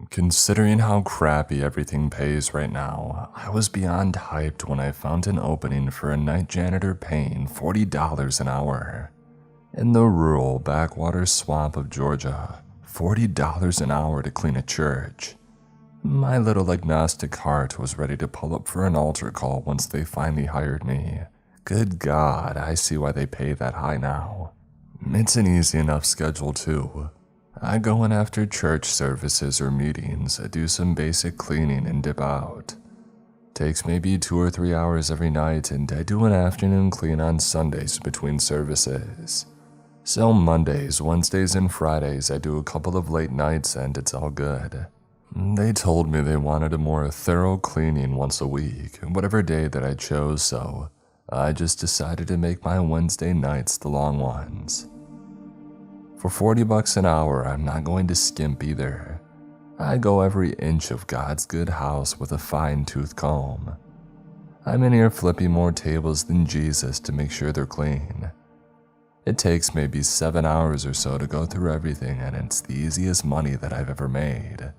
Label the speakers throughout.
Speaker 1: Considering how crappy everything pays right now, I was beyond hyped when I found an opening for a night janitor paying $40 an hour. In the rural backwater swamp of Georgia, $40 an hour to clean a church. My little agnostic heart was ready to pull up for an altar call once they finally hired me. Good God, I see why they pay that high now. It's an easy enough schedule too. I go in after church services or meetings, do some basic cleaning and dip out. Takes maybe 2 or 3 hours every night, and I do an afternoon clean on Sundays between services. So Mondays, Wednesdays, and Fridays I do a couple of late nights and it's all good. They told me they wanted a more thorough cleaning once a week, whatever day that I chose, so I just decided to make my Wednesday nights the long ones. For $40 an hour, I'm not going to skimp either. I go every inch of God's good house with a fine-tooth comb. I'm in here flipping more tables than Jesus to make sure they're clean. It takes maybe 7 hours or so to go through everything, and it's the easiest money that I've ever made.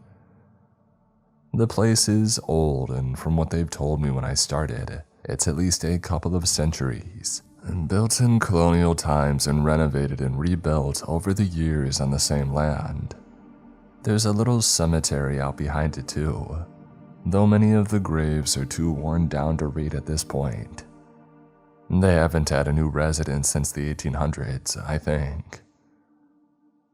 Speaker 1: The place is old, and from what they've told me when I started, it's at least a couple of centuries. Built in colonial times and renovated and rebuilt over the years on the same land. There's a little cemetery out behind it too, though many of the graves are too worn down to read at this point. They haven't had a new resident since the 1800s, I think.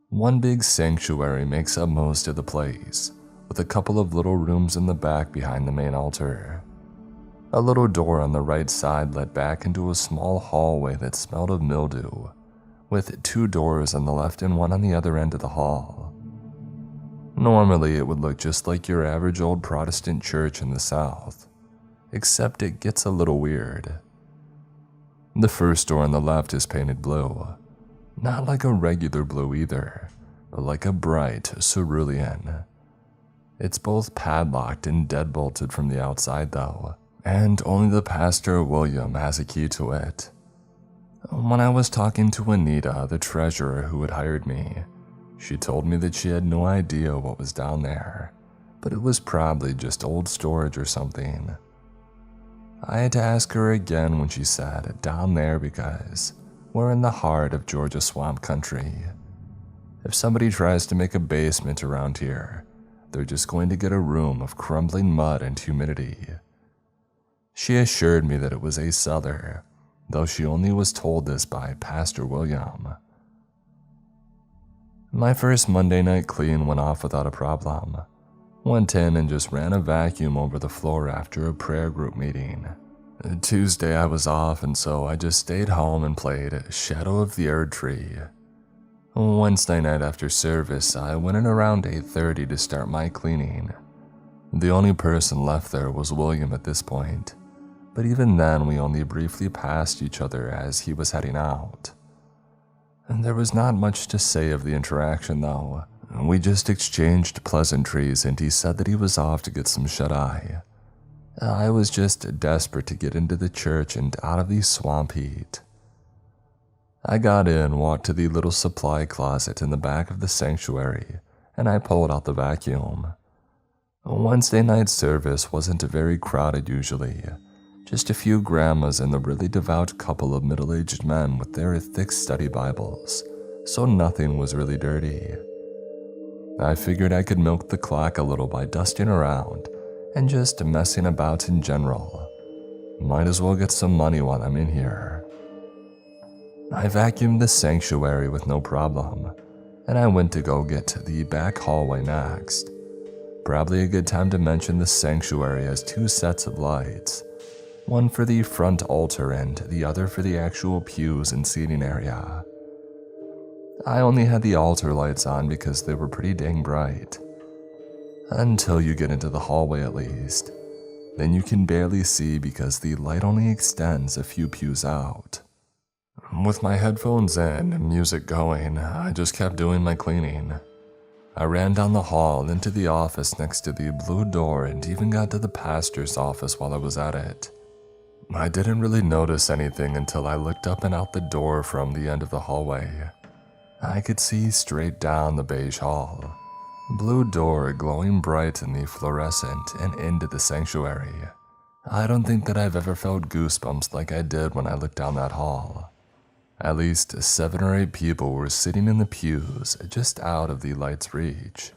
Speaker 1: One big sanctuary makes up most of the place, with a couple of little rooms in the back behind the main altar. A little door on the right side led back into a small hallway that smelled of mildew, with 2 doors on the left and one on the other end of the hall. Normally, it would look just like your average old Protestant church in the South, except it gets a little weird. The first door on the left is painted blue, not like a regular blue either, but like a bright cerulean. It's both padlocked and deadbolted from the outside though, and only the pastor, William, has a key to it. When I was talking to Anita, the treasurer who had hired me, she told me that she had no idea what was down there, but it was probably just old storage or something. I had to ask her again when she said down there because we're in the heart of Georgia swamp country. If somebody tries to make a basement around here, they're just going to get a room of crumbling mud and humidity. She assured me that it was a cellar, though she only was told this by Pastor William. My first Monday night clean went off without a problem. Went in and just ran a vacuum over the floor after a prayer group meeting. Tuesday I was off, and so I just stayed home and played Shadow of the Erd Tree. Wednesday night after service, I went in around 8:30 to start my cleaning. The only person left there was William at this point, but even then we only briefly passed each other as he was heading out. And there was not much to say of the interaction though. We just exchanged pleasantries and he said that he was off to get some shut-eye. I was just desperate to get into the church and out of the swamp heat. I got in, walked to the little supply closet in the back of the sanctuary, and I pulled out the vacuum. Wednesday night service wasn't very crowded usually, just a few grandmas and the really devout couple of middle-aged men with their thick study Bibles, so nothing was really dirty. I figured I could milk the clock a little by dusting around and just messing about in general. Might as well get some money while I'm in here. I vacuumed the sanctuary with no problem, and I went to go get the back hallway next. Probably a good time to mention the sanctuary has 2 sets of lights, one for the front altar and the other for the actual pews and seating area. I only had the altar lights on because they were pretty dang bright. Until you get into the hallway at least. Then you can barely see because the light only extends a few pews out. With my headphones in and music going, I just kept doing my cleaning. I ran down the hall into the office next to the blue door and even got to the pastor's office while I was at it. I didn't really notice anything until I looked up and out the door from the end of the hallway. I could see straight down the beige hall, Blue door glowing bright in the fluorescent and into the sanctuary. I don't think that I've ever felt goosebumps like I did when I looked down that hall. At least 7 or 8 people were sitting in the pews just out of the light's reach.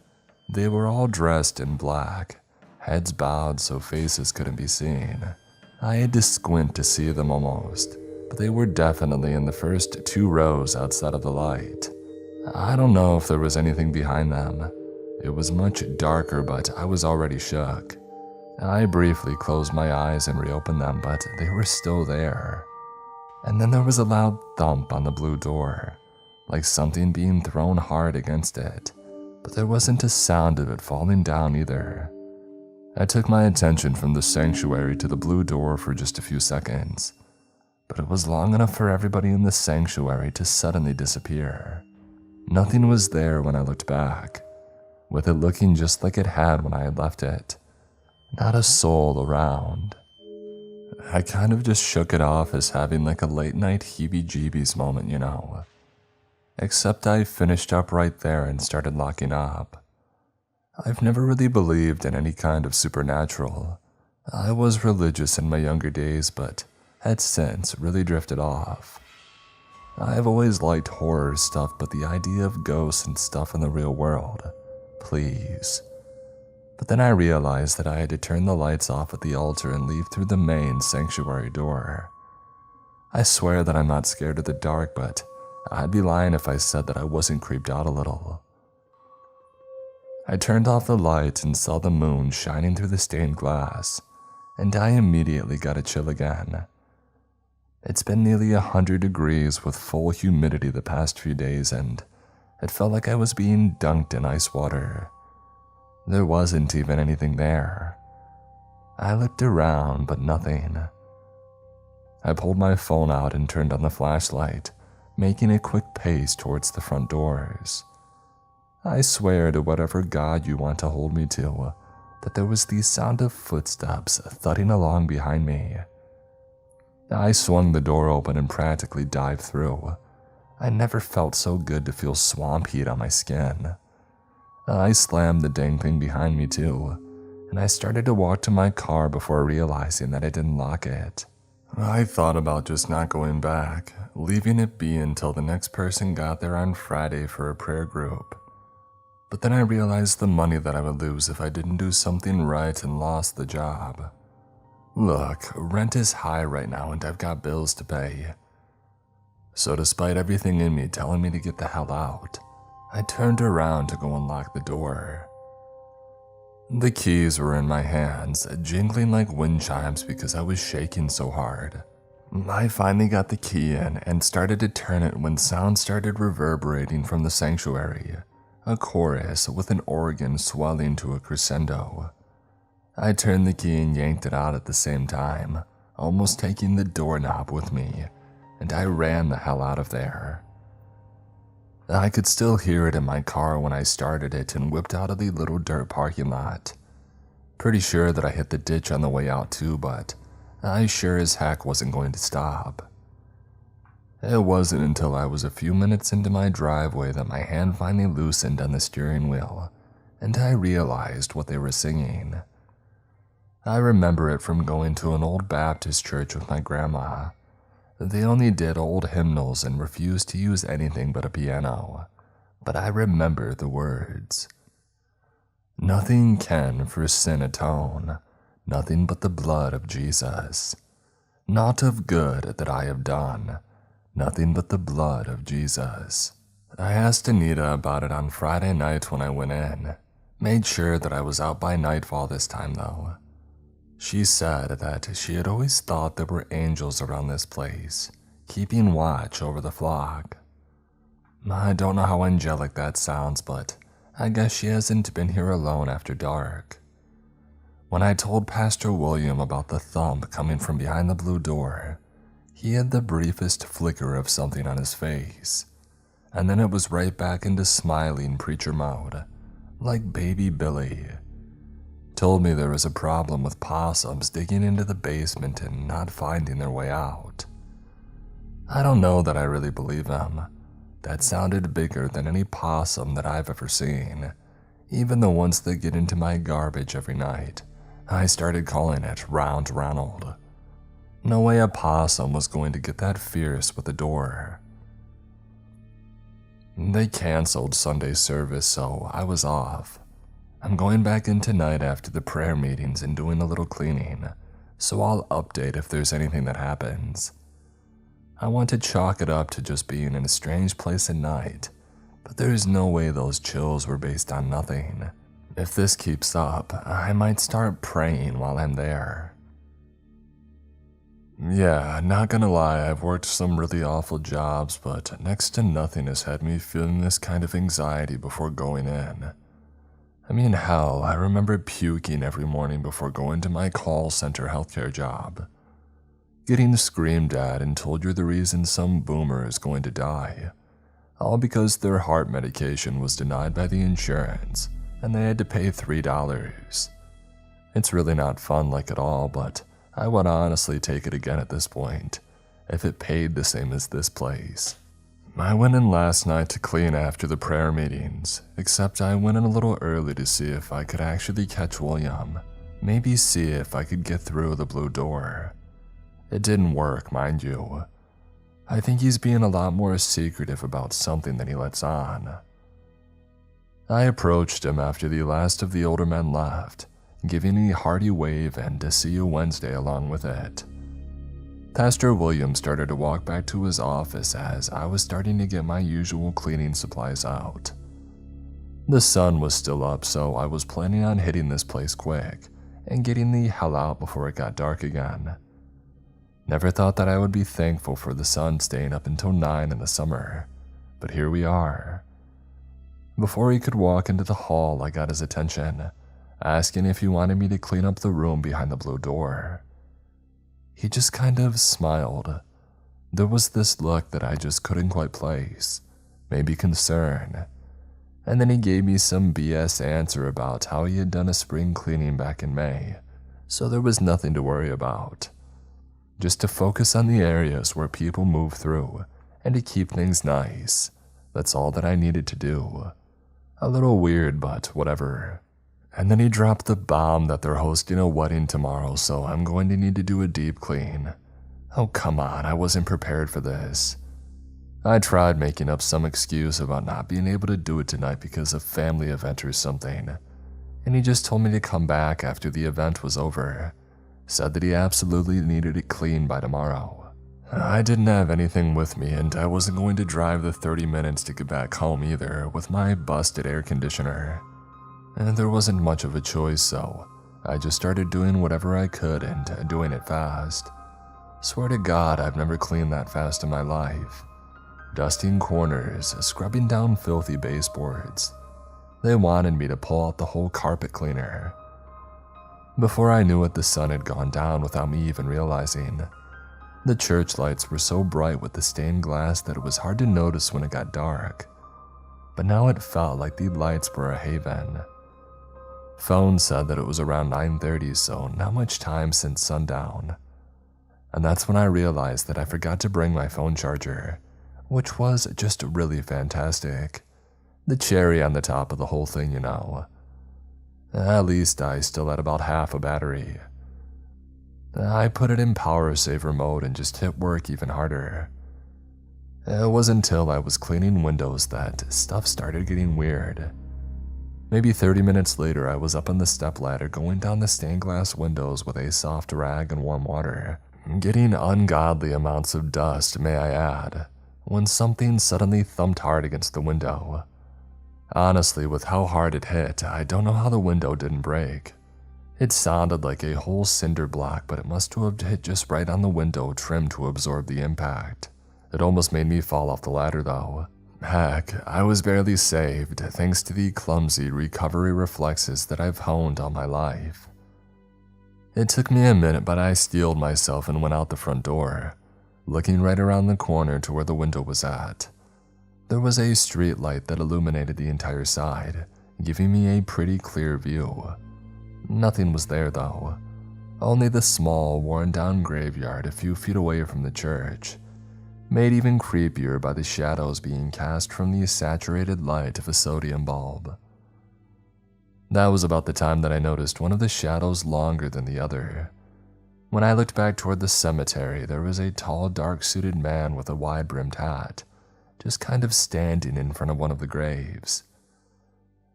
Speaker 1: They were all dressed in black, heads bowed so faces couldn't be seen. I had to squint to see them almost, but they were definitely in the first 2 rows outside of the light. I don't know if there was anything behind them. It was much darker, but I was already shook. I briefly closed my eyes and reopened them, but they were still there. And then there was a loud thump on the blue door, like something being thrown hard against it, but there wasn't a sound of it falling down either. I took my attention from the sanctuary to the blue door for just a few seconds, but it was long enough for everybody in the sanctuary to suddenly disappear. Nothing was there when I looked back, with it looking just like it had when I had left it. Not a soul around. I kind of just shook it off as having like a late night heebie-jeebies moment, you know. Except I finished up right there and started locking up. I've never really believed in any kind of supernatural. I was religious in my younger days, but had since really drifted off. I've always liked horror stuff, but the idea of ghosts and stuff in the real world, please. But then I realized that I had to turn the lights off at the altar and leave through the main sanctuary door. I swear that I'm not scared of the dark, but I'd be lying if I said that I wasn't creeped out a little. I turned off the light and saw the moon shining through the stained glass, and I immediately got a chill again. It's been nearly 100 degrees with full humidity the past few days, and it felt like I was being dunked in ice water. There wasn't even anything there. I looked around, but nothing. I pulled my phone out and turned on the flashlight, making a quick pace towards the front doors. I swear to whatever God you want to hold me to, that there was the sound of footsteps thudding along behind me. I swung the door open and practically dived through. I never felt so good to feel swamp heat on my skin. I slammed the dang thing behind me too, and I started to walk to my car before realizing that I didn't lock it. I thought about just not going back, leaving it be until the next person got there on Friday for a prayer group. But then I realized the money that I would lose if I didn't do something right and lost the job. Look, rent is high right now and I've got bills to pay. So despite everything in me telling me to get the hell out, I turned around to go unlock the door. The keys were in my hands, jingling like wind chimes because I was shaking so hard. I finally got the key in and started to turn it when sound started reverberating from the sanctuary, a chorus with an organ swelling to a crescendo. I turned the key and yanked it out at the same time, almost taking the doorknob with me, and I ran the hell out of there. I could still hear it in my car when I started it and whipped out of the little dirt parking lot. Pretty sure that I hit the ditch on the way out too, but I sure as heck wasn't going to stop. It wasn't until I was a few minutes into my driveway that my hand finally loosened on the steering wheel, and I realized what they were singing. I remember it from going to an old Baptist church with my grandma. They only did old hymnals and refused to use anything but a piano, but I remember the words. Nothing can for sin atone, nothing but the blood of Jesus. Naught of good that I have done, nothing but the blood of Jesus. I asked Anita about it on Friday night when I went in. Made sure that I was out by nightfall this time though. She said that she had always thought there were angels around this place, keeping watch over the flock. I don't know how angelic that sounds, but I guess she hasn't been here alone after dark. When I told Pastor William about the thump coming from behind the blue door, he had the briefest flicker of something on his face, and then it was right back into smiling preacher mode, like baby Billy. Told me there was a problem with possums digging into the basement and not finding their way out. I don't know that I really believe him. That sounded bigger than any possum that I've ever seen, even the ones that get into my garbage every night. I started calling it Round Ronald. No way a possum was going to get that fierce with the door. They canceled Sunday service, so I was off. I'm going back in tonight after the prayer meetings and doing a little cleaning, so I'll update if there's anything that happens. I want to chalk it up to just being in a strange place at night, but there's no way those chills were based on nothing. If this keeps up, I might start praying while I'm there. Yeah, not gonna lie, I've worked some really awful jobs, but next to nothing has had me feeling this kind of anxiety before going in. I mean, hell, I remember puking every morning before going to my call center healthcare job. Getting screamed at and told you're the reason some boomer is going to die. All because their heart medication was denied by the insurance, and they had to pay $3. It's really not fun like at all, but I would honestly take it again at this point, if it paid the same as this place. I went in last night to clean after the prayer meetings, except I went in a little early to see if I could actually catch William, maybe see if I could get through the blue door. It didn't work, mind you. I think he's being a lot more secretive about something than he lets on. I approached him after the last of the older men left, giving a hearty wave and to see you Wednesday along with it. Pastor William started to walk back to his office as I was starting to get my usual cleaning supplies out. The sun was still up, so I was planning on hitting this place quick and getting the hell out before it got dark again. Never thought that I would be thankful for the sun staying up until 9 in the summer, but here we are. Before he could walk into the hall, I got his attention, asking if he wanted me to clean up the room behind the blue door. He just kind of smiled. There was this look that I just couldn't quite place, maybe concern. And then he gave me some BS answer about how he had done a spring cleaning back in May, so there was nothing to worry about. Just to focus on the areas where people move through and to keep things nice. That's all that I needed to do. A little weird, but whatever. And then he dropped the bomb that they're hosting a wedding tomorrow, so I'm going to need to do a deep clean. Oh, come on, I wasn't prepared for this. I tried making up some excuse about not being able to do it tonight because of family event or something, and he just told me to come back after the event was over. Said that he absolutely needed it clean by tomorrow. I didn't have anything with me, and I wasn't going to drive the 30 minutes to get back home either with my busted air conditioner. And there wasn't much of a choice, so I just started doing whatever I could and doing it fast. Swear to God, I've never cleaned that fast in my life. Dusting corners, scrubbing down filthy baseboards. They wanted me to pull out the whole carpet cleaner. Before I knew it, the sun had gone down without me even realizing. The church lights were so bright with the stained glass that it was hard to notice when it got dark. But now it felt like the lights were a haven. Phone said that it was around 9:30, so not much time since sundown. And that's when I realized that I forgot to bring my phone charger, which was just really fantastic. The cherry on the top of the whole thing, you know. At least I still had about half a battery. I put it in power saver mode and just hit work even harder. It wasn't until I was cleaning windows that stuff started getting weird. Maybe 30 minutes later, I was up on the stepladder going down the stained glass windows with a soft rag and warm water, getting ungodly amounts of dust, may I add, when something suddenly thumped hard against the window. Honestly, with how hard it hit, I don't know how the window didn't break. It sounded like a whole cinder block, but it must have hit just right on the window trim to absorb the impact. It almost made me fall off the ladder though. Heck, I was barely saved thanks to the clumsy recovery reflexes that I've honed all my life. It took me a minute, but I steeled myself and went out the front door, looking right around the corner to where the window was at. There was a street light that illuminated the entire side, giving me a pretty clear view. Nothing was there though, only the small, worn-down graveyard a few feet away from the church, made even creepier by the shadows being cast from the saturated light of a sodium bulb. That was about the time that I noticed one of the shadows longer than the other. When I looked back toward the cemetery, there was a tall, dark-suited man with a wide-brimmed hat, just kind of standing in front of one of the graves.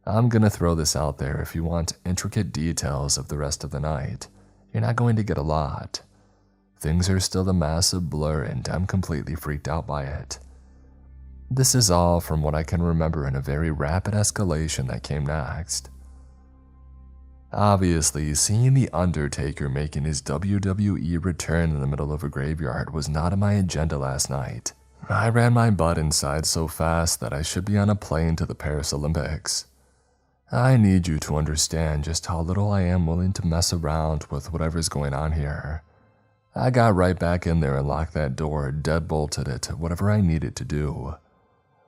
Speaker 1: I'm gonna throw this out there: if you want intricate details of the rest of the night, you're not going to get a lot. Things are still a massive blur and I'm completely freaked out by it. This is all from what I can remember in a very rapid escalation that came next. Obviously, seeing The Undertaker making his WWE return in the middle of a graveyard was not on my agenda last night. I ran my butt inside so fast that I should be on a plane to the Paris Olympics. I need you to understand just how little I am willing to mess around with whatever's going on here. I got right back in there and locked that door, deadbolted it, whatever I needed to do.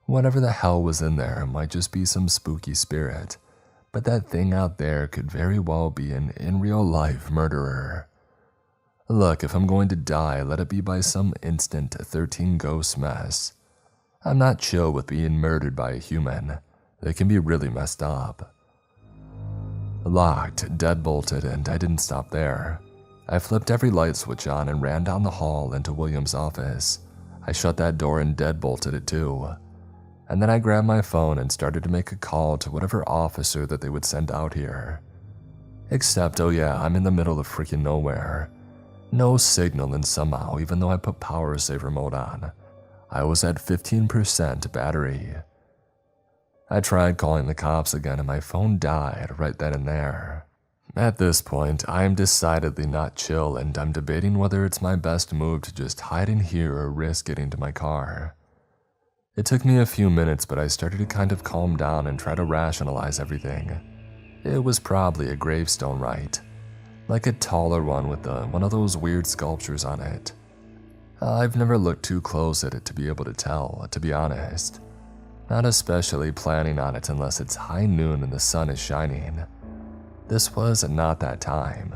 Speaker 1: Whatever the hell was in there might just be some spooky spirit, but that thing out there could very well be an in-real-life murderer. Look, if I'm going to die, let it be by some instant 13 ghost mess. I'm not chill with being murdered by a human. They can be really messed up. Locked, deadbolted, and I didn't stop there. I flipped every light switch on and ran down the hall into William's office. I shut that door and deadbolted it too. And then I grabbed my phone and started to make a call to whatever officer that they would send out here. Except, oh yeah, I'm in the middle of freaking nowhere. No signal, and somehow, even though I put power saver mode on, I was at 15% battery. I tried calling the cops again and my phone died right then and there. At this point, I am decidedly not chill and I'm debating whether it's my best move to just hide in here or risk getting to my car. It took me a few minutes, but I started to kind of calm down and try to rationalize everything. It was probably a gravestone, right? Like a taller one with one of those weird sculptures on it. I've never looked too close at it to be able to tell, to be honest. Not especially planning on it unless it's high noon and the sun is shining. This was not that time,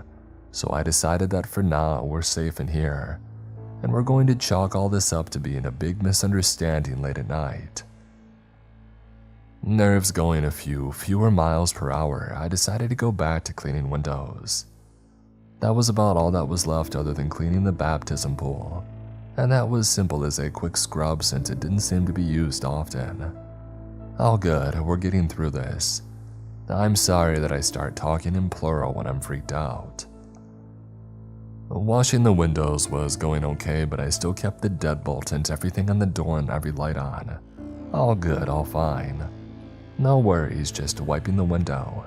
Speaker 1: so I decided that for now we're safe in here, and we're going to chalk all this up to being a big misunderstanding late at night. Nerves going a fewer miles per hour, I decided to go back to cleaning windows. That was about all that was left other than cleaning the baptism pool, and that was simple as a quick scrub since it didn't seem to be used often. All good, we're getting through this. I'm sorry that I start talking in plural when I'm freaked out. Washing the windows was going okay, but I still kept the deadbolt and everything on the door and every light on. All good, all fine. No worries, just wiping the window.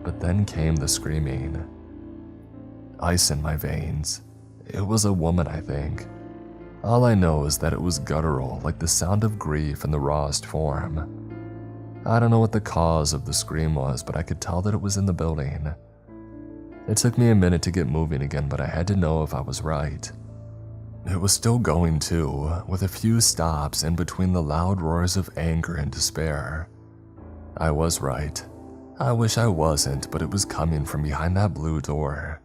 Speaker 1: But then came the screaming. Ice in my veins. It was a woman, I think. All I know is that it was guttural, like the sound of grief in the rawest form. I don't know what the cause of the scream was, but I could tell that it was in the building. It took me a minute to get moving again, but I had to know if I was right. It was still going too, with a few stops in between the loud roars of anger and despair. I was right. I wish I wasn't, but it was coming from behind that blue door.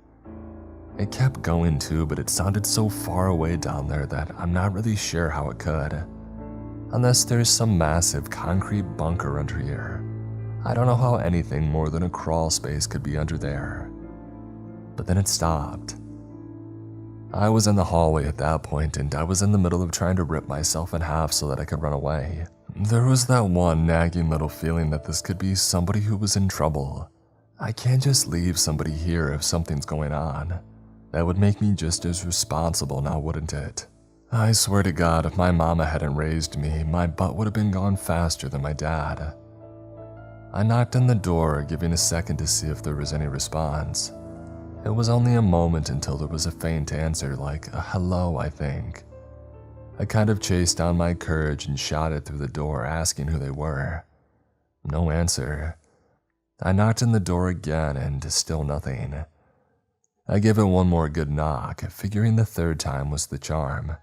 Speaker 1: It kept going too, but it sounded so far away down there that I'm not really sure how it could. Unless there's some massive concrete bunker under here. I don't know how anything more than a crawl space could be under there. But then it stopped. I was in the hallway at that point, and I was in the middle of trying to rip myself in half so that I could run away. There was that one nagging little feeling that this could be somebody who was in trouble. I can't just leave somebody here if something's going on. That would make me just as responsible now, wouldn't it? I swear to God, if my mama hadn't raised me, my butt would have been gone faster than my dad. I knocked on the door, giving a second to see if there was any response. It was only a moment until there was a faint answer, like a hello, I think. I kind of chased down my courage and shouted through the door, asking who they were. No answer. I knocked on the door again, and still nothing. I gave it one more good knock, figuring the third time was the charm.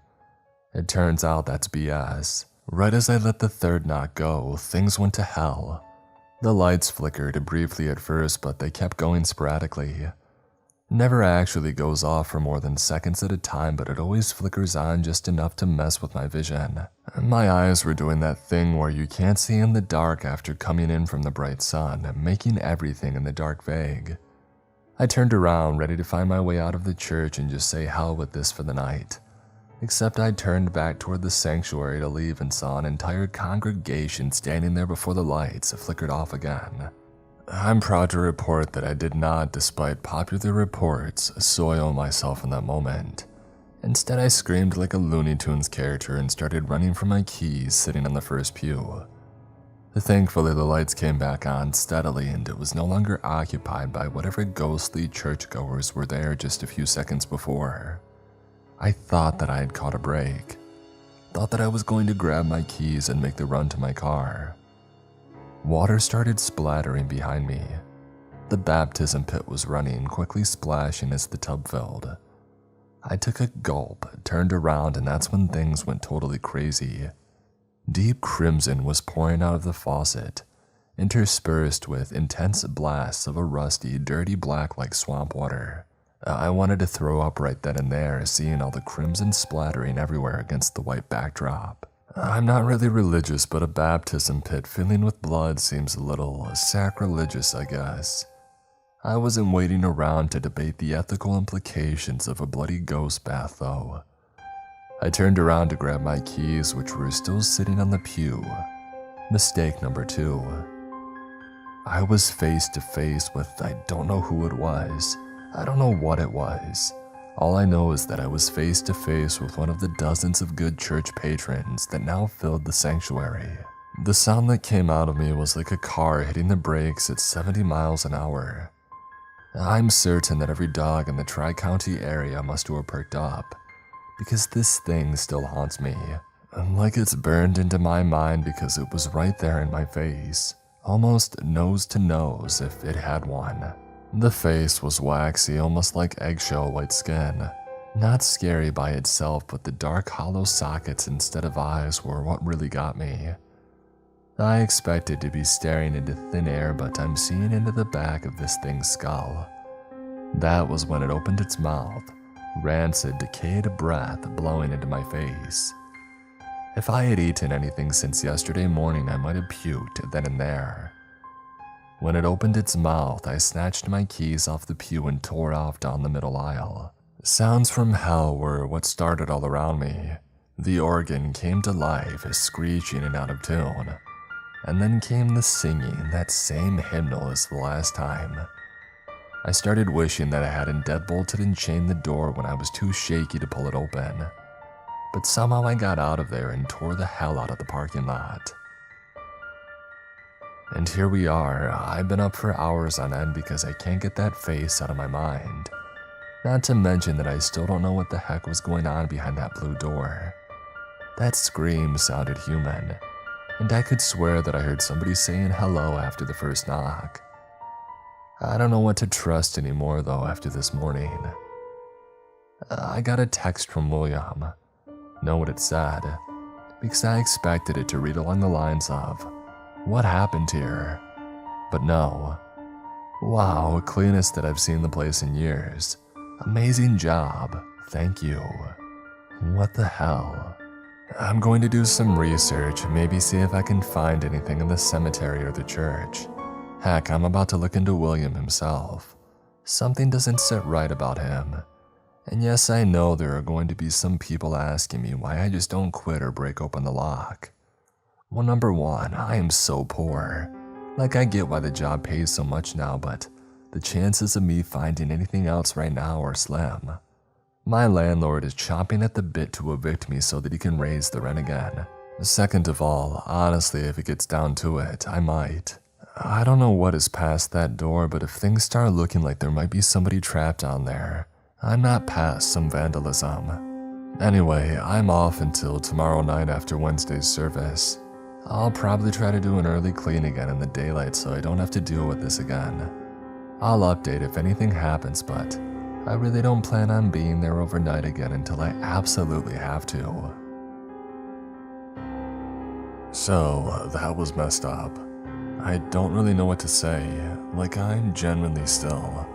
Speaker 1: It turns out that's BS. Right as I let the third knock go, things went to hell. The lights flickered briefly at first, but they kept going sporadically. Never actually goes off for more than seconds at a time, but it always flickers on just enough to mess with my vision. My eyes were doing that thing where you can't see in the dark after coming in from the bright sun, making everything in the dark vague. I turned around, ready to find my way out of the church and just say hell with this for the night. Except I turned back toward the sanctuary to leave and saw an entire congregation standing there before the lights flickered off again. I'm proud to report that I did not, despite popular reports, soil myself in that moment. Instead, I screamed like a Looney Tunes character and started running for my keys sitting on the first pew. Thankfully, the lights came back on steadily and it was no longer occupied by whatever ghostly churchgoers were there just a few seconds before. I thought that I had caught a break. Thought that I was going to grab my keys and make the run to my car. Water started splattering behind me. The baptism pit was running, quickly splashing as the tub filled. I took a gulp, turned around, and that's when things went totally crazy. Deep crimson was pouring out of the faucet, interspersed with intense blasts of a rusty, dirty black like swamp water. I wanted to throw up right then and there, seeing all the crimson splattering everywhere against the white backdrop. I'm not really religious, but a baptism pit filling with blood seems a little sacrilegious, I guess. I wasn't waiting around to debate the ethical implications of a bloody ghost bath, though. I turned around to grab my keys, which were still sitting on the pew. Mistake number 2. I was face to face with I don't know who it was. I don't know what it was. All I know is that I was face to face with one of the dozens of good church patrons that now filled the sanctuary. The sound that came out of me was like a car hitting the brakes at 70 miles an hour. I'm certain that every dog in the Tri-County area must have perked up, because this thing still haunts me. Like it's burned into my mind because it was right there in my face, almost nose to nose if it had one. The face was waxy, almost like eggshell white skin. Not scary by itself, but the dark hollow sockets instead of eyes were what really got me. I expected to be staring into thin air, but I'm seeing into the back of this thing's skull. That was when it opened its mouth, rancid, decayed breath blowing into my face. If I had eaten anything since yesterday morning, I might have puked then and there. When it opened its mouth, I snatched my keys off the pew and tore off down the middle aisle. Sounds from hell were what started all around me. The organ came to life, screeching and out of tune. And then came the singing, that same hymnal as the last time. I started wishing that I hadn't deadbolted and chained the door when I was too shaky to pull it open. But somehow I got out of there and tore the hell out of the parking lot. And here we are. I've been up for hours on end because I can't get that face out of my mind. Not to mention that I still don't know what the heck was going on behind that blue door. That scream sounded human, and I could swear that I heard somebody saying hello after the first knock. I don't know what to trust anymore though after this morning. I got a text from William. Know what it said, because I expected it to read along the lines of, "What happened here?" But no. "Wow, cleanest that I've seen the place in years. Amazing job. Thank you." What the hell? I'm going to do some research, maybe see if I can find anything in the cemetery or the church. Heck, I'm about to look into William himself. Something doesn't sit right about him. And yes, I know there are going to be some people asking me why I just don't quit or break open the lock. Well, number one, I am so poor. Like, I get why the job pays so much now, but the chances of me finding anything else right now are slim. My landlord is chomping at the bit to evict me so that he can raise the rent again. Second of all, honestly, if it gets down to it, I might. I don't know what is past that door, but if things start looking like there might be somebody trapped down there, I'm not past some vandalism. Anyway, I'm off until tomorrow night after Wednesday's service. I'll probably try to do an early clean again in the daylight so I don't have to deal with this again. I'll update if anything happens, but I really don't plan on being there overnight again until I absolutely have to. So, that was messed up. I don't really know what to say, like I'm genuinely still.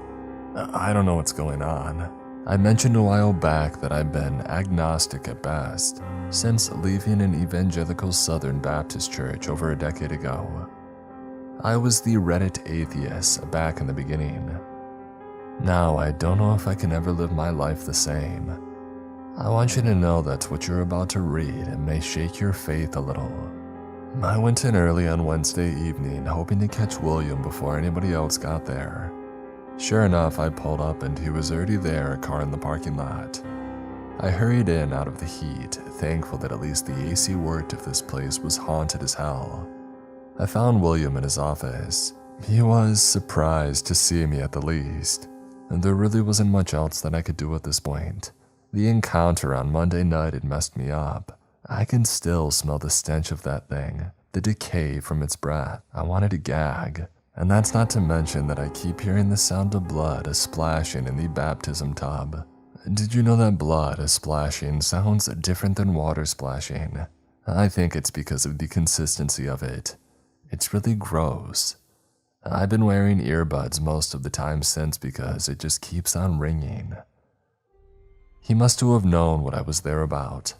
Speaker 1: I don't know what's going on. I mentioned a while back that I've been agnostic at best since leaving an evangelical Southern Baptist church over a decade ago. I was the Reddit atheist back in the beginning. Now I don't know if I can ever live my life the same. I want you to know that what you're about to read may shake your faith a little. I went in early on Wednesday evening hoping to catch William before anybody else got there. Sure enough, I pulled up and he was already there, a car in the parking lot. I hurried in out of the heat, thankful that at least the AC worked if this place was haunted as hell. I found William in his office. He was surprised to see me at the least, and there really wasn't much else that I could do at this point. The encounter on Monday night had messed me up. I can still smell the stench of that thing, the decay from its breath. I wanted to gag. And that's not to mention that I keep hearing the sound of blood splashing in the baptism tub. Did you know that blood splashing sounds different than water splashing? I think it's because of the consistency of it. It's really gross. I've been wearing earbuds most of the time since because it just keeps on ringing. He must have known what I was there about.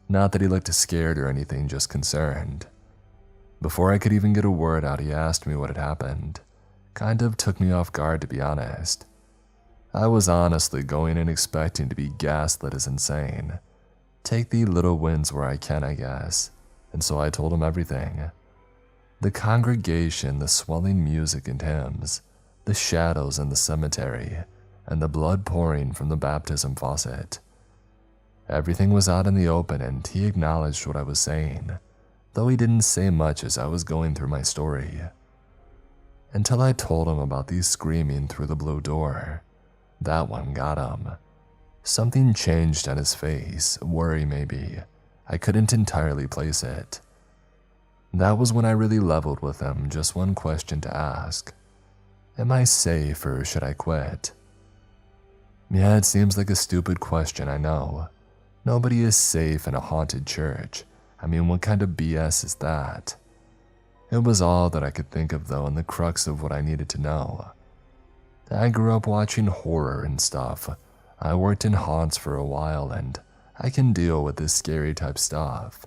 Speaker 1: Not that he looked scared or anything, just concerned. Before I could even get a word out, he asked me what had happened. Kind of took me off guard, to be honest. I was honestly going in expecting to be gaslit as insane. Take the little wins where I can, I guess. And so I told him everything. The congregation, the swelling music and hymns, the shadows in the cemetery, and the blood pouring from the baptism faucet. Everything was out in the open and he acknowledged what I was saying, though he didn't say much as I was going through my story. Until I told him about the screaming through the blue door. That one got him. Something changed on his face, worry maybe. I couldn't entirely place it. That was when I really leveled with him, just one question to ask. Am I safe or should I quit? Yeah, it seems like a stupid question, I know. Nobody is safe in a haunted church. I mean, what kind of BS is that? It was all that I could think of though, and the crux of what I needed to know. I grew up watching horror and stuff. I worked in haunts for a while and I can deal with this scary type stuff.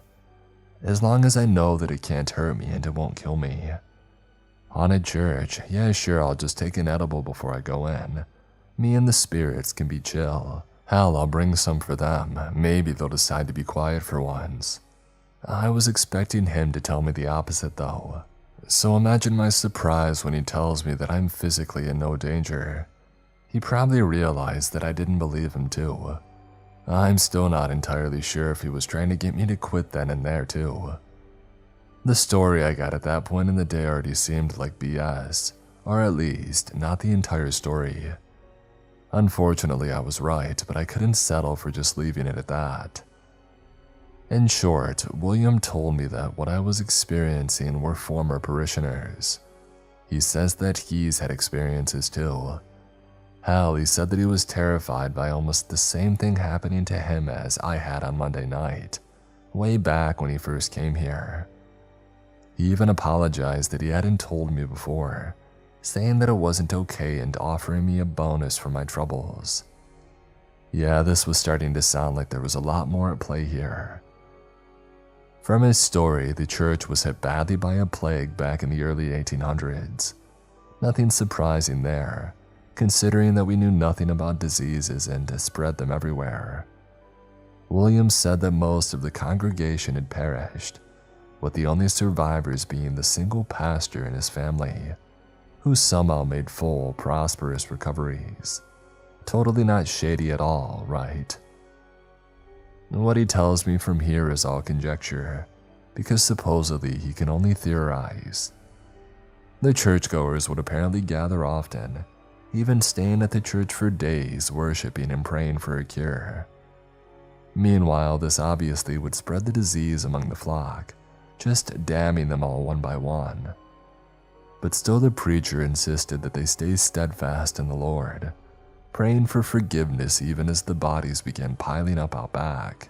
Speaker 1: As long as I know that it can't hurt me and it won't kill me. Haunted church, yeah sure, I'll just take an edible before I go in. Me and the spirits can be chill. Hell, I'll bring some for them. Maybe they'll decide to be quiet for once. I was expecting him to tell me the opposite though. So imagine my surprise when he tells me that I'm physically in no danger. He probably realized that I didn't believe him too. I'm still not entirely sure if he was trying to get me to quit then and there too. The story I got at that point in the day already seemed like BS, or at least not the entire story. Unfortunately, I was right, but I couldn't settle for just leaving it at that. In short, William told me that what I was experiencing were former parishioners. He says that he's had experiences too. Hell, he said that he was terrified by almost the same thing happening to him as I had on Monday night, way back when he first came here. He even apologized that he hadn't told me before, saying that it wasn't okay and offering me a bonus for my troubles. Yeah, this was starting to sound like there was a lot more at play here. From his story, the church was hit badly by a plague back in the early 1800s. Nothing surprising there, considering that we knew nothing about diseases and spread them everywhere. Williams said that most of the congregation had perished, with the only survivors being the single pastor and his family, who somehow made full, prosperous recoveries. Totally not shady at all, right? What he tells me from here is all conjecture, because supposedly he can only theorize. The churchgoers would apparently gather often, even staying at the church for days, worshiping and praying for a cure. Meanwhile, this obviously would spread the disease among the flock, just damning them all one by one. But still the preacher insisted that they stay steadfast in the Lord, praying for forgiveness even as the bodies began piling up out back.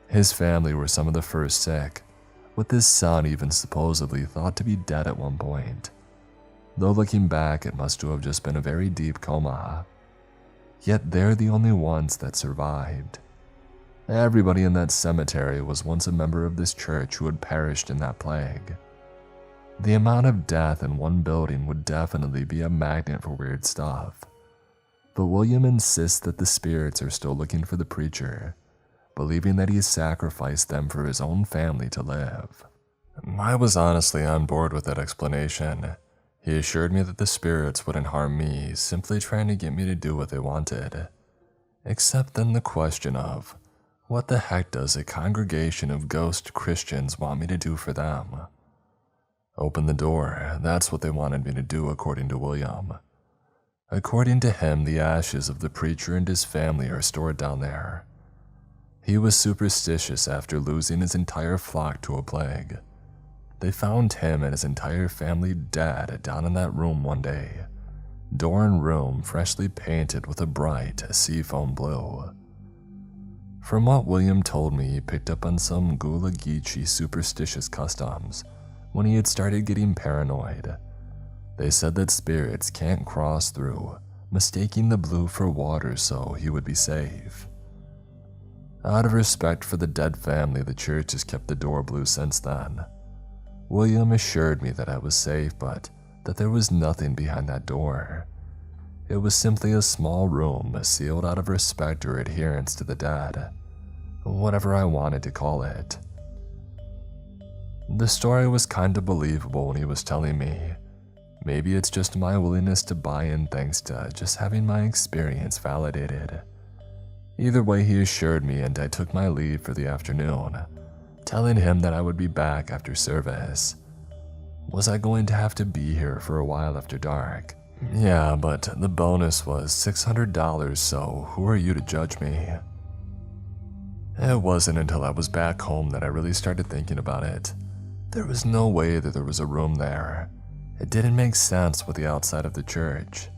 Speaker 1: His family were some of the first sick, with his son even supposedly thought to be dead at one point. though looking back it must have just been a very deep coma. Yet they're the only ones that survived. Everybody in that cemetery was once a member of this church who had perished in that plague. The amount of death in one building would definitely be a magnet for weird stuff. But William insists that the spirits are still looking for the preacher, believing that he sacrificed them for his own family to live. I was honestly on board with that explanation. He assured me that the spirits wouldn't harm me, simply trying to get me to do what they wanted. Except then the question of, what the heck does a congregation of ghost Christians want me to do for them? Open the door, that's what they wanted me to do according to William. According to him, the ashes of the preacher and his family are stored down there. He was superstitious after losing his entire flock to a plague. They found him and his entire family dead down in that room one day. Door and room freshly painted with a bright seafoam blue. From what William told me, he picked up on some Gula Geechee superstitious customs when he had started getting paranoid. They said that spirits can't cross through, mistaking the blue for water so he would be safe. Out of respect for the dead family, the church has kept the door blue since then. William assured me that I was safe, but that there was nothing behind that door. It was simply a small room sealed out of respect or adherence to the dead, whatever I wanted to call it. The story was kinda believable when he was telling me. Maybe it's just my willingness to buy in thanks to just having my experience validated. Either way, he assured me and I took my leave for the afternoon, telling him that I would be back after service. Was I going to have to be here for a while after dark? Yeah, but the bonus was $600, so who are you to judge me? It wasn't until I was back home that I really started thinking about it. There was no way that there was a room there. It didn't make sense with the outside of the church.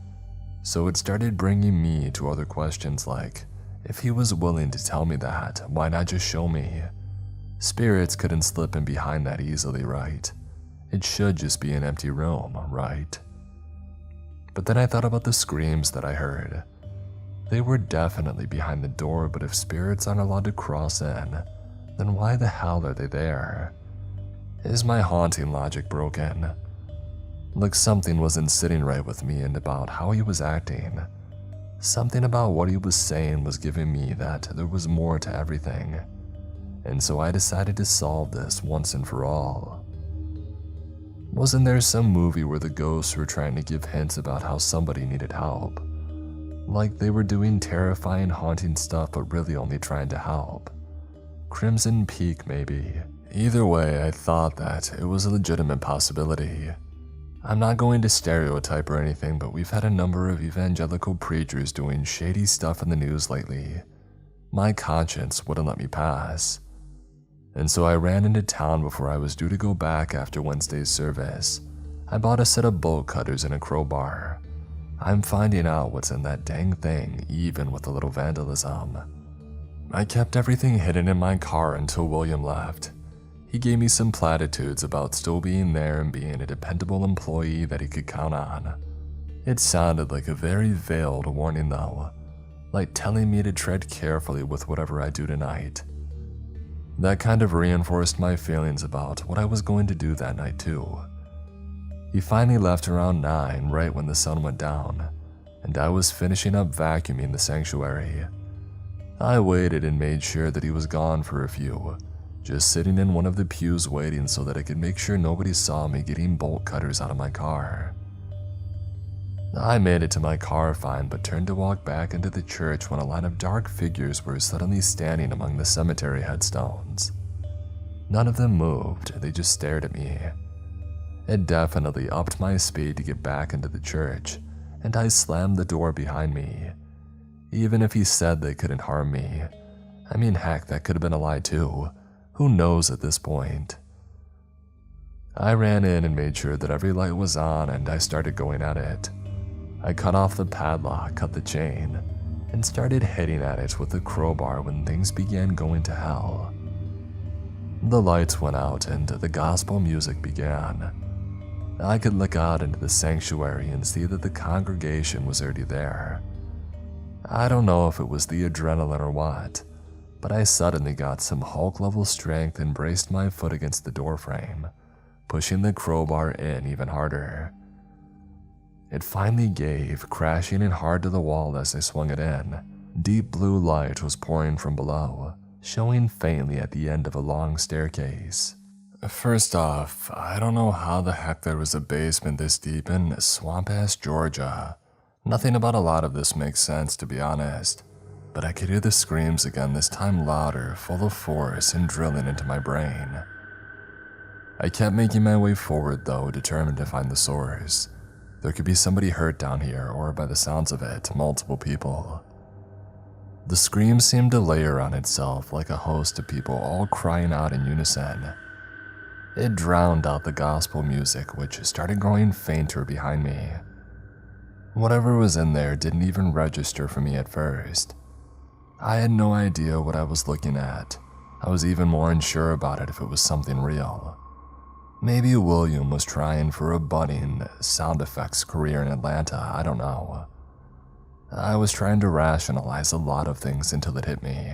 Speaker 1: So it started bringing me to other questions like, if he was willing to tell me that, why not just show me? Spirits couldn't slip in behind that easily, right? It should just be an empty room, right? But then I thought about the screams that I heard. They were definitely behind the door, but if spirits aren't allowed to cross in, then why the hell are they there? Is my haunting logic broken? Like something wasn't sitting right with me and about how he was acting. Something about what he was saying was giving me that there was more to everything. And so I decided to solve this once and for all. Wasn't there some movie where the ghosts were trying to give hints about how somebody needed help? Like they were doing terrifying, haunting stuff but really only trying to help. Crimson Peak, maybe. Either way, I thought that it was a legitimate possibility. I'm not going to stereotype or anything, but we've had a number of evangelical preachers doing shady stuff in the news lately. My conscience wouldn't let me pass. And so I ran into town before I was due to go back after Wednesday's service. I bought a set of bolt cutters and a crowbar. I'm finding out what's in that dang thing, even with a little vandalism. I kept everything hidden in my car until William left. He gave me some platitudes about still being there and being a dependable employee that he could count on. It sounded like a very veiled warning though, like telling me to tread carefully with whatever I do tonight. That kind of reinforced my feelings about what I was going to do that night too. He finally left around 9, right when the sun went down, and I was finishing up vacuuming the sanctuary. I waited and made sure that he was gone for a few, just sitting in one of the pews waiting so that I could make sure nobody saw me getting bolt cutters out of my car. I made it to my car fine, but turned to walk back into the church when a line of dark figures were suddenly standing among the cemetery headstones. None of them moved, they just stared at me. It definitely upped my speed to get back into the church, and I slammed the door behind me. Even if he said they couldn't harm me, I mean heck, that could have been a lie too. Who knows at this point? I ran in and made sure that every light was on and I started going at it. I cut off the padlock, cut the chain, and started hitting at it with the crowbar when things began going to hell. The lights went out and the gospel music began. I could look out into the sanctuary and see that the congregation was already there. I don't know if it was the adrenaline or what, but I suddenly got some Hulk-level strength and braced my foot against the doorframe, pushing the crowbar in even harder. It finally gave, crashing in hard to the wall as I swung it in. Deep blue light was pouring from below, showing faintly at the end of a long staircase. First off, I don't know how the heck there was a basement this deep in swamp-ass Georgia. Nothing about a lot of this makes sense, to be honest. But I could hear the screams again, this time louder, full of force and drilling into my brain. I kept making my way forward though, determined to find the source. There could be somebody hurt down here, or by the sounds of it, multiple people. The scream seemed to layer on itself like a host of people all crying out in unison. It drowned out the gospel music, which started growing fainter behind me. Whatever was in there didn't even register for me at first. I had no idea what I was looking at. I was even more unsure about it if it was something real. Maybe William was trying for a budding sound effects career in Atlanta, I don't know. I was trying to rationalize a lot of things until it hit me.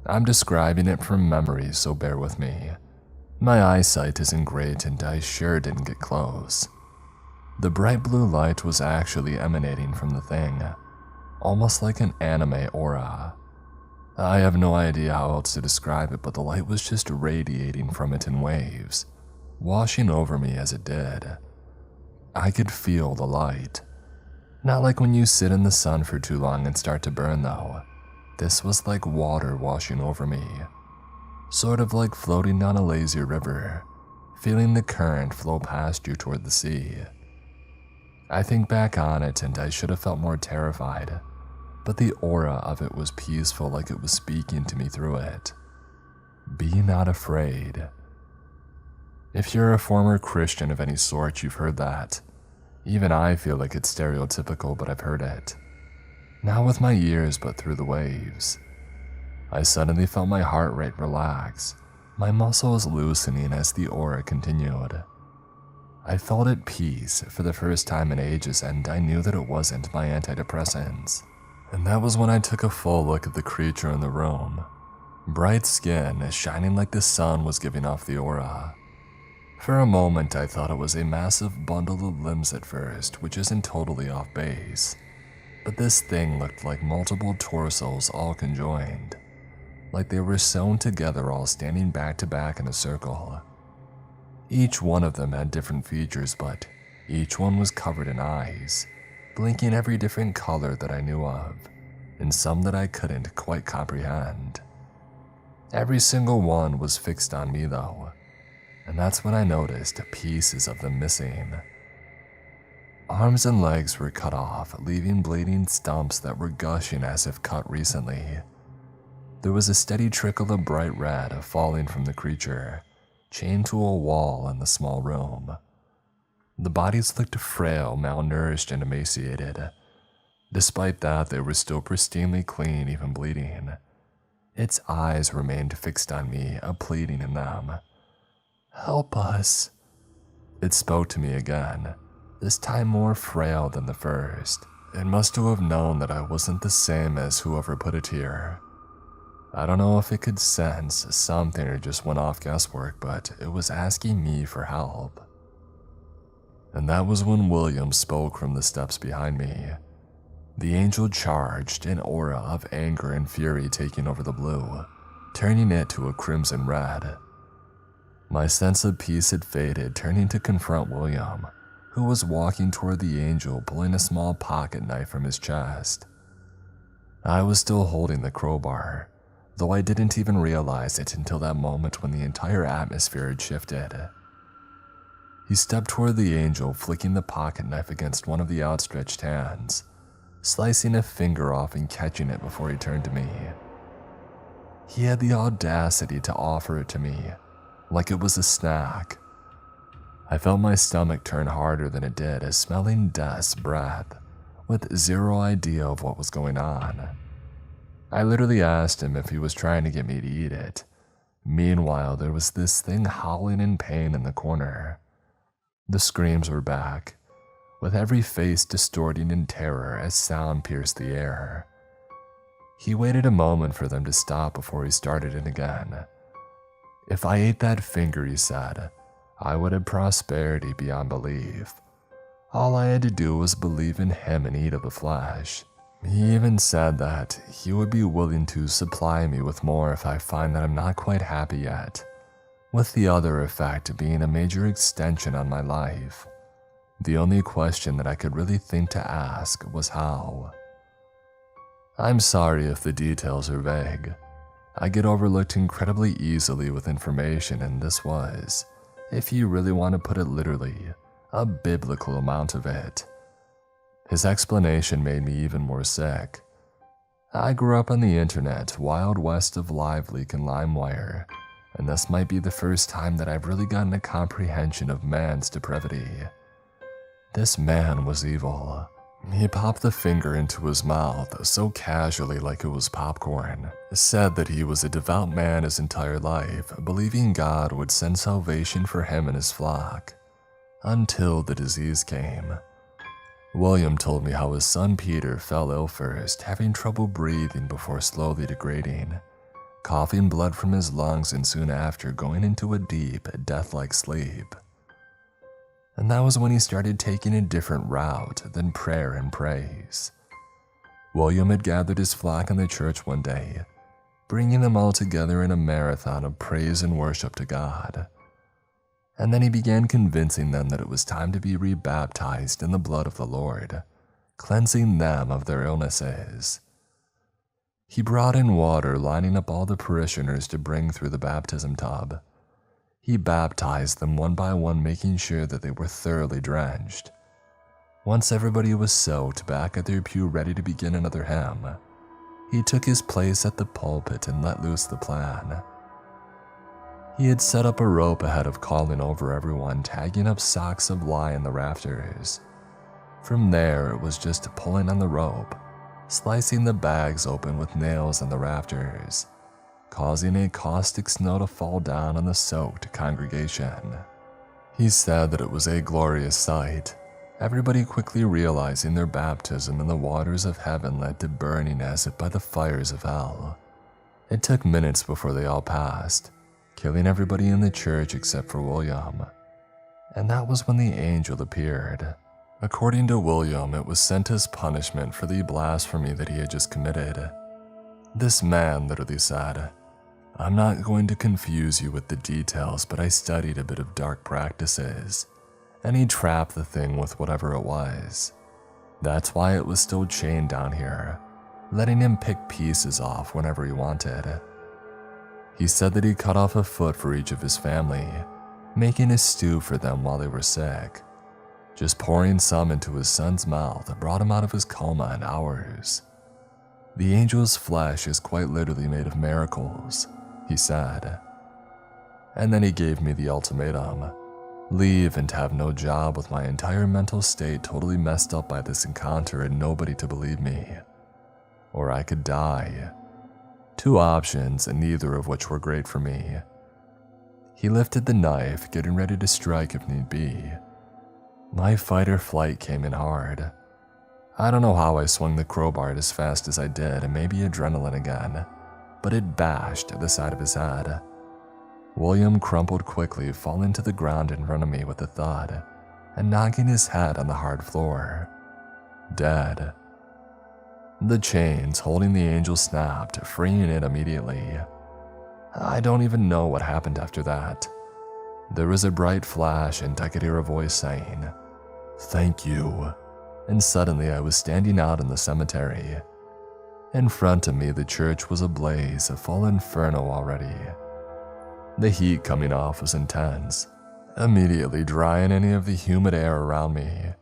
Speaker 1: I'm describing it from memory, so bear with me. My eyesight isn't great and I sure didn't get close. The bright blue light was actually emanating from the thing, almost like an anime aura. I have no idea how else to describe it, but the light was just radiating from it in waves, washing over me as it did. I could feel the light. Not like when you sit in the sun for too long and start to burn though. This was like water washing over me. Sort of like floating down a lazy river, feeling the current flow past you toward the sea. I think back on it and I should have felt more terrified, but the aura of it was peaceful, like it was speaking to me through it. Be not afraid. If you're a former Christian of any sort, you've heard that. Even I feel like it's stereotypical, but I've heard it. Not with my ears, but through the waves. I suddenly felt my heart rate relax, my muscles loosening as the aura continued. I felt at peace for the first time in ages, and I knew that it wasn't my antidepressants. And that was when I took a full look at the creature in the room. Bright skin, shining like the sun, was giving off the aura. For a moment I thought it was a massive bundle of limbs at first, which isn't totally off base. But this thing looked like multiple torsos all conjoined, like they were sewn together, all standing back to back in a circle. Each one of them had different features, but each one was covered in eyes, blinking every different color that I knew of, and some that I couldn't quite comprehend. Every single one was fixed on me though, and that's when I noticed pieces of them missing. Arms and legs were cut off, leaving bleeding stumps that were gushing as if cut recently. There was a steady trickle of bright red falling from the creature, chained to a wall in the small room. The bodies looked frail, malnourished, and emaciated. Despite that, they were still pristinely clean, even bleeding. Its eyes remained fixed on me, a pleading in them. "Help us." It spoke to me again, this time more frail than the first. It must have known that I wasn't the same as whoever put it here. I don't know if it could sense something or just went off guesswork, but it was asking me for help. And that was when William spoke from the steps behind me. The angel charged, an aura of anger and fury taking over the blue, turning it to a crimson red. My sense of peace had faded, turning to confront William, who was walking toward the angel, pulling a small pocket knife from his chest. I was still holding the crowbar, though I didn't even realize it until that moment when the entire atmosphere had shifted. He stepped toward the angel, flicking the pocket knife against one of the outstretched hands, slicing a finger off and catching it before he turned to me. He had the audacity to offer it to me, like it was a snack. I felt my stomach turn harder than it did as smelling death's breath, with zero idea of what was going on. I literally asked him if he was trying to get me to eat it. Meanwhile, there was this thing howling in pain in the corner. The screams were back, with every face distorting in terror as sound pierced the air. He waited a moment for them to stop before he started it again. "If I ate that finger," he said, "I would have prosperity beyond belief. All I had to do was believe in him and eat of the flesh." He even said that he would be willing to supply me with more if I find that I'm not quite happy yet, with the other effect being a major extension on my life. The only question that I could really think to ask was how. I'm sorry if the details are vague. I get overlooked incredibly easily with information, and this was, if you really want to put it literally, a biblical amount of it. His explanation made me even more sick. I grew up on the internet, wild west of Live Leak and LimeWire, and this might be the first time that I've really gotten a comprehension of man's depravity. This man was evil. He popped the finger into his mouth so casually like it was popcorn, said that he was a devout man his entire life, believing God would send salvation for him and his flock, until the disease came. William told me how his son Peter fell ill first, having trouble breathing before slowly degrading, coughing blood from his lungs, and soon after going into a deep, death-like sleep. And that was when he started taking a different route than prayer and praise. William had gathered his flock in the church one day, bringing them all together in a marathon of praise and worship to God. And then he began convincing them that it was time to be rebaptized in the blood of the Lord, cleansing them of their illnesses. He brought in water, lining up all the parishioners to bring through the baptism tub. He baptized them one by one, making sure that they were thoroughly drenched. Once everybody was soaked back at their pew ready to begin another hymn, he took his place at the pulpit and let loose the plan. He had set up a rope ahead of calling over everyone, tagging up socks of lye in the rafters. From there, it was just pulling on the rope, slicing the bags open with nails in the rafters, causing a caustic snow to fall down on the soaked congregation. He said that it was a glorious sight, everybody quickly realizing their baptism in the waters of heaven led to burning as if by the fires of hell. It took minutes before they all passed, killing everybody in the church except for William. And that was when the angel appeared. According to William, it was sent as punishment for the blasphemy that he had just committed. This man literally said, "I'm not going to confuse you with the details, but I studied a bit of dark practices," and he trapped the thing with whatever it was. That's why it was still chained down here, letting him pick pieces off whenever he wanted. He said that he cut off a foot for each of his family, making a stew for them while they were sick. Just pouring some into his son's mouth brought him out of his coma in hours. The angel's flesh is quite literally made of miracles, he said. And then he gave me the ultimatum: leave and have no job, with my entire mental state totally messed up by this encounter and nobody to believe me. Or I could die. 2 options, and neither of which were great for me. He lifted the knife, getting ready to strike if need be. My fight or flight came in hard. I don't know how I swung the crowbar as fast as I did, and maybe adrenaline again, but it bashed the side of his head. William crumpled quickly, falling to the ground in front of me with a thud, and knocking his head on the hard floor. Dead. The chains holding the angel snapped, freeing it immediately. I don't even know what happened after that. There was a bright flash, and I could hear a voice saying, "Thank you," and suddenly I was standing out in the cemetery. In front of me, the church was ablaze, a full inferno already. The heat coming off was intense, immediately drying any of the humid air around me.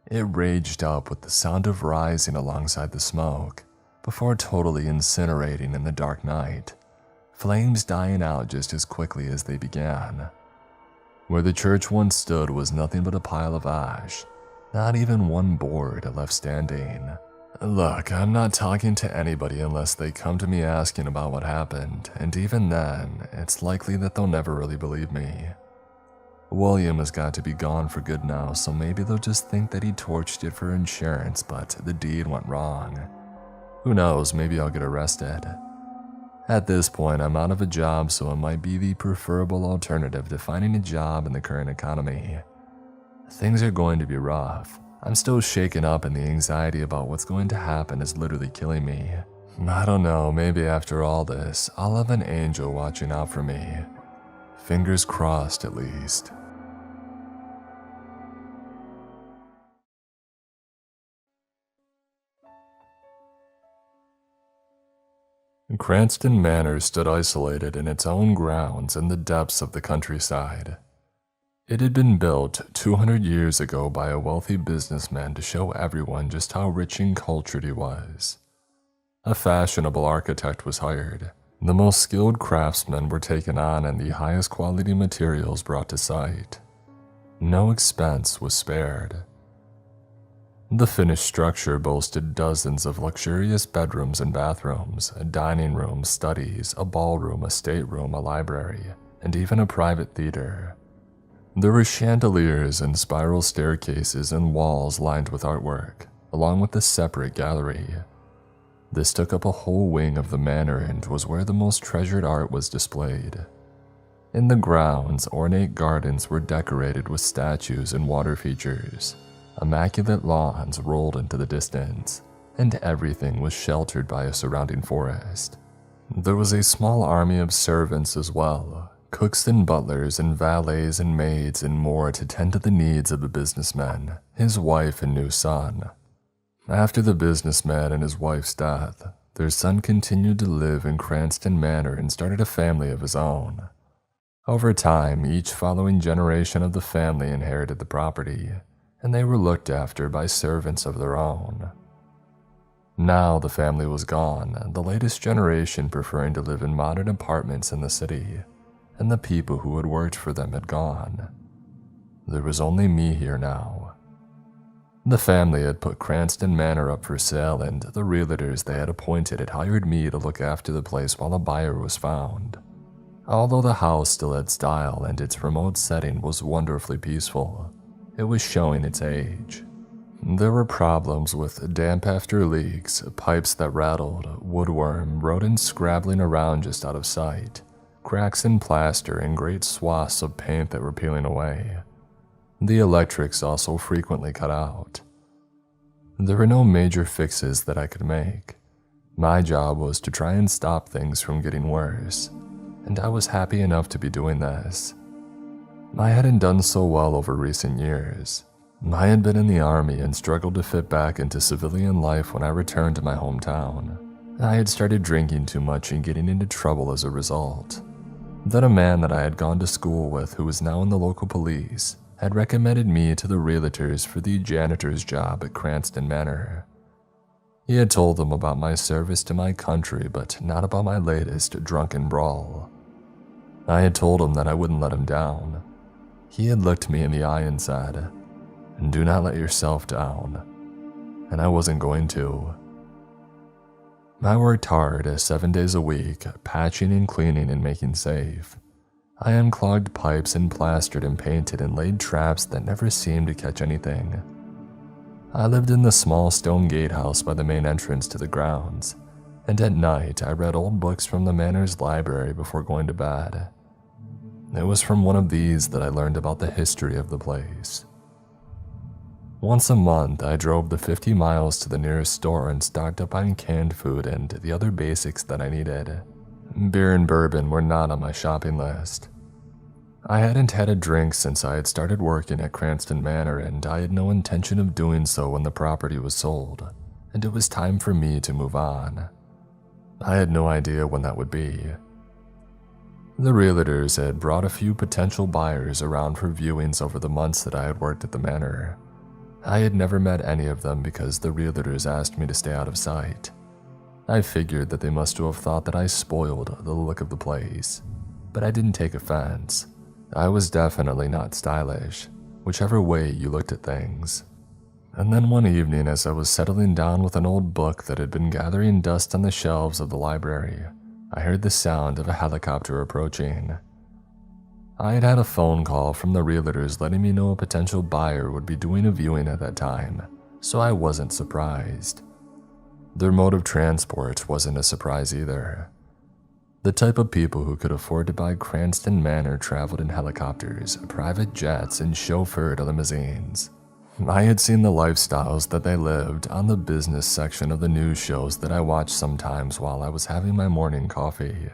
Speaker 1: It raged up with the sound of rising alongside the smoke, before totally incinerating in the dark night, flames dying out just as quickly as they began. Where the church once stood was nothing but a pile of ash, not even one board left standing. Look, I'm not talking to anybody unless they come to me asking about what happened, and even then, it's likely that they'll never really believe me. William has got to be gone for good now, so maybe they'll just think that he torched it for insurance, but the deed went wrong. Who knows, maybe I'll get arrested. At this point, I'm out of a job, so it might be the preferable alternative to finding a job in the current economy. Things are going to be rough. I'm still shaken up, and the anxiety about what's going to happen is literally killing me. I don't know, maybe after all this, I'll have an angel watching out for me. Fingers crossed, at least. Cranston Manor stood isolated in its own grounds in the depths of the countryside. It had been built 200 years ago by a wealthy businessman to show everyone just how rich and cultured he was. A fashionable architect was hired. The most skilled craftsmen were taken on and the highest quality materials brought to site. No expense was spared. The finished structure boasted dozens of luxurious bedrooms and bathrooms, a dining room, studies, a ballroom, a stateroom, a library, and even a private theater. There were chandeliers and spiral staircases and walls lined with artwork, along with a separate gallery. This took up a whole wing of the manor and was where the most treasured art was displayed. In the grounds, ornate gardens were decorated with statues and water features. Immaculate lawns rolled into the distance, and everything was sheltered by a surrounding forest. There was a small army of servants as well, cooks and butlers and valets and maids and more to tend to the needs of the businessman, his wife and new son. After the businessman and his wife's death, their son continued to live in Cranston Manor and started a family of his own. Over time, each following generation of the family inherited the property, and they were looked after by servants of their own. Now the family was gone, the latest generation preferring to live in modern apartments in the city, and the people who had worked for them had gone. There was only me here now. The family had put Cranston Manor up for sale, and the realtors they had appointed had hired me to look after the place while a buyer was found. Although the house still had style and its remote setting was wonderfully peaceful, it was showing its age. There were problems with damp after leaks, pipes that rattled, woodworm, rodents scrabbling around just out of sight, cracks in plaster, and great swaths of paint that were peeling away. The electrics also frequently cut out. There were no major fixes that I could make. My job was to try and stop things from getting worse, and I was happy enough to be doing this. I hadn't done so well over recent years. I had been in the army and struggled to fit back into civilian life when I returned to my hometown. I had started drinking too much and getting into trouble as a result. Then a man that I had gone to school with, who was now in the local police, had recommended me to the realtors for the janitor's job at Cranston Manor. He had told them about my service to my country, but not about my latest drunken brawl. I had told him that I wouldn't let him down. He had looked me in the eye and said, "Do not let yourself down," and I wasn't going to. I worked hard 7 days a week, patching and cleaning and making safe. I unclogged pipes and plastered and painted and laid traps that never seemed to catch anything. I lived in the small stone gatehouse by the main entrance to the grounds, and at night I read old books from the manor's library before going to bed. It was from one of these that I learned about the history of the place. Once a month, I drove the 50 miles to the nearest store and stocked up on canned food and the other basics that I needed. Beer and bourbon were not on my shopping list. I hadn't had a drink since I had started working at Cranston Manor, and I had no intention of doing so when the property was sold, and it was time for me to move on. I had no idea when that would be. The realtors had brought a few potential buyers around for viewings over the months that I had worked at the manor. I had never met any of them because the realtors asked me to stay out of sight. I figured that they must have thought that I spoiled the look of the place, but I didn't take offense. I was definitely not stylish, whichever way you looked at things. And then one evening, as I was settling down with an old book that had been gathering dust on the shelves of the library, I heard the sound of a helicopter approaching. I had had a phone call from the realtors letting me know a potential buyer would be doing a viewing at that time, so I wasn't surprised. Their mode of transport wasn't a surprise either. The type of people who could afford to buy Cranston Manor traveled in helicopters, private jets, and chauffeured limousines. I had seen the lifestyles that they lived on the business section of the news shows that I watched sometimes while I was having my morning coffee.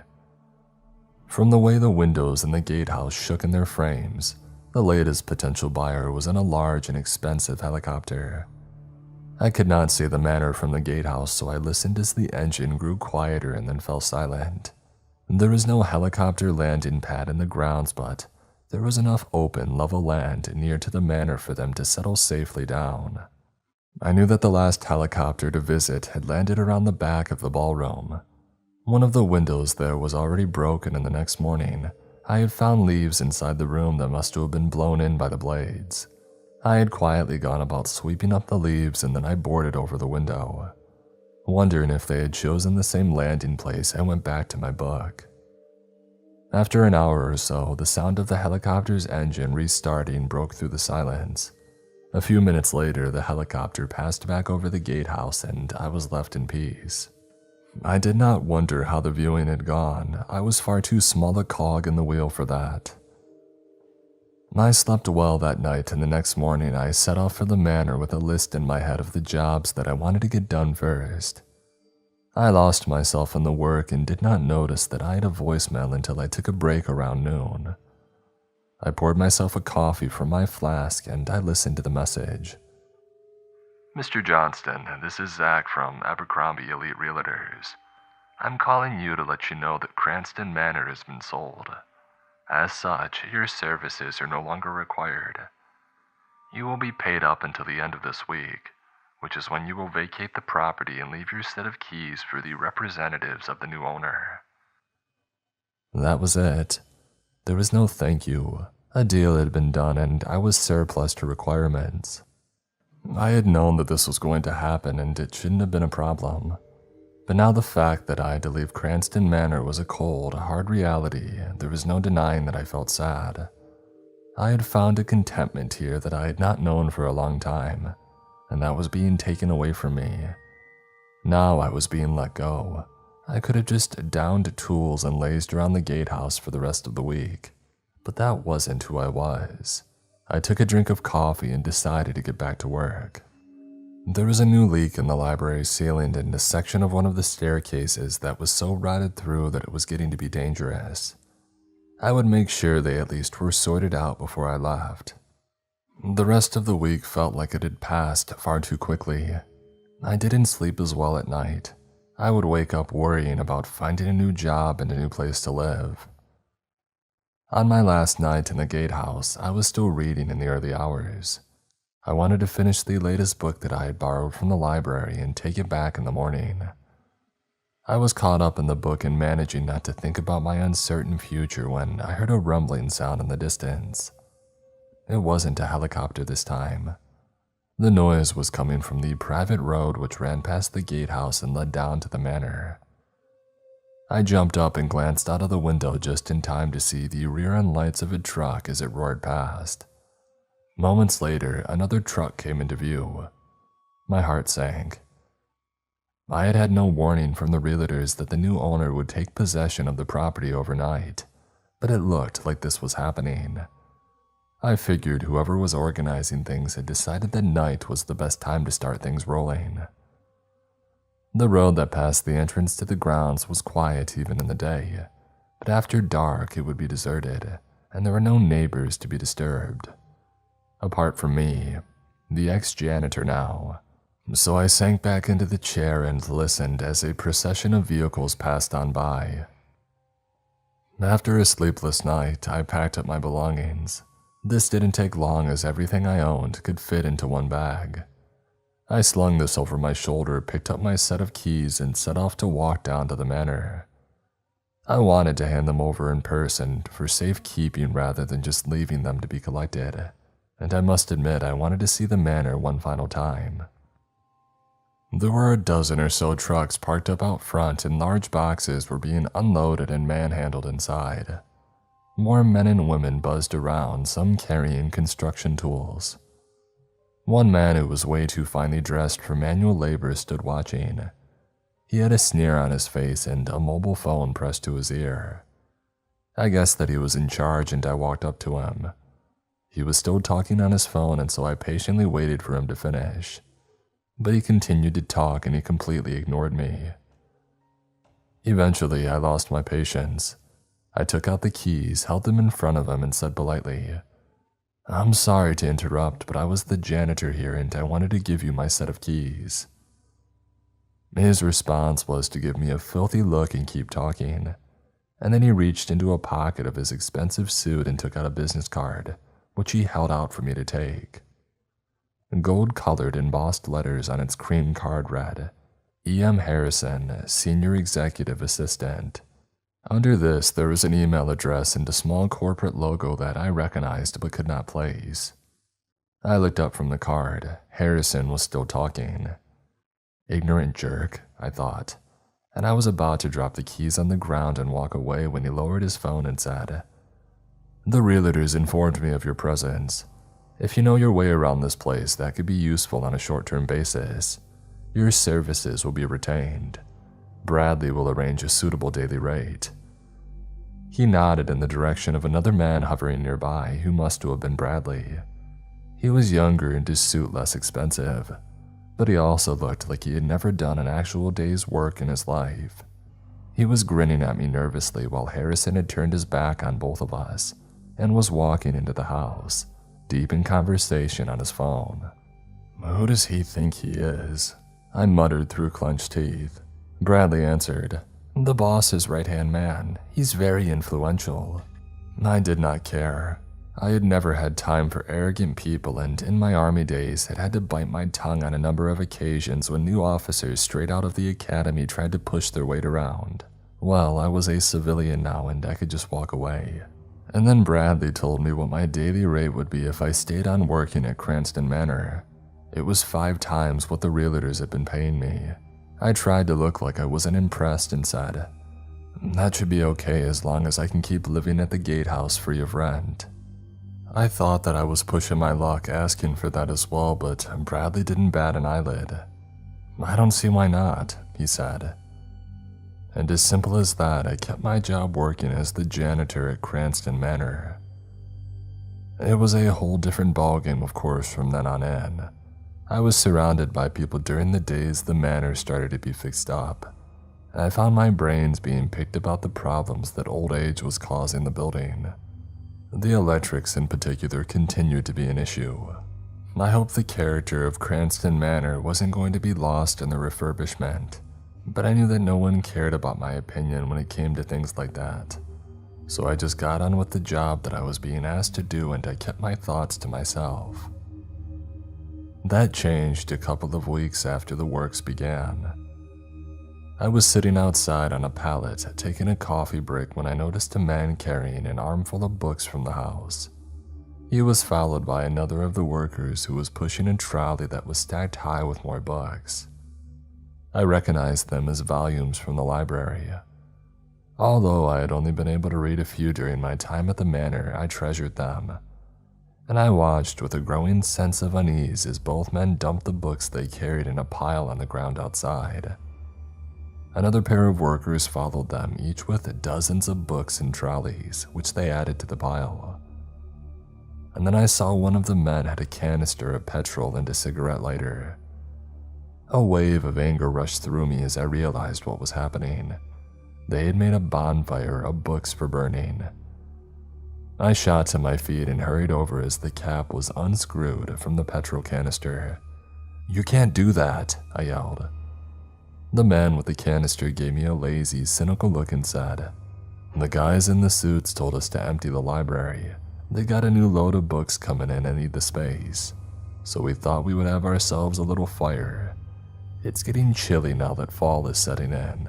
Speaker 1: From the way the windows in the gatehouse shook in their frames, the latest potential buyer was in a large and expensive helicopter. I could not see the manor from the gatehouse, so I listened as the engine grew quieter and then fell silent. There was no helicopter landing pad in the grounds, but there was enough open, level land near to the manor for them to settle safely down. I knew that the last helicopter to visit had landed around the back of the ballroom. One of the windows there was already broken, and the next morning, I had found leaves inside the room that must have been blown in by the blades. I had quietly gone about sweeping up the leaves, and then I boarded over the window. Wondering if they had chosen the same landing place, I went back to my book. After an hour or so, the sound of the helicopter's engine restarting broke through the silence. A few minutes later, the helicopter passed back over the gatehouse and I was left in peace. I did not wonder how the viewing had gone. I was far too small a cog in the wheel for that. I slept well that night, and the next morning I set off for the manor with a list in my head of the jobs that I wanted to get done first. I lost myself in the work and did not notice that I had a voicemail until I took a break around noon. I poured myself a coffee from my flask and I listened to the message.
Speaker 2: Mr. Johnston, this is Zach from Abercrombie Elite Realtors. I'm calling you to let you know that Cranston Manor has been sold. As such, your services are no longer required. You will be paid up until the end of this week, which is when you will vacate the property and leave your set of keys for the representatives of the new owner.
Speaker 1: That was it. There was no thank you. A deal had been done and I was surplus to requirements. I had known that this was going to happen and it shouldn't have been a problem. But now the fact that I had to leave Cranston Manor was a cold, hard reality. There was no denying that I felt sad. I had found a contentment here that I had not known for a long time, and that was being taken away from me. Now I was being let go. I could have just downed tools and lazed around the gatehouse for the rest of the week, but that wasn't who I was. I took a drink of coffee and decided to get back to work. There was a new leak in the library ceiling and a section of one of the staircases that was so rotted through that it was getting to be dangerous. I would make sure they at least were sorted out before I left. The rest of the week felt like it had passed far too quickly. I didn't sleep as well at night. I would wake up worrying about finding a new job and a new place to live. On my last night in the gatehouse, I was still reading in the early hours. I wanted to finish the latest book that I had borrowed from the library and take it back in the morning. I was caught up in the book and managing not to think about my uncertain future when I heard a rumbling sound in the distance. It wasn't a helicopter this time. The noise was coming from the private road which ran past the gatehouse and led down to the manor. I jumped up and glanced out of the window just in time to see the rear-end lights of a truck as it roared past. Moments later, another truck came into view. My heart sank. I had had no warning from the realtors that the new owner would take possession of the property overnight, but it looked like this was happening. I figured whoever was organizing things had decided that night was the best time to start things rolling. The road that passed the entrance to the grounds was quiet even in the day, but after dark it would be deserted, and there were no neighbors to be disturbed. Apart from me, the ex-janitor now. So I sank back into the chair and listened as a procession of vehicles passed on by. After a sleepless night, I packed up my belongings. This didn't take long as everything I owned could fit into one bag. I slung this over my shoulder, picked up my set of keys, and set off to walk down to the manor. I wanted to hand them over in person for safekeeping rather than just leaving them to be collected, and I must admit I wanted to see the manor one final time. There were a dozen or so trucks parked up out front and large boxes were being unloaded and manhandled inside. More men and women buzzed around, some carrying construction tools. One man who was way too finely dressed for manual labor stood watching. He had a sneer on his face and a mobile phone pressed to his ear. I guessed that he was in charge and I walked up to him. He was still talking on his phone, and so I patiently waited for him to finish. But he continued to talk and he completely ignored me. Eventually, I lost my patience. I took out the keys, held them in front of him, and said politely, "I'm sorry to interrupt, but I was the janitor here and I wanted to give you my set of keys." His response was to give me a filthy look and keep talking, and then he reached into a pocket of his expensive suit and took out a business card, which he held out for me to take. Gold-colored embossed letters on its cream card read, E.M. Harrison, Senior Executive Assistant. Under this, there was an email address and a small corporate logo that I recognized but could not place. I looked up from the card. Harrison was still talking. Ignorant jerk, I thought, and I was about to drop the keys on the ground and walk away when he lowered his phone and said, "The realtors informed me of your presence. If you know your way around this place, that could be useful on a short-term basis. Your services will be retained. Bradley will arrange a suitable daily rate." He nodded in the direction of another man hovering nearby who must have been Bradley. He was younger and his suit less expensive, but he also looked like he had never done an actual day's work in his life. He was grinning at me nervously while Harrison had turned his back on both of us and was walking into the house, deep in conversation on his phone. "Who does he think he is?" I muttered through clenched teeth. Bradley answered, "The boss's right-hand man. He's very influential." I did not care. I had never had time for arrogant people, and in my army days had had to bite my tongue on a number of occasions when new officers straight out of the academy tried to push their weight around. Well, I was a civilian now and I could just walk away. And then Bradley told me what my daily rate would be if I stayed on working at Cranston Manor. It was 5 times what the realtors had been paying me. I tried to look like I wasn't impressed and said, "That should be okay as long as I can keep living at the gatehouse free of rent." I thought that I was pushing my luck asking for that as well, but Bradley didn't bat an eyelid. "I don't see why not," he said. And as simple as that, I kept my job working as the janitor at Cranston Manor. It was a whole different ballgame, of course, from then on in. I was surrounded by people during the days the manor started to be fixed up, and I found my brains being picked about the problems that old age was causing the building. The electrics in particular continued to be an issue. I hoped the character of Cranston Manor wasn't going to be lost in the refurbishment, but I knew that no one cared about my opinion when it came to things like that. So I just got on with the job that I was being asked to do and I kept my thoughts to myself. That changed a couple of weeks after the works began. I was sitting outside on a pallet taking a coffee break when I noticed a man carrying an armful of books from the house. He was followed by another of the workers who was pushing a trolley that was stacked high with more books. I recognized them as volumes from the library. Although I had only been able to read a few during my time at the manor, I treasured them. And I watched with a growing sense of unease as both men dumped the books they carried in a pile on the ground outside. Another pair of workers followed them, each with dozens of books in trolleys, which they added to the pile. And then I saw one of the men had a canister of petrol and a cigarette lighter. A wave of anger rushed through me as I realized what was happening. They had made a bonfire of books for burning. I shot to my feet and hurried over as the cap was unscrewed from the petrol canister. "You can't do that," I yelled. The man with the canister gave me a lazy, cynical look and said, "The guys in the suits told us to empty the library. They got a new load of books coming in and need the space. So we thought we would have ourselves a little fire. It's getting chilly now that fall is setting in."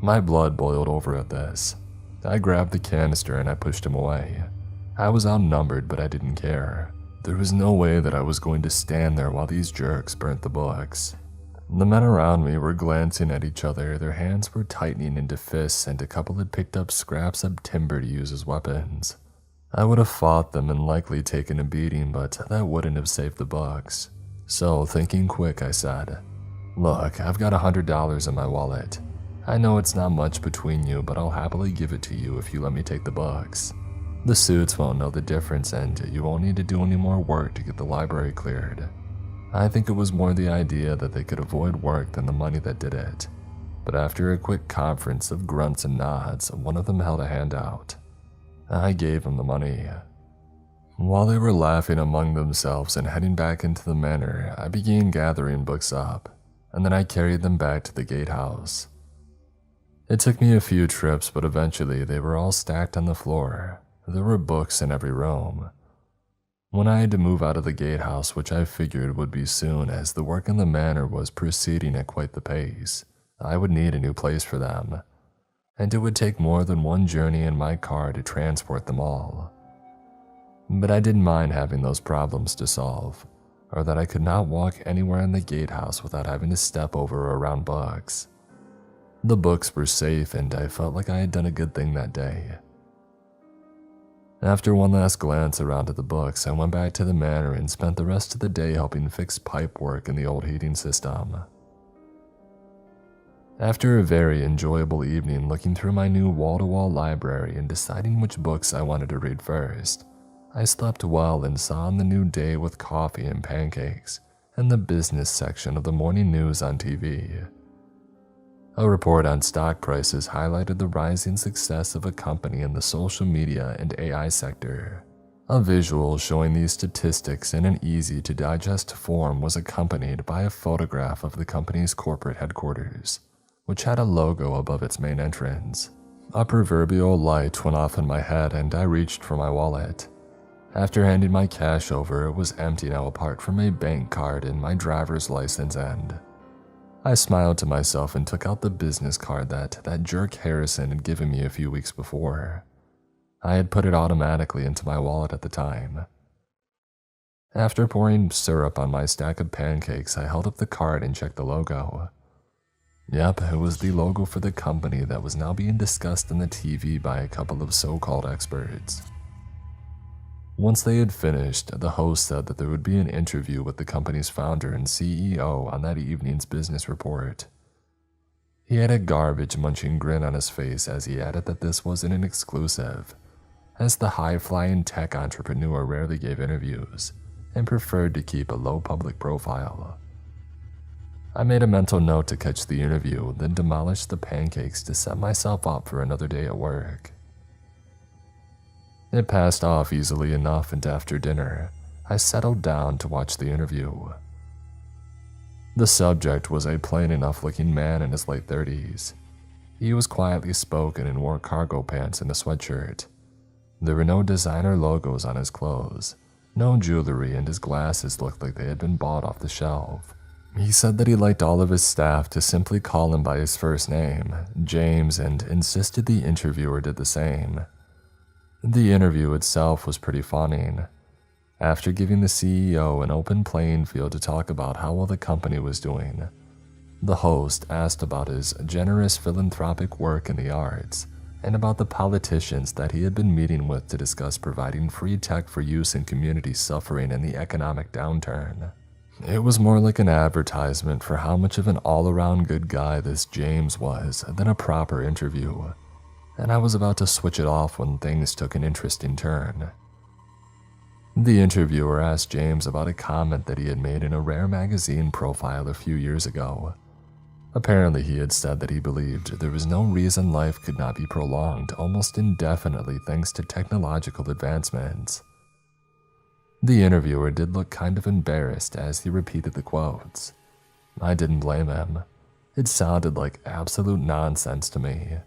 Speaker 1: My blood boiled over at this. I grabbed the canister and I pushed him away. I was outnumbered, but I didn't care. There was no way that I was going to stand there while these jerks burnt the books. The men around me were glancing at each other, their hands were tightening into fists, and a couple had picked up scraps of timber to use as weapons. I would have fought them and likely taken a beating, but that wouldn't have saved the bucks. So, thinking quick, I said, "Look, I've got $100 in my wallet. I know it's not much between you, but I'll happily give it to you if you let me take the bucks. The suits won't know the difference, and you won't need to do any more work to get the library cleared." I think it was more the idea that they could avoid work than the money that did it. But after a quick conference of grunts and nods, one of them held a hand out. I gave him the money. While they were laughing among themselves and heading back into the manor, I began gathering books up, and then I carried them back to the gatehouse. It took me a few trips, but eventually they were all stacked on the floor. There were books in every room. When I had to move out of the gatehouse, which I figured would be soon as the work in the manor was proceeding at quite the pace, I would need a new place for them, and it would take more than one journey in my car to transport them all. But I didn't mind having those problems to solve, or that I could not walk anywhere in the gatehouse without having to step over or around bugs. The books were safe, and I felt like I had done a good thing that day. After one last glance around at the books, I went back to the manor and spent the rest of the day helping fix pipe work in the old heating system. After a very enjoyable evening looking through my new wall-to-wall library and deciding which books I wanted to read first, I slept well and saw on the new day with coffee and pancakes and the business section of the morning news on TV. A report on stock prices highlighted the rising success of a company in the social media and AI sector. A visual showing these statistics in an easy-to-digest form was accompanied by a photograph of the company's corporate headquarters, which had a logo above its main entrance. A proverbial light went off in my head and I reached for my wallet. After handing my cash over, it was empty now apart from a bank card and my driver's license end. I smiled to myself and took out the business card that jerk Harrison had given me a few weeks before. I had put it automatically into my wallet at the time. After pouring syrup on my stack of pancakes, I held up the card and checked the logo. Yep, it was the logo for the company that was now being discussed on the TV by a couple of so-called experts. Once they had finished, the host said that there would be an interview with the company's founder and CEO on that evening's business report. He had a garbage-munching grin on his face as he added that this wasn't an exclusive, as the high-flying tech entrepreneur rarely gave interviews and preferred to keep a low public profile. I made a mental note to catch the interview, then demolished the pancakes to set myself up for another day at work. It passed off easily enough, and after dinner, I settled down to watch the interview. The subject was a plain enough looking man in his late 30s. He was quietly spoken and wore cargo pants and a sweatshirt. There were no designer logos on his clothes, no jewelry, and his glasses looked like they had been bought off the shelf. He said that he liked all of his staff to simply call him by his first name, James, and insisted the interviewer did the same. The interview itself was pretty fawning. After giving the CEO an open playing field to talk about how well the company was doing, the host asked about his generous philanthropic work in the arts and about the politicians that he had been meeting with to discuss providing free tech for use in communities suffering in the economic downturn. It was more like an advertisement for how much of an all-around good guy this James was than a proper interview, and I was about to switch it off when things took an interesting turn. The interviewer asked James about a comment that he had made in a rare magazine profile a few years ago. Apparently, he had said that he believed there was no reason life could not be prolonged almost indefinitely thanks to technological advancements. The interviewer did look kind of embarrassed as he repeated the quotes. I didn't blame him. It sounded like absolute nonsense to me.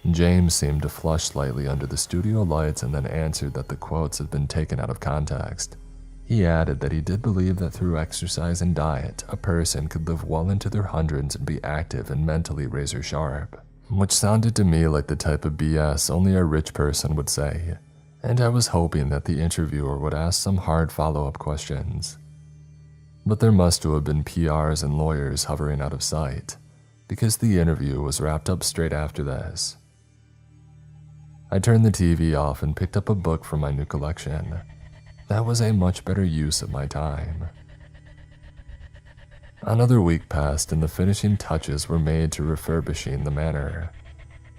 Speaker 1: James seemed to flush slightly under the studio lights and then answered that the quotes had been taken out of context. He added that he did believe that through exercise and diet, a person could live well into their hundreds and be active and mentally razor sharp, which sounded to me like the type of BS only a rich person would say, and I was hoping that the interviewer would ask some hard follow-up questions. But there must have been PRs and lawyers hovering out of sight, because the interview was wrapped up straight after this. I turned the TV off and picked up a book from my new collection. That was a much better use of my time. Another week passed and the finishing touches were made to refurbishing the manor.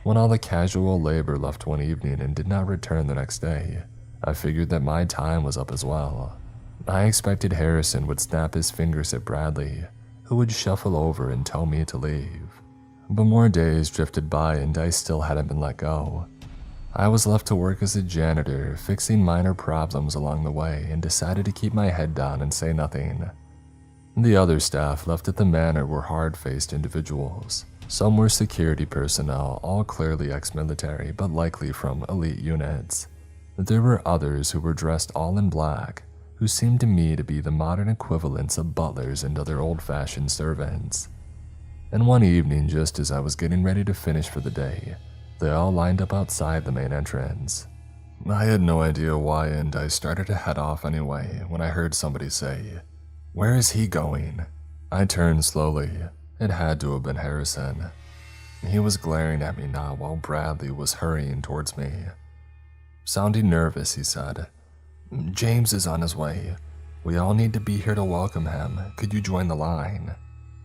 Speaker 1: When all the casual labor left one evening and did not return the next day, I figured that my time was up as well. I expected Harrison would snap his fingers at Bradley, who would shuffle over and tell me to leave. But more days drifted by and I still hadn't been let go. I was left to work as a janitor, fixing minor problems along the way, and decided to keep my head down and say nothing. The other staff left at the manor were hard-faced individuals. Some were security personnel, all clearly ex-military, but likely from elite units. There were others who were dressed all in black, who seemed to me to be the modern equivalents of butlers and other old-fashioned servants. And one evening, just as I was getting ready to finish for the day, they all lined up outside the main entrance. I had no idea why, and I started to head off anyway when I heard somebody say, "Where is he going?" I turned slowly. It had to have been Harrison. He was glaring at me now while Bradley was hurrying towards me. Sounding nervous, he said, "James is on his way. We all need to be here to welcome him. Could you join the line?"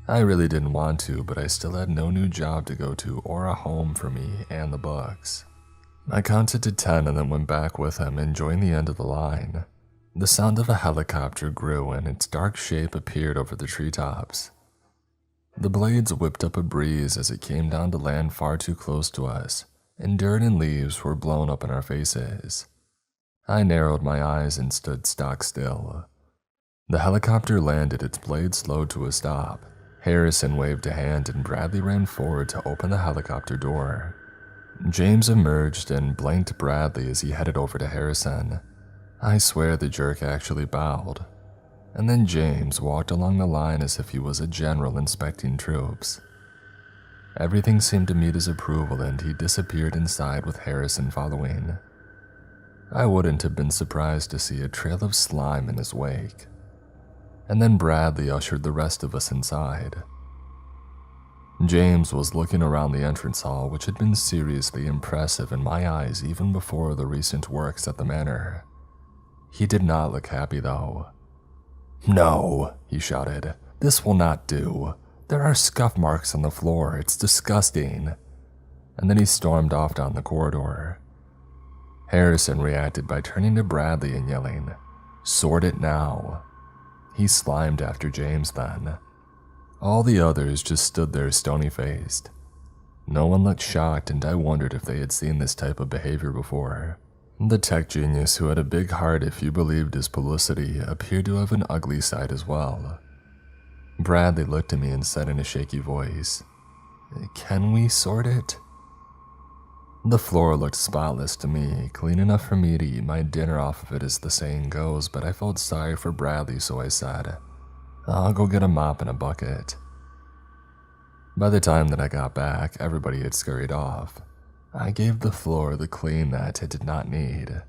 Speaker 1: I really didn't want to, but I still had no new job to go to or a home for me and the books. I counted to 10 and then went back with him and joined the end of the line. The sound of a helicopter grew and its dark shape appeared over the treetops. The blades whipped up a breeze as it came down to land far too close to us, and dirt and leaves were blown up in our faces. I narrowed my eyes and stood stock still. The helicopter landed, its blades slowed to a stop. Harrison waved a hand and Bradley ran forward to open the helicopter door. James emerged and blanked Bradley as he headed over to Harrison. I swear the jerk actually bowed. And then James walked along the line as if he was a general inspecting troops. Everything seemed to meet his approval and he disappeared inside with Harrison following. I wouldn't have been surprised to see a trail of slime in his wake. And then Bradley ushered the rest of us inside. James was looking around the entrance hall, which had been seriously impressive in my eyes even before the recent works at the manor. He did not look happy though. "No," he shouted, "this will not do. There are scuff marks on the floor, it's disgusting." And then he stormed off down the corridor. Harrison reacted by turning to Bradley and yelling, "Sort it now." He slimed after James then. All the others just stood there stony-faced. No one looked shocked and I wondered if they had seen this type of behavior before. The tech genius, who had a big heart if you believed his publicity, appeared to have an ugly side as well. Bradley looked at me and said in a shaky voice, "Can we sort it?" The floor looked spotless to me, clean enough for me to eat my dinner off of it as the saying goes, but I felt sorry for Bradley, so I said, "I'll go get a mop and a bucket." By the time that I got back, everybody had scurried off. I gave the floor the clean that it did not need.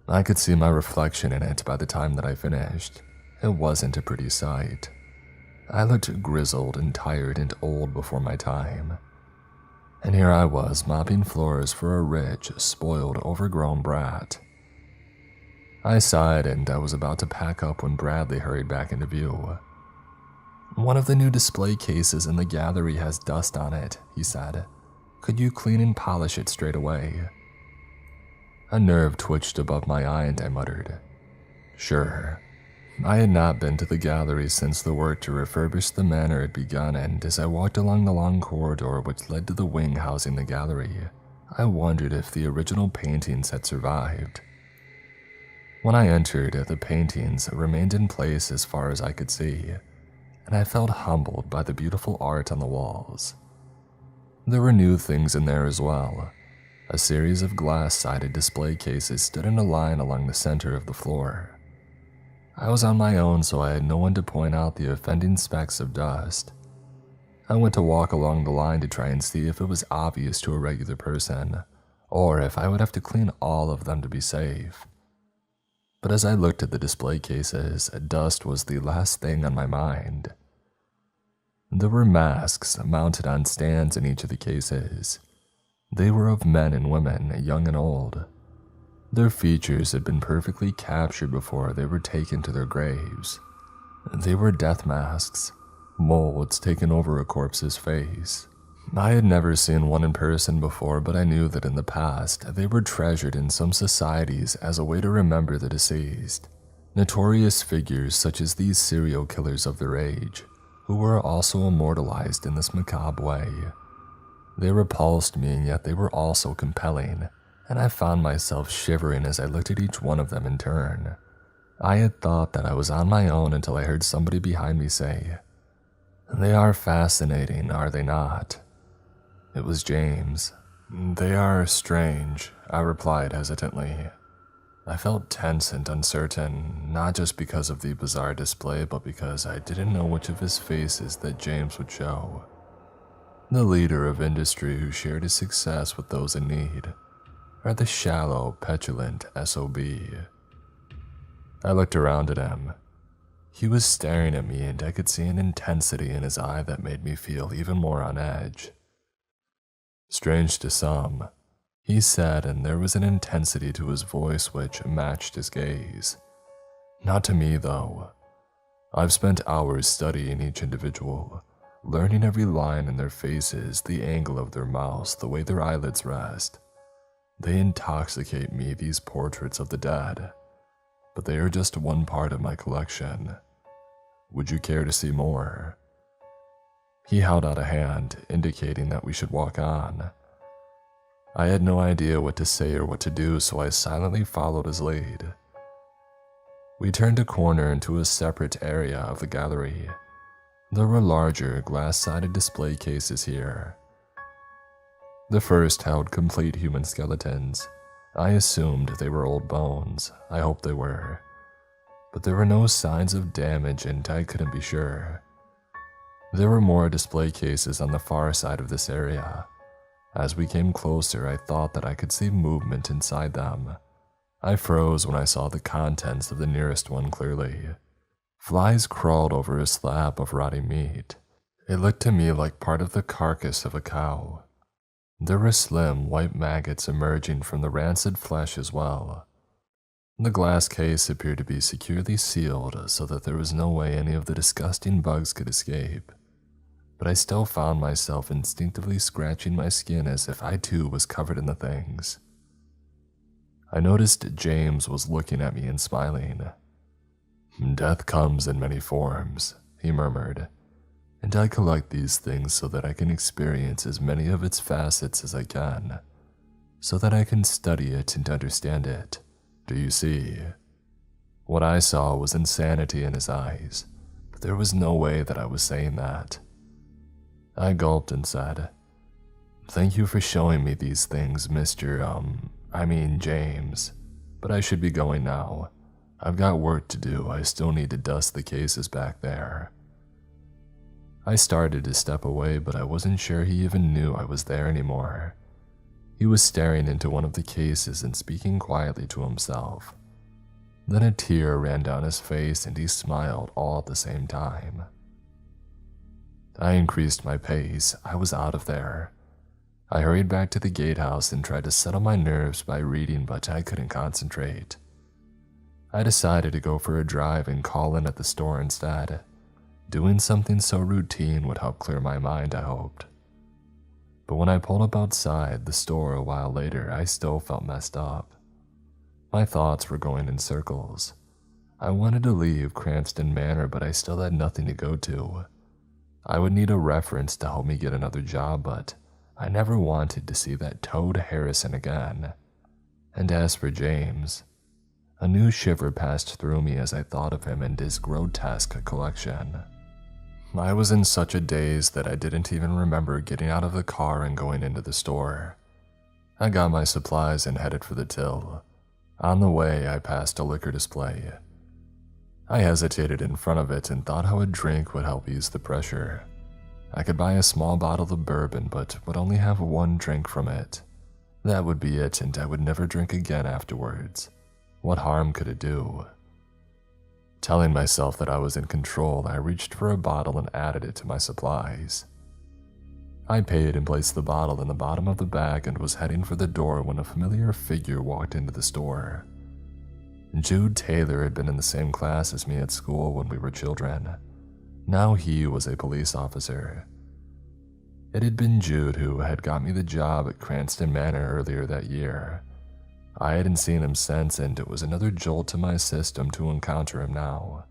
Speaker 1: I could see my reflection in it by the time that I finished. It wasn't a pretty sight. I looked grizzled and tired and old before my time. And here I was mopping floors for a rich, spoiled, overgrown brat. I sighed and I was about to pack up when Bradley hurried back into view. "One of the new display cases in the gallery has dust on it," he said. "Could you clean and polish it straight away?" A nerve twitched above my eye and I muttered, "Sure." I had not been to the gallery since the work to refurbish the manor had begun, and as I walked along the long corridor which led to the wing housing the gallery, I wondered if the original paintings had survived. When I entered, the paintings remained in place as far as I could see, and I felt humbled by the beautiful art on the walls. There were new things in there as well. A series of glass-sided display cases stood in a line along the center of the floor. I was on my own, so I had no one to point out the offending specks of dust. I went to walk along the line to try and see if it was obvious to a regular person, or if I would have to clean all of them to be safe. But as I looked at the display cases, dust was the last thing on my mind. There were masks mounted on stands in each of the cases. They were of men and women, young and old. Their features had been perfectly captured before they were taken to their graves. They were death masks, molds taken over a corpse's face. I had never seen one in person before, but I knew that in the past, they were treasured in some societies as a way to remember the deceased. Notorious figures such as these serial killers of their age, who were also immortalized in this macabre way. They repulsed me, and yet they were also compelling, and I found myself shivering as I looked at each one of them in turn. I had thought that I was on my own until I heard somebody behind me say, "They are fascinating, are they not?" It was James. "They are strange," I replied hesitantly. I felt tense and uncertain, not just because of the bizarre display, but because I didn't know which of his faces that James would show. The leader of industry who shared his success with those in need, or the shallow, petulant SOB. I looked around at him. He was staring at me, and I could see an intensity in his eye that made me feel even more on edge. "Strange to some," he said, and there was an intensity to his voice which matched his gaze. "Not to me, though. I've spent hours studying each individual, learning every line in their faces, the angle of their mouths, the way their eyelids rest. They intoxicate me, these portraits of the dead, but they are just one part of my collection. Would you care to see more?" He held out a hand, indicating that we should walk on. I had no idea what to say or what to do, so I silently followed his lead. We turned a corner into a separate area of the gallery. There were larger, glass-sided display cases here. The first held complete human skeletons. I assumed they were old bones. I hoped they were. But there were no signs of damage, and I couldn't be sure. There were more display cases on the far side of this area. As we came closer, I thought that I could see movement inside them. I froze when I saw the contents of the nearest one clearly. Flies crawled over a slab of rotting meat. It looked to me like part of the carcass of a cow. There were slim, white maggots emerging from the rancid flesh as well. The glass case appeared to be securely sealed so that there was no way any of the disgusting bugs could escape. But I still found myself instinctively scratching my skin as if I too was covered in the things. I noticed James was looking at me and smiling. "Death comes in many forms," he murmured, "and I collect these things so that I can experience as many of its facets as I can, so that I can study it and understand it. Do you see?" What I saw was insanity in his eyes, but there was no way that I was saying that. I gulped and said, "Thank you for showing me these things, James, but I should be going now. I've got work to do. I still need to dust the cases back there." I started to step away, but I wasn't sure he even knew I was there anymore. He was staring into one of the cases and speaking quietly to himself. Then a tear ran down his face and he smiled all at the same time. I increased my pace. I was out of there. I hurried back to the gatehouse and tried to settle my nerves by reading, but I couldn't concentrate. I decided to go for a drive and call in at the store instead. Doing something so routine would help clear my mind, I hoped. But when I pulled up outside the store a while later, I still felt messed up. My thoughts were going in circles. I wanted to leave Cranston Manor, but I still had nothing to go to. I would need a reference to help me get another job, but I never wanted to see that toad Harrison again. And as for James, a new shiver passed through me as I thought of him and his grotesque collection. I was in such a daze that I didn't even remember getting out of the car and going into the store. I got my supplies and headed for the till. On the way, I passed a liquor display. I hesitated in front of it and thought how a drink would help ease the pressure. I could buy a small bottle of bourbon, but would only have one drink from it. That would be it, and I would never drink again afterwards. What harm could it do? Telling myself that I was in control, I reached for a bottle and added it to my supplies. I paid and placed the bottle in the bottom of the bag and was heading for the door when a familiar figure walked into the store. Jude Taylor had been in the same class as me at school when we were children. Now he was a police officer. It had been Jude who had got me the job at Cranston Manor earlier that year. I hadn't seen him since, and it was another jolt to my system to encounter him now.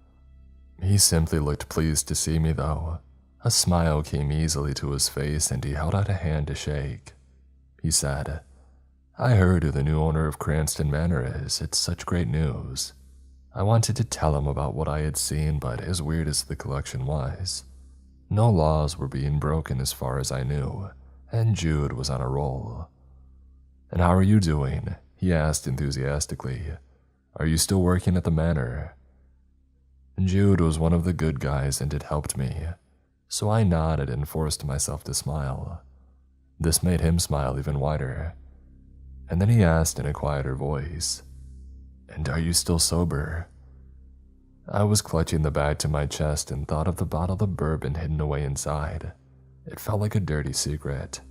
Speaker 1: He simply looked pleased to see me, though. A smile came easily to his face, and he held out a hand to shake. He said, "I heard who the new owner of Cranston Manor is. It's such great news." I wanted to tell him about what I had seen, but as weird as the collection was, no laws were being broken as far as I knew, and Jude was on a roll. "And how are you doing?" he asked enthusiastically. "Are you still working at the manor?" Jude was one of the good guys and had helped me, so I nodded and forced myself to smile. This made him smile even wider. And then he asked in a quieter voice, "And are you still sober?" I was clutching the bag to my chest and thought of the bottle of bourbon hidden away inside. It felt like a dirty secret.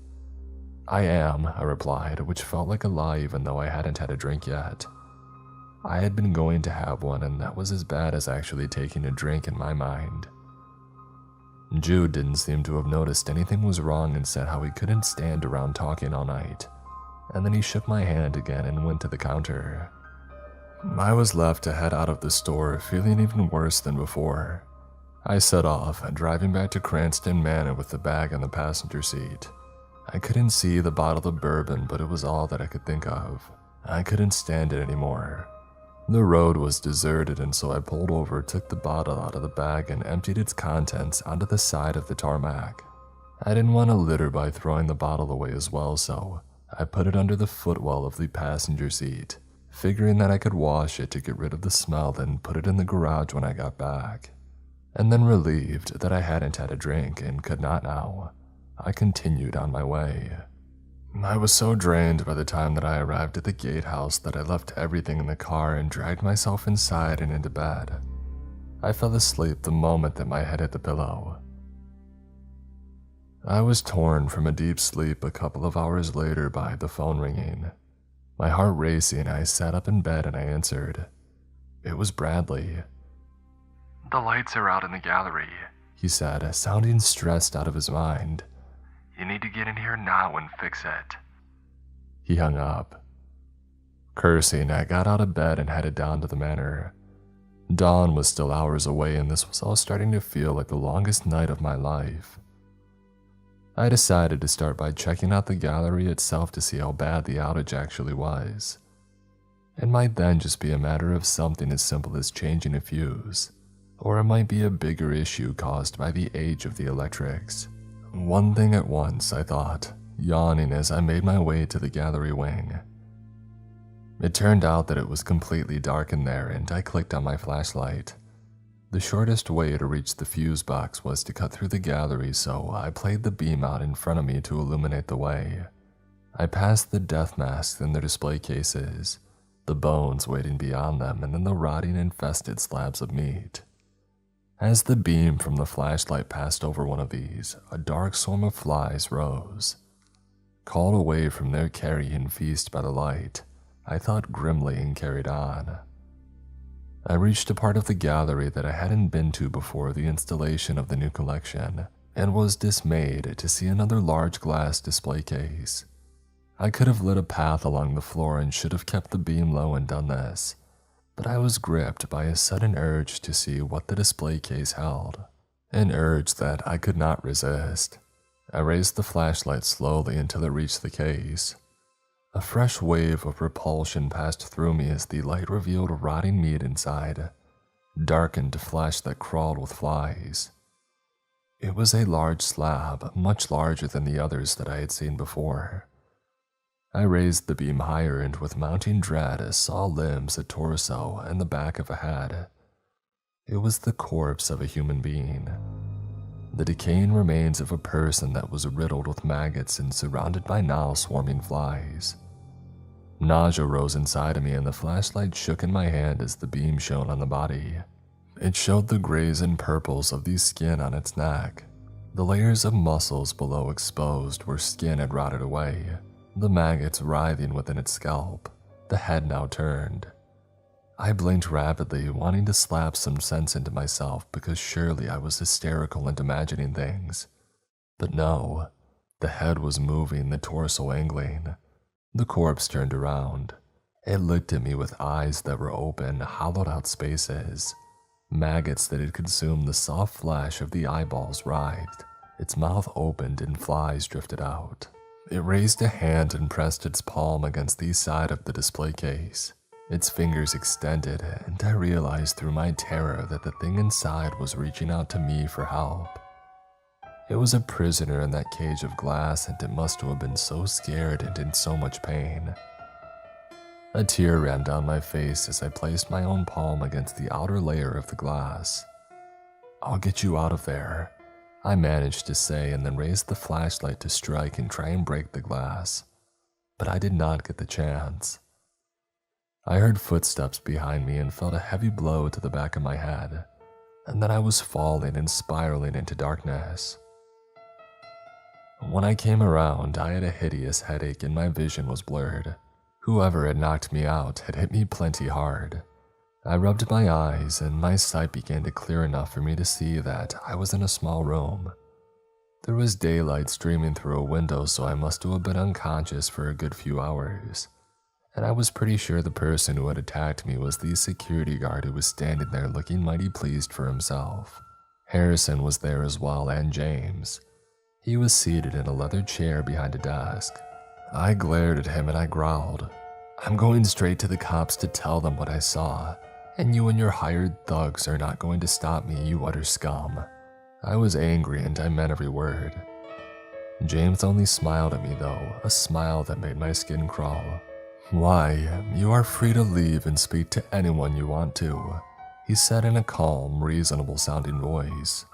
Speaker 1: "I am," I replied, which felt like a lie even though I hadn't had a drink yet. I had been going to have one, and that was as bad as actually taking a drink in my mind. Jude didn't seem to have noticed anything was wrong and said how he couldn't stand around talking all night, and then he shook my hand again and went to the counter. I was left to head out of the store feeling even worse than before. I set off, driving back to Cranston Manor with the bag on the passenger seat. I couldn't see the bottle of bourbon, but it was all that I could think of. I couldn't stand it anymore. The road was deserted, and so I pulled over, took the bottle out of the bag, and emptied its contents onto the side of the tarmac. I didn't want to litter by throwing the bottle away as well, so I put it under the footwell of the passenger seat, figuring that I could wash it to get rid of the smell, then put it in the garage when I got back. And then, relieved that I hadn't had a drink and could not now, I continued on my way. I was so drained by the time that I arrived at the gatehouse that I left everything in the car and dragged myself inside and into bed. I fell asleep the moment that my head hit the pillow. I was torn from a deep sleep a couple of hours later by the phone ringing. My heart racing, I sat up in bed and I answered. It was Bradley.
Speaker 2: "The lights are out in the gallery,"
Speaker 1: he said, sounding stressed out of his mind.
Speaker 2: "You need to get in here now and fix it."
Speaker 1: He hung up. Cursing, I got out of bed and headed down to the manor. Dawn was still hours away, and this was all starting to feel like the longest night of my life. I decided to start by checking out the gallery itself to see how bad the outage actually was. It might then just be a matter of something as simple as changing a fuse, or it might be a bigger issue caused by the age of the electrics. One thing at once, I thought, yawning as I made my way to the gallery wing. It turned out that it was completely dark in there, and I clicked on my flashlight. The shortest way to reach the fuse box was to cut through the gallery, so I played the beam out in front of me to illuminate the way. I passed the death masks in their display cases, the bones waiting beyond them, and then the rotting, infested slabs of meat. As the beam from the flashlight passed over one of these, a dark swarm of flies rose. Called away from their carrion feast by the light, I thought grimly and carried on. I reached a part of the gallery that I hadn't been to before the installation of the new collection, and was dismayed to see another large glass display case. I could have lit a path along the floor and should have kept the beam low and done this, but I was gripped by a sudden urge to see what the display case held, an urge that I could not resist. I raised the flashlight slowly until it reached the case. A fresh wave of repulsion passed through me as the light revealed rotting meat inside, darkened to flesh that crawled with flies. It was a large slab, much larger than the others that I had seen before. I raised the beam higher and with mounting dread saw limbs, a torso, and the back of a head. It was the corpse of a human being. The decaying remains of a person that was riddled with maggots and surrounded by now swarming flies. Nausea rose inside of me and the flashlight shook in my hand as the beam shone on the body. It showed the grays and purples of the skin on its neck. The layers of muscles below exposed where skin had rotted away, the maggots writhing within its scalp, the head now turned. I blinked rapidly, wanting to slap some sense into myself because surely I was hysterical and imagining things. But no, the head was moving, the torso angling. The corpse turned around. It looked at me with eyes that were open, hollowed out spaces. Maggots that had consumed the soft flesh of the eyeballs writhed. Its mouth opened and flies drifted out. It raised a hand and pressed its palm against the side of the display case. Its fingers extended, and I realized through my terror that the thing inside was reaching out to me for help. It was a prisoner in that cage of glass, and it must have been so scared and in so much pain. A tear ran down my face as I placed my own palm against the outer layer of the glass. "I'll get you out of there," I managed to say, and then raised the flashlight to strike and try and break the glass. But I did not get the chance. I heard footsteps behind me and felt a heavy blow to the back of my head, and then I was falling and spiraling into darkness. When I came around, I had a hideous headache and my vision was blurred. Whoever had knocked me out had hit me plenty hard. I rubbed my eyes and my sight began to clear enough for me to see that I was in a small room. There was daylight streaming through a window, so I must have been unconscious for a good few hours. And I was pretty sure the person who had attacked me was the security guard who was standing there looking mighty pleased for himself. Harrison was there as well, and James. He was seated in a leather chair behind a desk. I glared at him and I growled, "I'm going straight to the cops to tell them what I saw, and you and your hired thugs are not going to stop me, you utter scum." I was angry and I meant every word. James only smiled at me though, a smile that made my skin crawl. "Why, you are free to leave and speak to anyone you want to," he said in a calm, reasonable-sounding voice.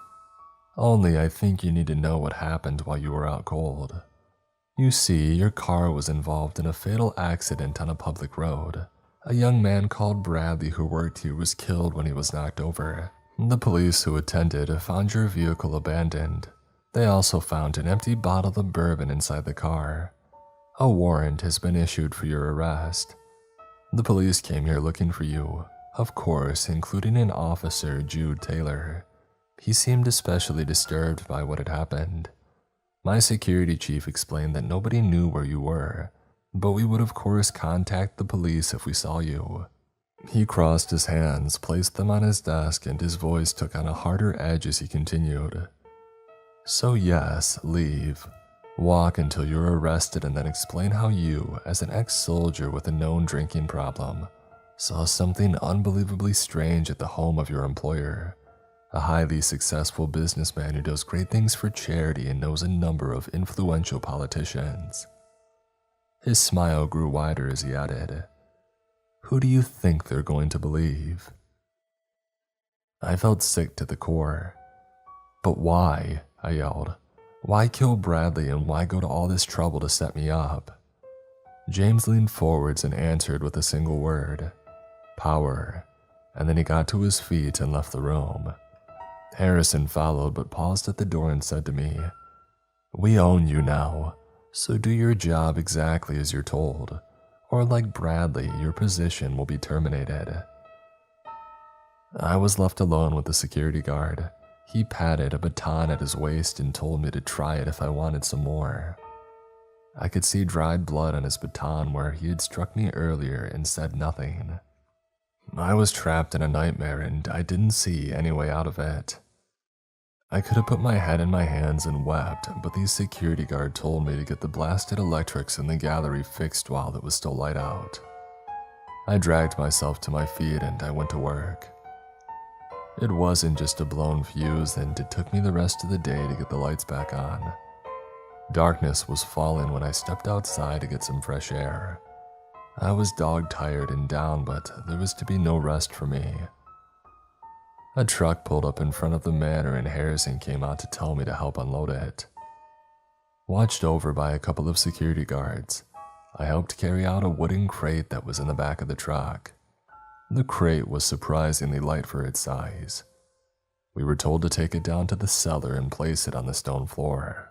Speaker 1: "Only I think you need to know what happened while you were out cold. You see, your car was involved in a fatal accident on a public road. A young man called Bradley who worked here was killed when he was knocked over. The police who attended found your vehicle abandoned. They also found an empty bottle of bourbon inside the car. A warrant has been issued for your arrest. The police came here looking for you, of course, including an officer, Jude Taylor. He seemed especially disturbed by what had happened. My security chief explained that nobody knew where you were, but we would of course contact the police if we saw you." He crossed his hands, placed them on his desk, and his voice took on a harder edge as he continued. "So yes, leave. Walk until you're arrested and then explain how you, as an ex-soldier with a known drinking problem, saw something unbelievably strange at the home of your employer. A highly successful businessman who does great things for charity and knows a number of influential politicians." His smile grew wider as he added, "Who do you think they're going to believe?" I felt sick to the core. "But why?" I yelled. "Why kill Bradley and why go to all this trouble to set me up?" James leaned forwards and answered with a single word, "Power," and then he got to his feet and left the room. Harrison followed but paused at the door and said to me, "We own you now, so do your job exactly as you're told, or like Bradley, your position will be terminated." I was left alone with the security guard. He patted a baton at his waist and told me to try it if I wanted some more. I could see dried blood on his baton where he had struck me earlier and said nothing. I was trapped in a nightmare and I didn't see any way out of it. I could have put my head in my hands and wept, but the security guard told me to get the blasted electrics in the gallery fixed while it was still light out. I dragged myself to my feet and I went to work. It wasn't just a blown fuse, and it took me the rest of the day to get the lights back on. Darkness was falling when I stepped outside to get some fresh air. I was dog-tired and down, but there was to be no rest for me. A truck pulled up in front of the manor and Harrison came out to tell me to help unload it. Watched over by a couple of security guards, I helped carry out a wooden crate that was in the back of the truck. The crate was surprisingly light for its size. We were told to take it down to the cellar and place it on the stone floor.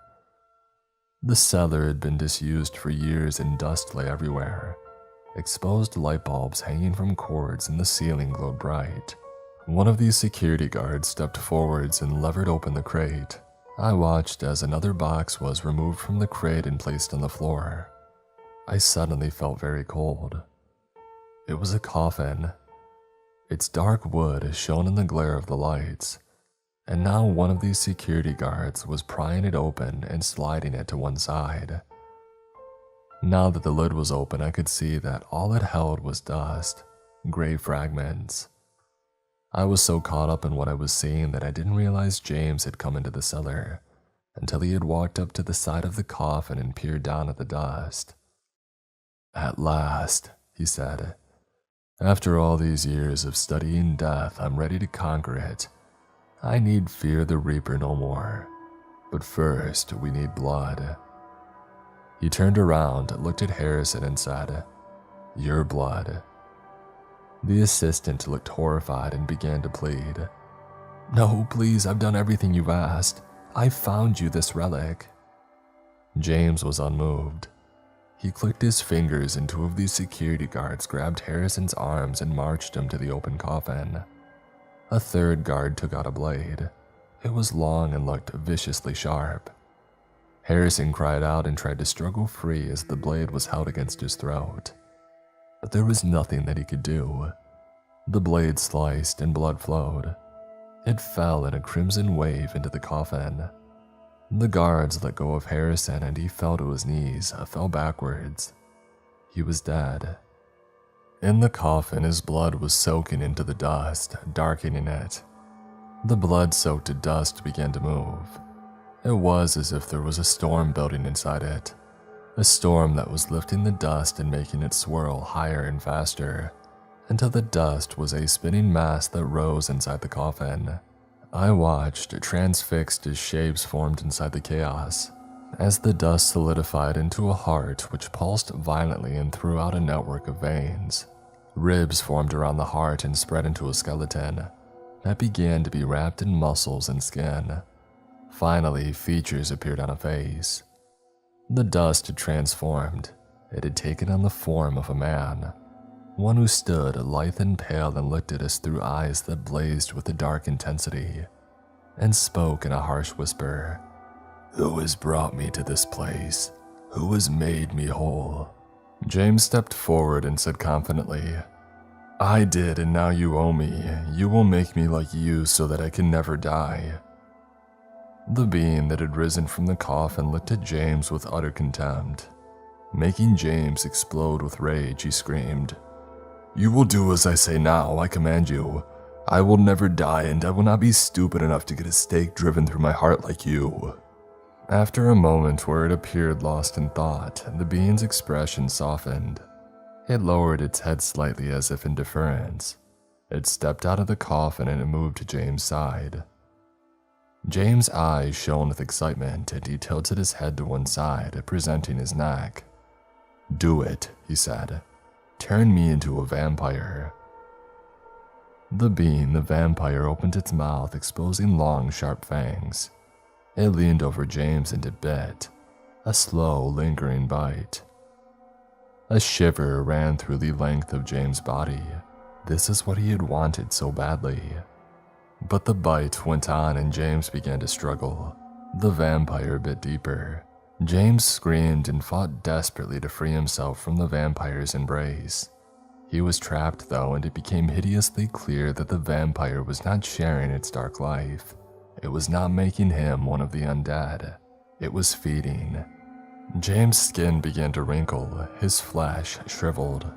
Speaker 1: The cellar had been disused for years and dust lay everywhere. Exposed light bulbs hanging from cords in the ceiling glowed bright. One of these security guards stepped forwards and levered open the crate. I watched as another box was removed from the crate and placed on the floor. I suddenly felt very cold. It was a coffin. Its dark wood shone in the glare of the lights, and now one of these security guards was prying it open and sliding it to one side. Now that the lid was open, I could see that all it held was dust, gray fragments. I was so caught up in what I was seeing that I didn't realize James had come into the cellar until he had walked up to the side of the coffin and peered down at the dust. "At last," he said. "After all these years of studying death, I'm ready to conquer it. I need fear the Reaper no more. But first, we need blood." He turned around, looked at Harrison and said, "Your blood." The assistant looked horrified and began to plead. "No, please, I've done everything you've asked. I found you this relic." James was unmoved. He clicked his fingers and two of these security guards grabbed Harrison's arms and marched him to the open coffin. A third guard took out a blade. It was long and looked viciously sharp. Harrison cried out and tried to struggle free as the blade was held against his throat. But there was nothing that he could do. The blade sliced and blood flowed. It fell in a crimson wave into the coffin. The guards let go of Harrison and he fell to his knees, fell backwards. He was dead. In the coffin, his blood was soaking into the dust, darkening it. The blood-soaked dust began to move. It was as if there was a storm building inside it. A storm that was lifting the dust and making it swirl higher and faster, until the dust was a spinning mass that rose inside the coffin. I watched, transfixed as shapes formed inside the chaos, as the dust solidified into a heart which pulsed violently and threw out a network of veins. Ribs formed around the heart and spread into a skeleton that began to be wrapped in muscles and skin. Finally, features appeared on a face. The dust had transformed. It had taken on the form of a man, one who stood lithe and pale and looked at us through eyes that blazed with a dark intensity, and spoke in a harsh whisper. "Who has brought me to this place? Who has made me whole?" James stepped forward and said confidently, "I did, and now you owe me. You will make me like you so that I can never die." The being that had risen from the coffin looked at James with utter contempt. Making James explode with rage, he screamed, "You will do as I say now, I command you. I will never die, and I will not be stupid enough to get a stake driven through my heart like you." After a moment where it appeared lost in thought, the being's expression softened. It lowered its head slightly as if in deference. It stepped out of the coffin and it moved to James' side. James' eyes shone with excitement and he tilted his head to one side, presenting his neck. "Do it," he said. "Turn me into a vampire." The being, the vampire, opened its mouth, exposing long, sharp fangs. It leaned over James and it bit, a slow, lingering bite. A shiver ran through the length of James' body. This is what he had wanted so badly. But the bite went on and James began to struggle. The vampire bit deeper. James screamed and fought desperately to free himself from the vampire's embrace. He was trapped though, and it became hideously clear that the vampire was not sharing its dark life. It was not making him one of the undead. It was feeding. James' skin began to wrinkle, his flesh shriveled.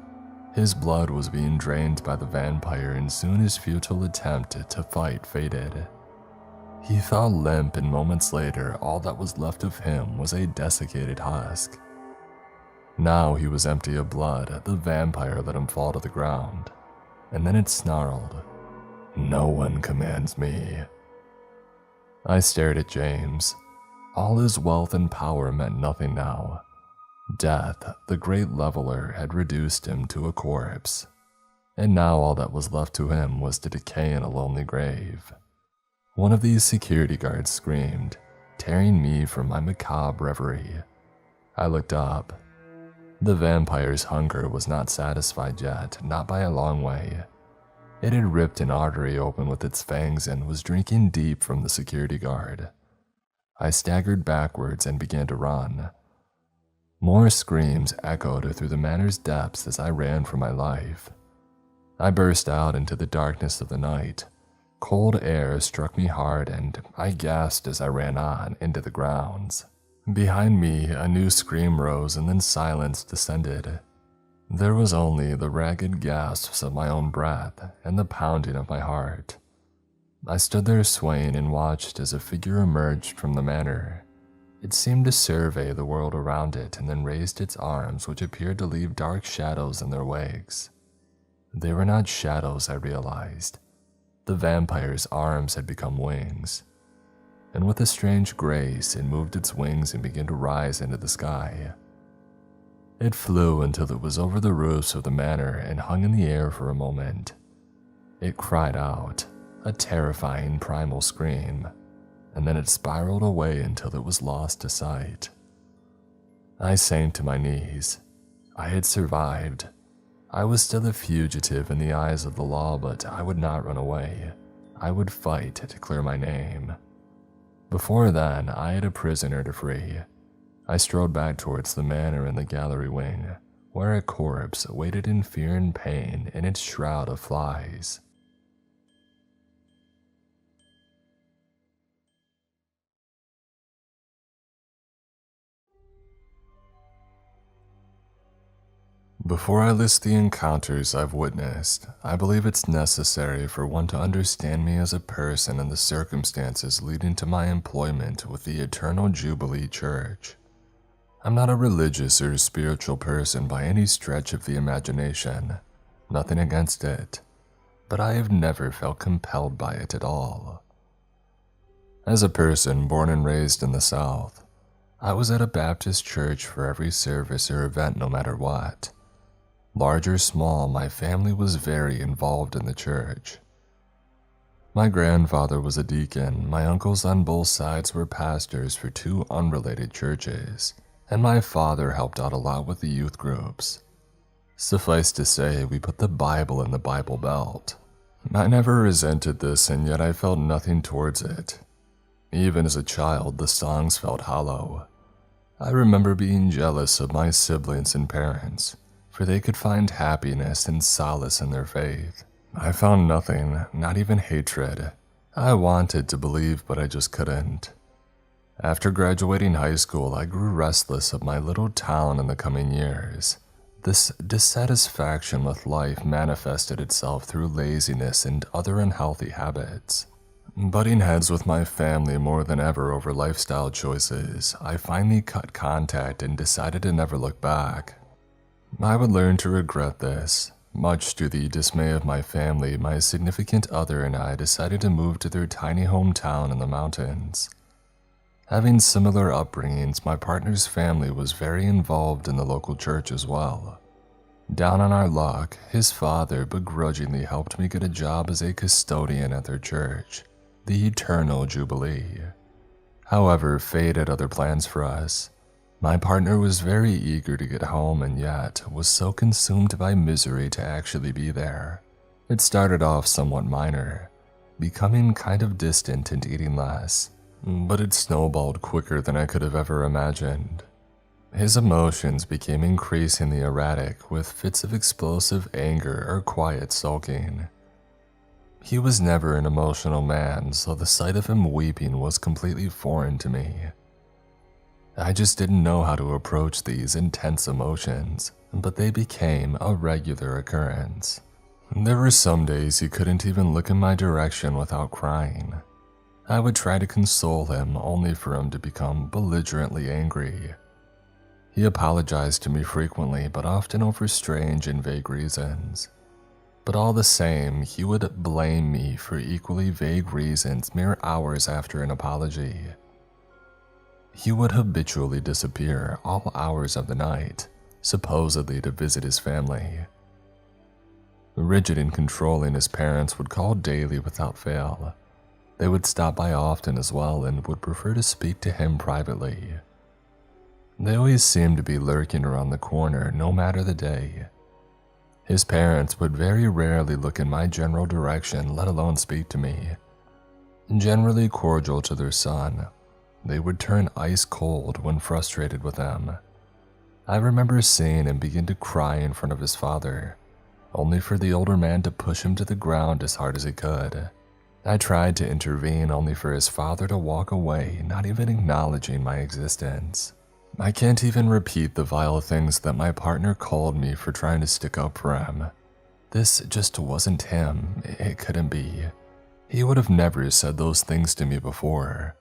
Speaker 1: His blood was being drained by the vampire and soon his futile attempt to fight faded. He fell limp and moments later all that was left of him was a desiccated husk. Now he was empty of blood. The vampire let him fall to the ground, and then it snarled, "No one commands me." I stared at James. All his wealth and power meant nothing now. Death, the great leveler, had reduced him to a corpse, and now all that was left to him was to decay in a lonely grave. One of these security guards screamed, tearing me from my macabre reverie. I looked up. The vampire's hunger was not satisfied yet, not by a long way. It had ripped an artery open with its fangs and was drinking deep from the security guard. I staggered backwards and began to run. More screams echoed through the manor's depths as I ran for my life. I burst out into the darkness of the night. Cold air struck me hard and I gasped as I ran on into the grounds. Behind me, a new scream rose and then silence descended. There was only the ragged gasps of my own breath and the pounding of my heart. I stood there swaying and watched as a figure emerged from the manor. It seemed to survey the world around it and then raised its arms, which appeared to leave dark shadows in their wakes. They were not shadows, I realized. The vampire's arms had become wings, and with a strange grace, it moved its wings and began to rise into the sky. It flew until it was over the roofs of the manor and hung in the air for a moment. It cried out, a terrifying primal scream, and then it spiraled away until it was lost to sight. I sank to my knees. I had survived. I was still a fugitive in the eyes of the law, but I would not run away. I would fight to clear my name. Before then, I had a prisoner to free. I strode back towards the manor in the gallery wing, where a corpse waited in fear and pain in its shroud of flies. Before I list the encounters I've witnessed, I believe it's necessary for one to understand me as a person and the circumstances leading to my employment with the Eternal Jubilee Church. I'm not a religious or spiritual person by any stretch of the imagination, nothing against it, but I have never felt compelled by it at all. As a person born and raised in the South, I was at a Baptist church for every service or event no matter what. Large or small, my family was very involved in the church. My grandfather was a deacon, my uncles on both sides were pastors for two unrelated churches, and my father helped out a lot with the youth groups. Suffice to say, we put the Bible in the Bible Belt. I never resented this, and yet I felt nothing towards it. Even as a child, the songs felt hollow. I remember being jealous of my siblings and parents, for they could find happiness and solace in their faith. I found nothing, not even hatred. I wanted to believe, but I just couldn't. After graduating high school, I grew restless of my little town in the coming years. This dissatisfaction with life manifested itself through laziness and other unhealthy habits. Butting heads with my family more than ever over lifestyle choices, I finally cut contact and decided to never look back. I would learn to regret this. Much to the dismay of my family, my significant other and I decided to move to their tiny hometown in the mountains. Having similar upbringings, my partner's family was very involved in the local church as well. Down on our luck, his father begrudgingly helped me get a job as a custodian at their church, the Eternal Jubilee. However, fate had other plans for us. My partner was very eager to get home and yet was so consumed by misery to actually be there. It started off somewhat minor, becoming kind of distant and eating less, but it snowballed quicker than I could have ever imagined. His emotions became increasingly erratic, with fits of explosive anger or quiet sulking. He was never an emotional man, so the sight of him weeping was completely foreign to me. I just didn't know how to approach these intense emotions, but they became a regular occurrence. There were some days he couldn't even look in my direction without crying. I would try to console him only for him to become belligerently angry. He apologized to me frequently, but often over strange and vague reasons. But all the same, he would blame me for equally vague reasons mere hours after an apology. He would habitually disappear all hours of the night, supposedly to visit his family. Rigid and controlling, his parents would call daily without fail. They would stop by often as well and would prefer to speak to him privately. They always seemed to be lurking around the corner no matter the day. His parents would very rarely look in my general direction, let alone speak to me. Generally cordial to their son, they would turn ice cold when frustrated with them. I remember seeing him begin to cry in front of his father, only for the older man to push him to the ground as hard as he could. I tried to intervene only for his father to walk away, not even acknowledging my existence. I can't even repeat the vile things that my partner called me for trying to stick up for him. This just wasn't him. It couldn't be. He would have never said those things to me before.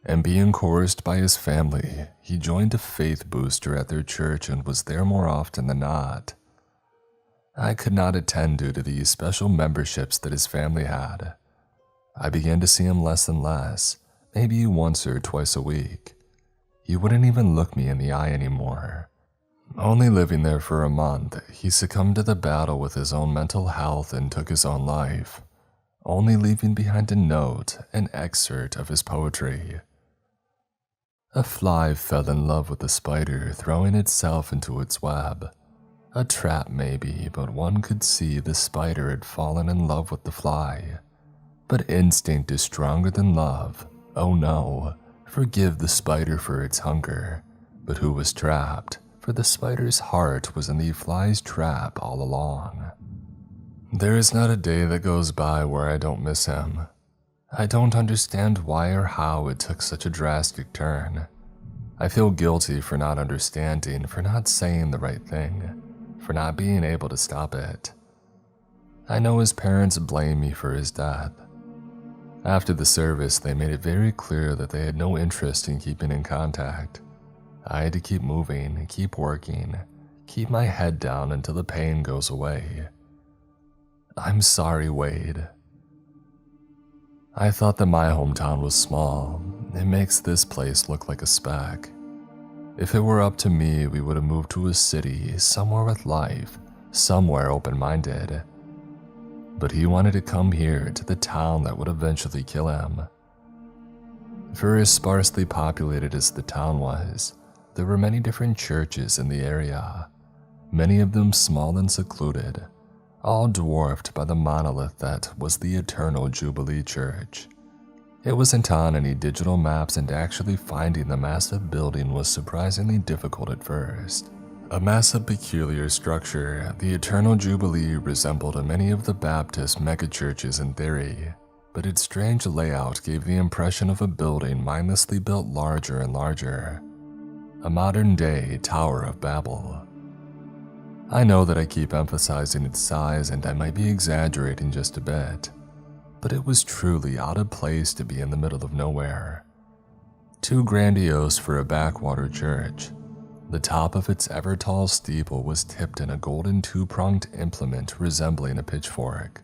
Speaker 1: And being coerced by his family, he joined a faith booster at their church and was there more often than not. I could not attend due to the special memberships that his family had. I began to see him less and less, maybe once or twice a week. He wouldn't even look me in the eye anymore. Only living there for a month, he succumbed to the battle with his own mental health and took his own life, only leaving behind a note, an excerpt of his poetry. A fly fell in love with a spider, throwing itself into its web. A trap maybe, but one could see the spider had fallen in love with the fly. But instinct is stronger than love. Oh no, forgive the spider for its hunger. But who was trapped? For the spider's heart was in the fly's trap all along. There is not a day that goes by where I don't miss him. I don't understand why or how it took such a drastic turn. I feel guilty for not understanding, for not saying the right thing, for not being able to stop it. I know his parents blame me for his death. After the service, they made it very clear that they had no interest in keeping in contact. I had to keep moving, keep working, keep my head down until the pain goes away. I'm sorry, Wade. I thought that my hometown was small. It makes this place look like a speck. If it were up to me, we would have moved to a city, somewhere with life, somewhere open-minded. But he wanted to come here to the town that would eventually kill him. For as sparsely populated as the town was, there were many different churches in the area, many of them small and secluded, all dwarfed by the monolith that was the Eternal Jubilee Church. It wasn't on any digital maps, and actually finding the massive building was surprisingly difficult at first. A massive peculiar structure, the Eternal Jubilee resembled many of the Baptist megachurches in theory, but its strange layout gave the impression of a building mindlessly built larger and larger. A modern-day Tower of Babel. I know that I keep emphasizing its size and I might be exaggerating just a bit, but it was truly out of place to be in the middle of nowhere. Too grandiose for a backwater church. The top of its ever-tall steeple was tipped in a golden two-pronged implement resembling a pitchfork.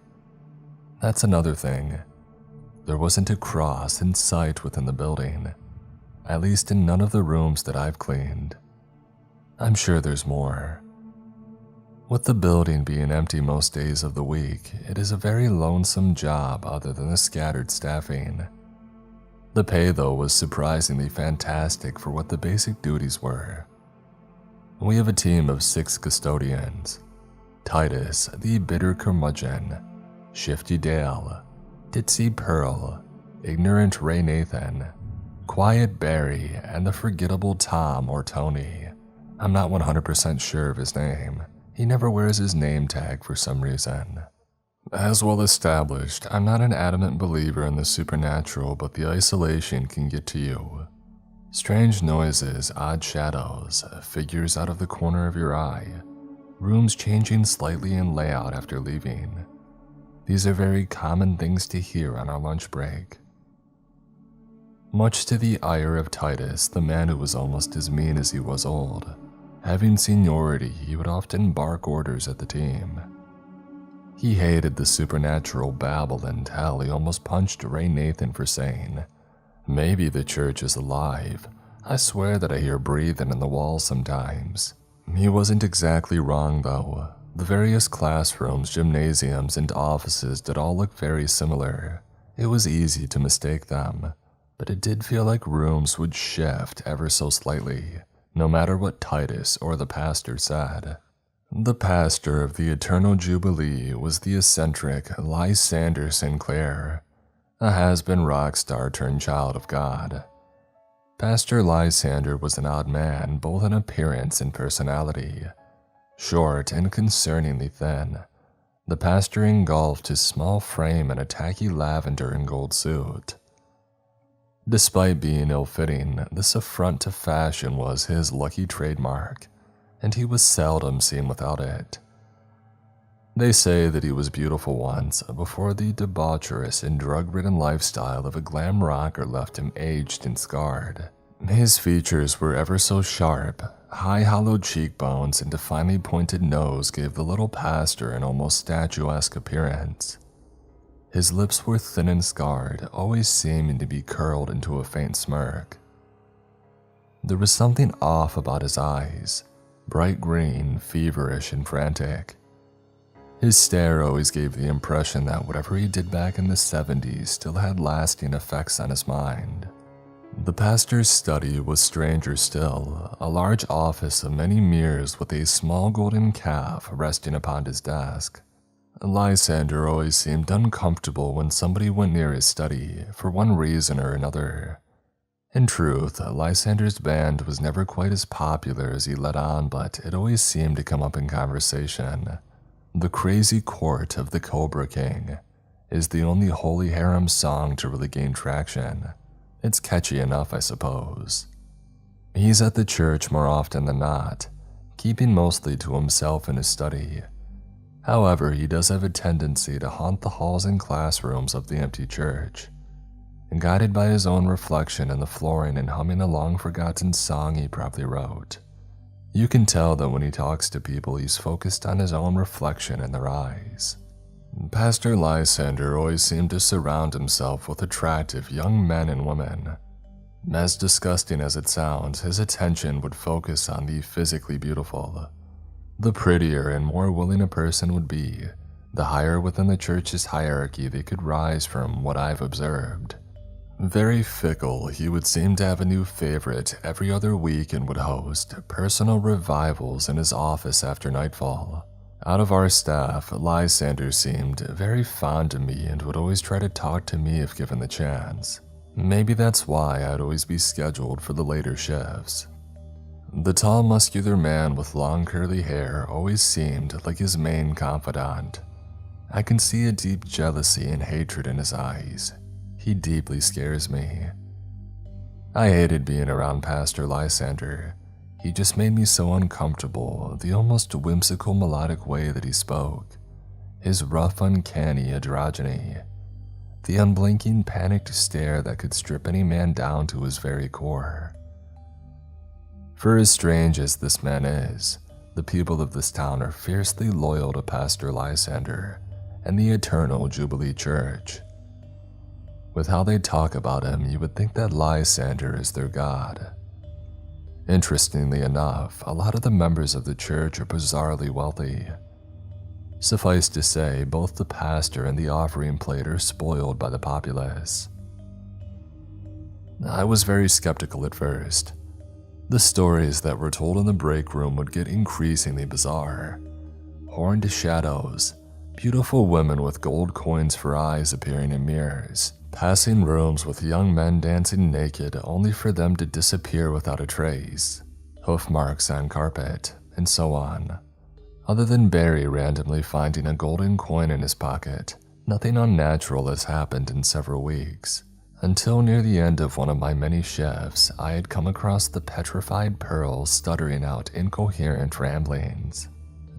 Speaker 1: That's another thing. There wasn't a cross in sight within the building, at least in none of the rooms that I've cleaned. I'm sure there's more. With the building being empty most days of the week, it is a very lonesome job other than the scattered staffing. The pay, though, was surprisingly fantastic for what the basic duties were. We have a team of 6 custodians: Titus, the bitter curmudgeon, Shifty Dale, Ditzy Pearl, Ignorant Ray Nathan, Quiet Barry, and the forgettable Tom or Tony. I'm not 100% sure of his name. He never wears his name tag for some reason. As well established, I'm not an adamant believer in the supernatural, but the isolation can get to you. Strange noises, odd shadows, figures out of the corner of your eye, rooms changing slightly in layout after leaving. These are very common things to hear on our lunch break. Much to the ire of Titus, the man who was almost as mean as he was old. Having seniority, he would often bark orders at the team. He hated the supernatural babble until he almost punched Ray Nathan for saying, "Maybe the church is alive. I swear that I hear breathing in the walls sometimes. He wasn't exactly wrong though. The various classrooms, gymnasiums, and offices did all look very similar. It was easy to mistake them, but it did feel like rooms would shift ever so slightly, no matter what Titus or the pastor said. The pastor of the Eternal Jubilee was the eccentric Lysander Sinclair, a has-been rock star turned child of God. Pastor Lysander was an odd man, both in appearance and personality. Short and concerningly thin, the pastor engulfed his small frame in a tacky lavender and gold suit. Despite being ill-fitting, this affront to fashion was his lucky trademark, and he was seldom seen without it. They say that he was beautiful once before the debaucherous and drug-ridden lifestyle of a glam rocker left him aged and scarred. His features were ever so sharp. High hollowed cheekbones and a finely pointed nose gave the little pastor an almost statuesque appearance. His lips were thin and scarred, always seeming to be curled into a faint smirk. There was something off about his eyes, bright green, feverish, and frantic. His stare always gave the impression that whatever he did back in the 70s still had lasting effects on his mind. The pastor's study was stranger still, a large office of many mirrors with a small golden calf resting upon his desk. Lysander always seemed uncomfortable when somebody went near his study, for one reason or another. In truth, Lysander's band was never quite as popular as he let on, but it always seemed to come up in conversation. The Crazy Court of the Cobra King is the only holy harem song to really gain traction. It's catchy enough, I suppose. He's at the church more often than not, keeping mostly to himself in his study. However, he does have a tendency to haunt the halls and classrooms of the empty church, and guided by his own reflection in the flooring and humming a long-forgotten song he probably wrote. You can tell that when he talks to people, he's focused on his own reflection in their eyes. Pastor Lysander always seemed to surround himself with attractive young men and women. As disgusting as it sounds, his attention would focus on the physically beautiful. The prettier and more willing a person would be, the higher within the church's hierarchy they could rise from what I've observed. Very fickle, he would seem to have a new favorite every other week and would host personal revivals in his office after nightfall. Out of our staff, Lysander seemed very fond of me and would always try to talk to me if given the chance. Maybe that's why I'd always be scheduled for the later shifts. The tall, muscular man with long curly hair always seemed like his main confidant. I can see a deep jealousy and hatred in his eyes. He deeply scares me. I hated being around Pastor Lysander. He just made me so uncomfortable, the almost whimsical melodic way that he spoke, his rough, uncanny androgyny, the unblinking, panicked stare that could strip any man down to his very core. For as strange as this man is, the people of this town are fiercely loyal to Pastor Lysander and the Eternal Jubilee Church. With how they talk about him, you would think that Lysander is their god. Interestingly enough, a lot of the members of the church are bizarrely wealthy. Suffice to say, both the pastor and the offering plate are spoiled by the populace. I was very skeptical at first. The stories that were told in the break room would get increasingly bizarre. Horned shadows, beautiful women with gold coins for eyes appearing in mirrors, passing rooms with young men dancing naked only for them to disappear without a trace, hoof marks on carpet, and so on. Other than Barry randomly finding a golden coin in his pocket, nothing unnatural has happened in several weeks. Until near the end of one of my many shifts, I had come across the petrified Pearl stuttering out incoherent ramblings.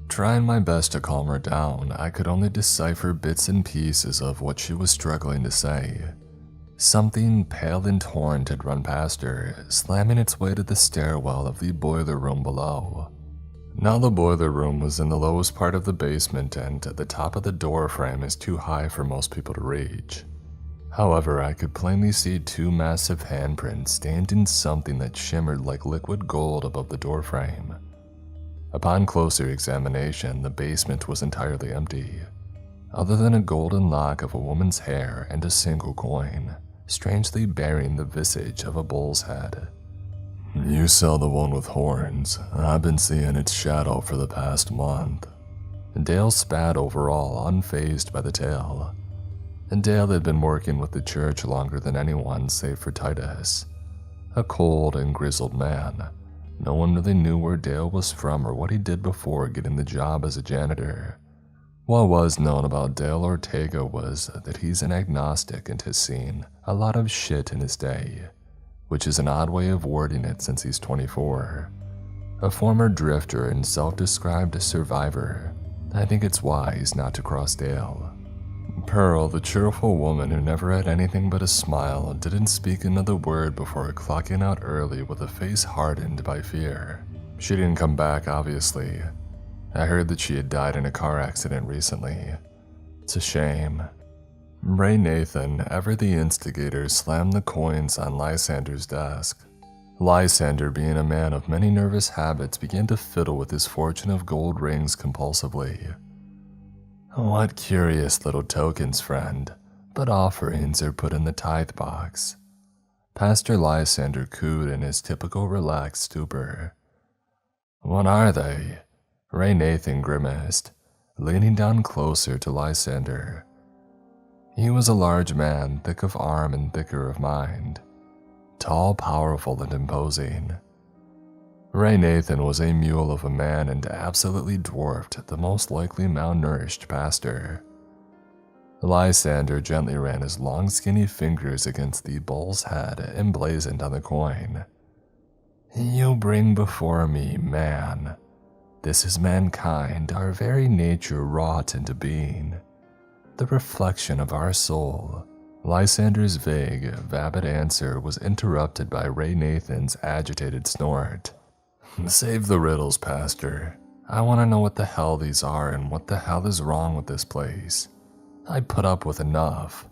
Speaker 1: Trying my best to calm her down, I could only decipher bits and pieces of what she was struggling to say. Something pale and torn had run past her, slamming its way to the stairwell of the boiler room below. Now the boiler room was in the lowest part of the basement, and the top of the door frame is too high for most people to reach. However, I could plainly see two massive handprints stained in something that shimmered like liquid gold above the doorframe. Upon closer examination, the basement was entirely empty, other than a golden lock of a woman's hair and a single coin, strangely bearing the visage of a bull's head. "You saw the one with horns. I've been seeing its shadow for the past month." Dale spat overall, unfazed by the tale. Dale had been working with the church longer than anyone save for Titus. A cold and grizzled man. No one really knew where Dale was from or what he did before getting the job as a janitor. What was known about Dale Ortega was that he's an agnostic and has seen a lot of shit in his day, which is an odd way of wording it since he's 24. A former drifter and self-described survivor. I think it's wise not to cross Dale. Pearl, the cheerful woman who never had anything but a smile, didn't speak another word before clocking out early with a face hardened by fear. She didn't come back, obviously. I heard that she had died in a car accident recently. It's a shame. Ray Nathan, ever the instigator, slammed the coins on Lysander's desk. Lysander, being a man of many nervous habits, began to fiddle with his fortune of gold rings compulsively. "What curious little tokens, friend, but offerings are put in the tithe box." Pastor Lysander cooed in his typical relaxed stupor. "What are they?" Ray Nathan grimaced, leaning down closer to Lysander. He was a large man, thick of arm and thicker of mind. Tall, powerful, and imposing. Ray Nathan was a mule of a man and absolutely dwarfed the most likely malnourished pastor. Lysander gently ran his long skinny fingers against the bull's head emblazoned on the coin. "You bring before me man. This is mankind, our very nature wrought into being. The reflection of our soul." Lysander's vague, vapid answer was interrupted by Ray Nathan's agitated snort. "Save the riddles, Pastor. I want to know what the hell these are and what the hell is wrong with this place. I put up with enough.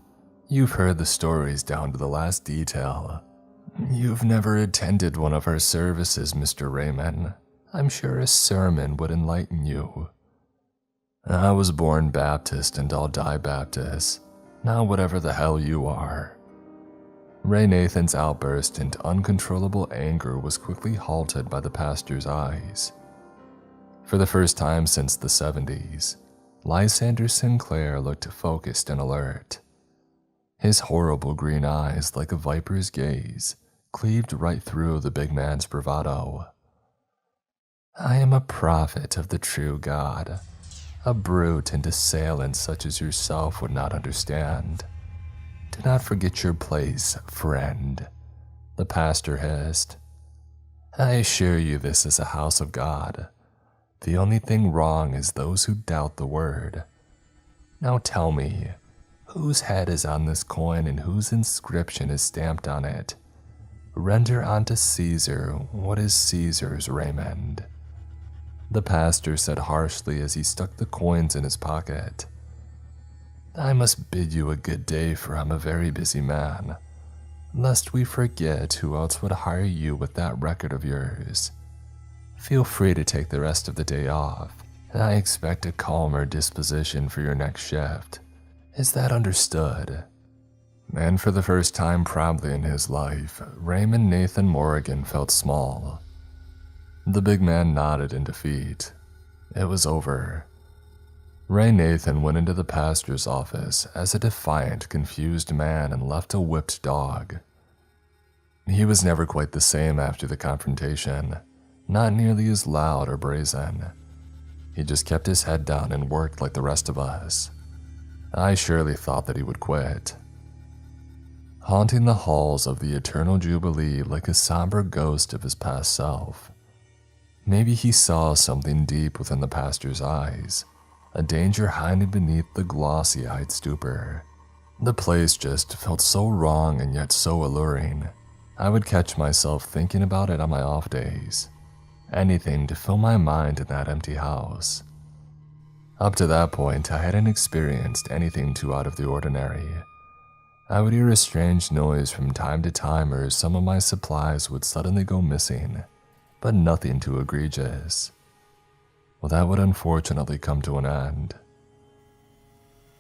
Speaker 1: You've heard the stories down to the last detail. You've never attended one of our services, Mr. Raymond. I'm sure a sermon would enlighten you." "I was born Baptist and I'll die Baptist. Now whatever the hell you are." Ray Nathan's outburst into uncontrollable anger was quickly halted by the pastor's eyes. For the first time since the 70s, Lysander Sinclair looked focused and alert. His horrible green eyes, like a viper's gaze, cleaved right through the big man's bravado. "I am a prophet of the true God. A brute and assailant such as yourself would not understand. Do not forget your place, friend," the pastor hissed. "I assure you this is a house of God. The only thing wrong is those who doubt the word. Now tell me, whose head is on this coin and whose inscription is stamped on it? Render unto Caesar what is Caesar's, Raymond," the pastor said harshly as he stuck the coins in his pocket. "I must bid you a good day, for I'm a very busy man, lest we forget who else would hire you with that record of yours. Feel free to take the rest of the day off, and I expect a calmer disposition for your next shift. Is that understood?" And for the first time probably in his life, Raymond Nathan Morrigan felt small. The big man nodded in defeat. It was over. Ray Nathan went into the pastor's office as a defiant, confused man and left a whipped dog. He was never quite the same after the confrontation, not nearly as loud or brazen. He just kept his head down and worked like the rest of us. I surely thought that he would quit. Haunting the halls of the Eternal Jubilee like a somber ghost of his past self. Maybe he saw something deep within the pastor's eyes, a danger hiding beneath the glossy-eyed stupor. The place just felt so wrong and yet so alluring. I would catch myself thinking about it on my off days. Anything to fill my mind in that empty house. Up to that point, I hadn't experienced anything too out of the ordinary. I would hear a strange noise from time to time, or some of my supplies would suddenly go missing, but nothing too egregious. Well, that would unfortunately come to an end.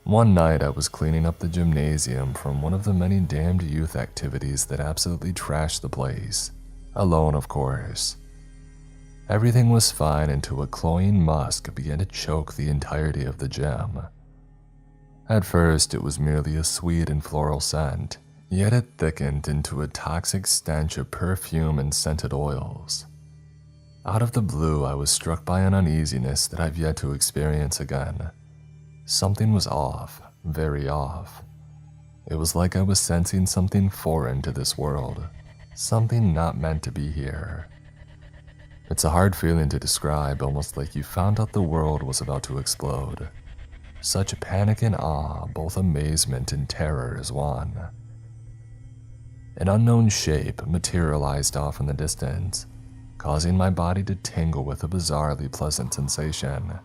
Speaker 1: One night I was cleaning up the gymnasium from one of the many damned youth activities that absolutely trashed the place. Alone, of course. Everything was fine until a cloying musk began to choke the entirety of the gym. At first, it was merely a sweet and floral scent, yet it thickened into a toxic stench of perfume and scented oils. Out of the blue, I was struck by an uneasiness that I've yet to experience again. Something was off, very off. It was like I was sensing something foreign to this world, something not meant to be here. It's a hard feeling to describe, almost like you found out the world was about to explode. Such panic and awe, both amazement and terror as one. An unknown shape materialized off in the distance, causing my body to tingle with a bizarrely pleasant sensation.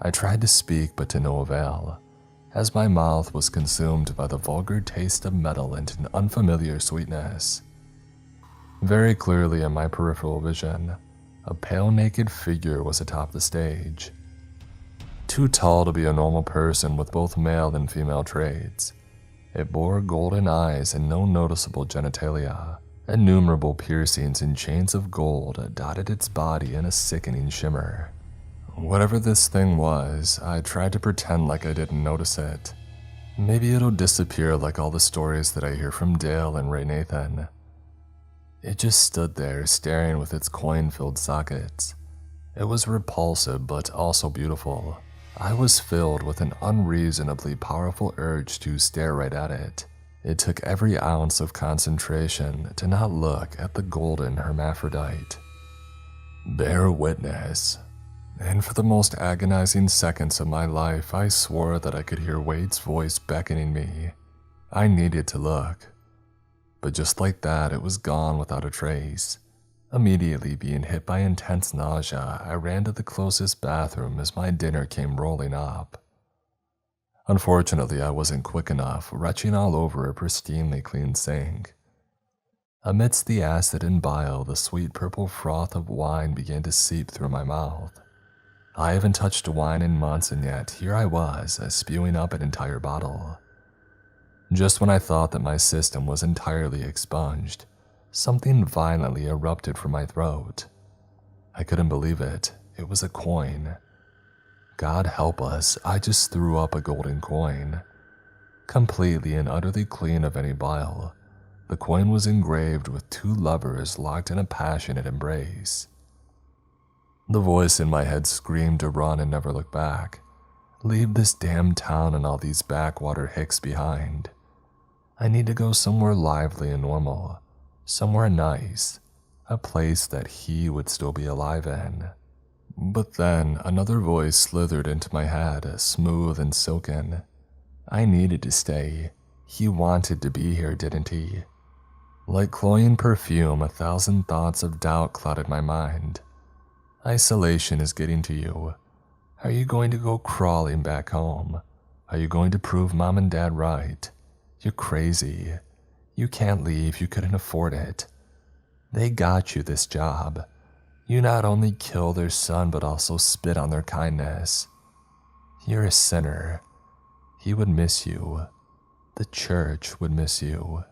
Speaker 1: I tried to speak, but to no avail, as my mouth was consumed by the vulgar taste of metal and an unfamiliar sweetness. Very clearly in my peripheral vision, a pale naked figure was atop the stage. Too tall to be a normal person with both male and female traits, it bore golden eyes and no noticeable genitalia. Innumerable piercings and chains of gold dotted its body in a sickening shimmer. Whatever this thing was, I tried to pretend like I didn't notice it. Maybe it'll disappear like all the stories that I hear from Dale and Ray Nathan. It just stood there staring with its coin-filled sockets. It was repulsive but also beautiful. I was filled with an unreasonably powerful urge to stare right at it. It took every ounce of concentration to not look at the golden hermaphrodite. Bear witness. And for the most agonizing seconds of my life, I swore that I could hear Wade's voice beckoning me. I needed to look. But just like that, it was gone without a trace. Immediately being hit by intense nausea, I ran to the closest bathroom as my dinner came rolling up. Unfortunately, I wasn't quick enough, retching all over a pristinely clean sink. Amidst the acid and bile, the sweet purple froth of wine began to seep through my mouth. I haven't touched wine in months, and yet here I was, spewing up an entire bottle. Just when I thought that my system was entirely expunged, something violently erupted from my throat. I couldn't believe it. It was a coin. God help us, I just threw up a golden coin. Completely and utterly clean of any bile, the coin was engraved with two lovers locked in a passionate embrace. The voice in my head screamed to run and never look back. Leave this damn town and all these backwater hicks behind. I need to go somewhere lively and normal. Somewhere nice, a place that he would still be alive in. But then another voice slithered into my head, smooth and silken. I needed to stay. He wanted to be here, didn't he? Like cloying perfume, 1,000 thoughts of doubt clouded my mind. Isolation is getting to you. Are you going to go crawling back home? Are you going to prove mom and dad right? You're crazy. You can't leave, you couldn't afford it. They got you this job. You not only kill their son, but also spit on their kindness. You're a sinner. He would miss you. The church would miss you.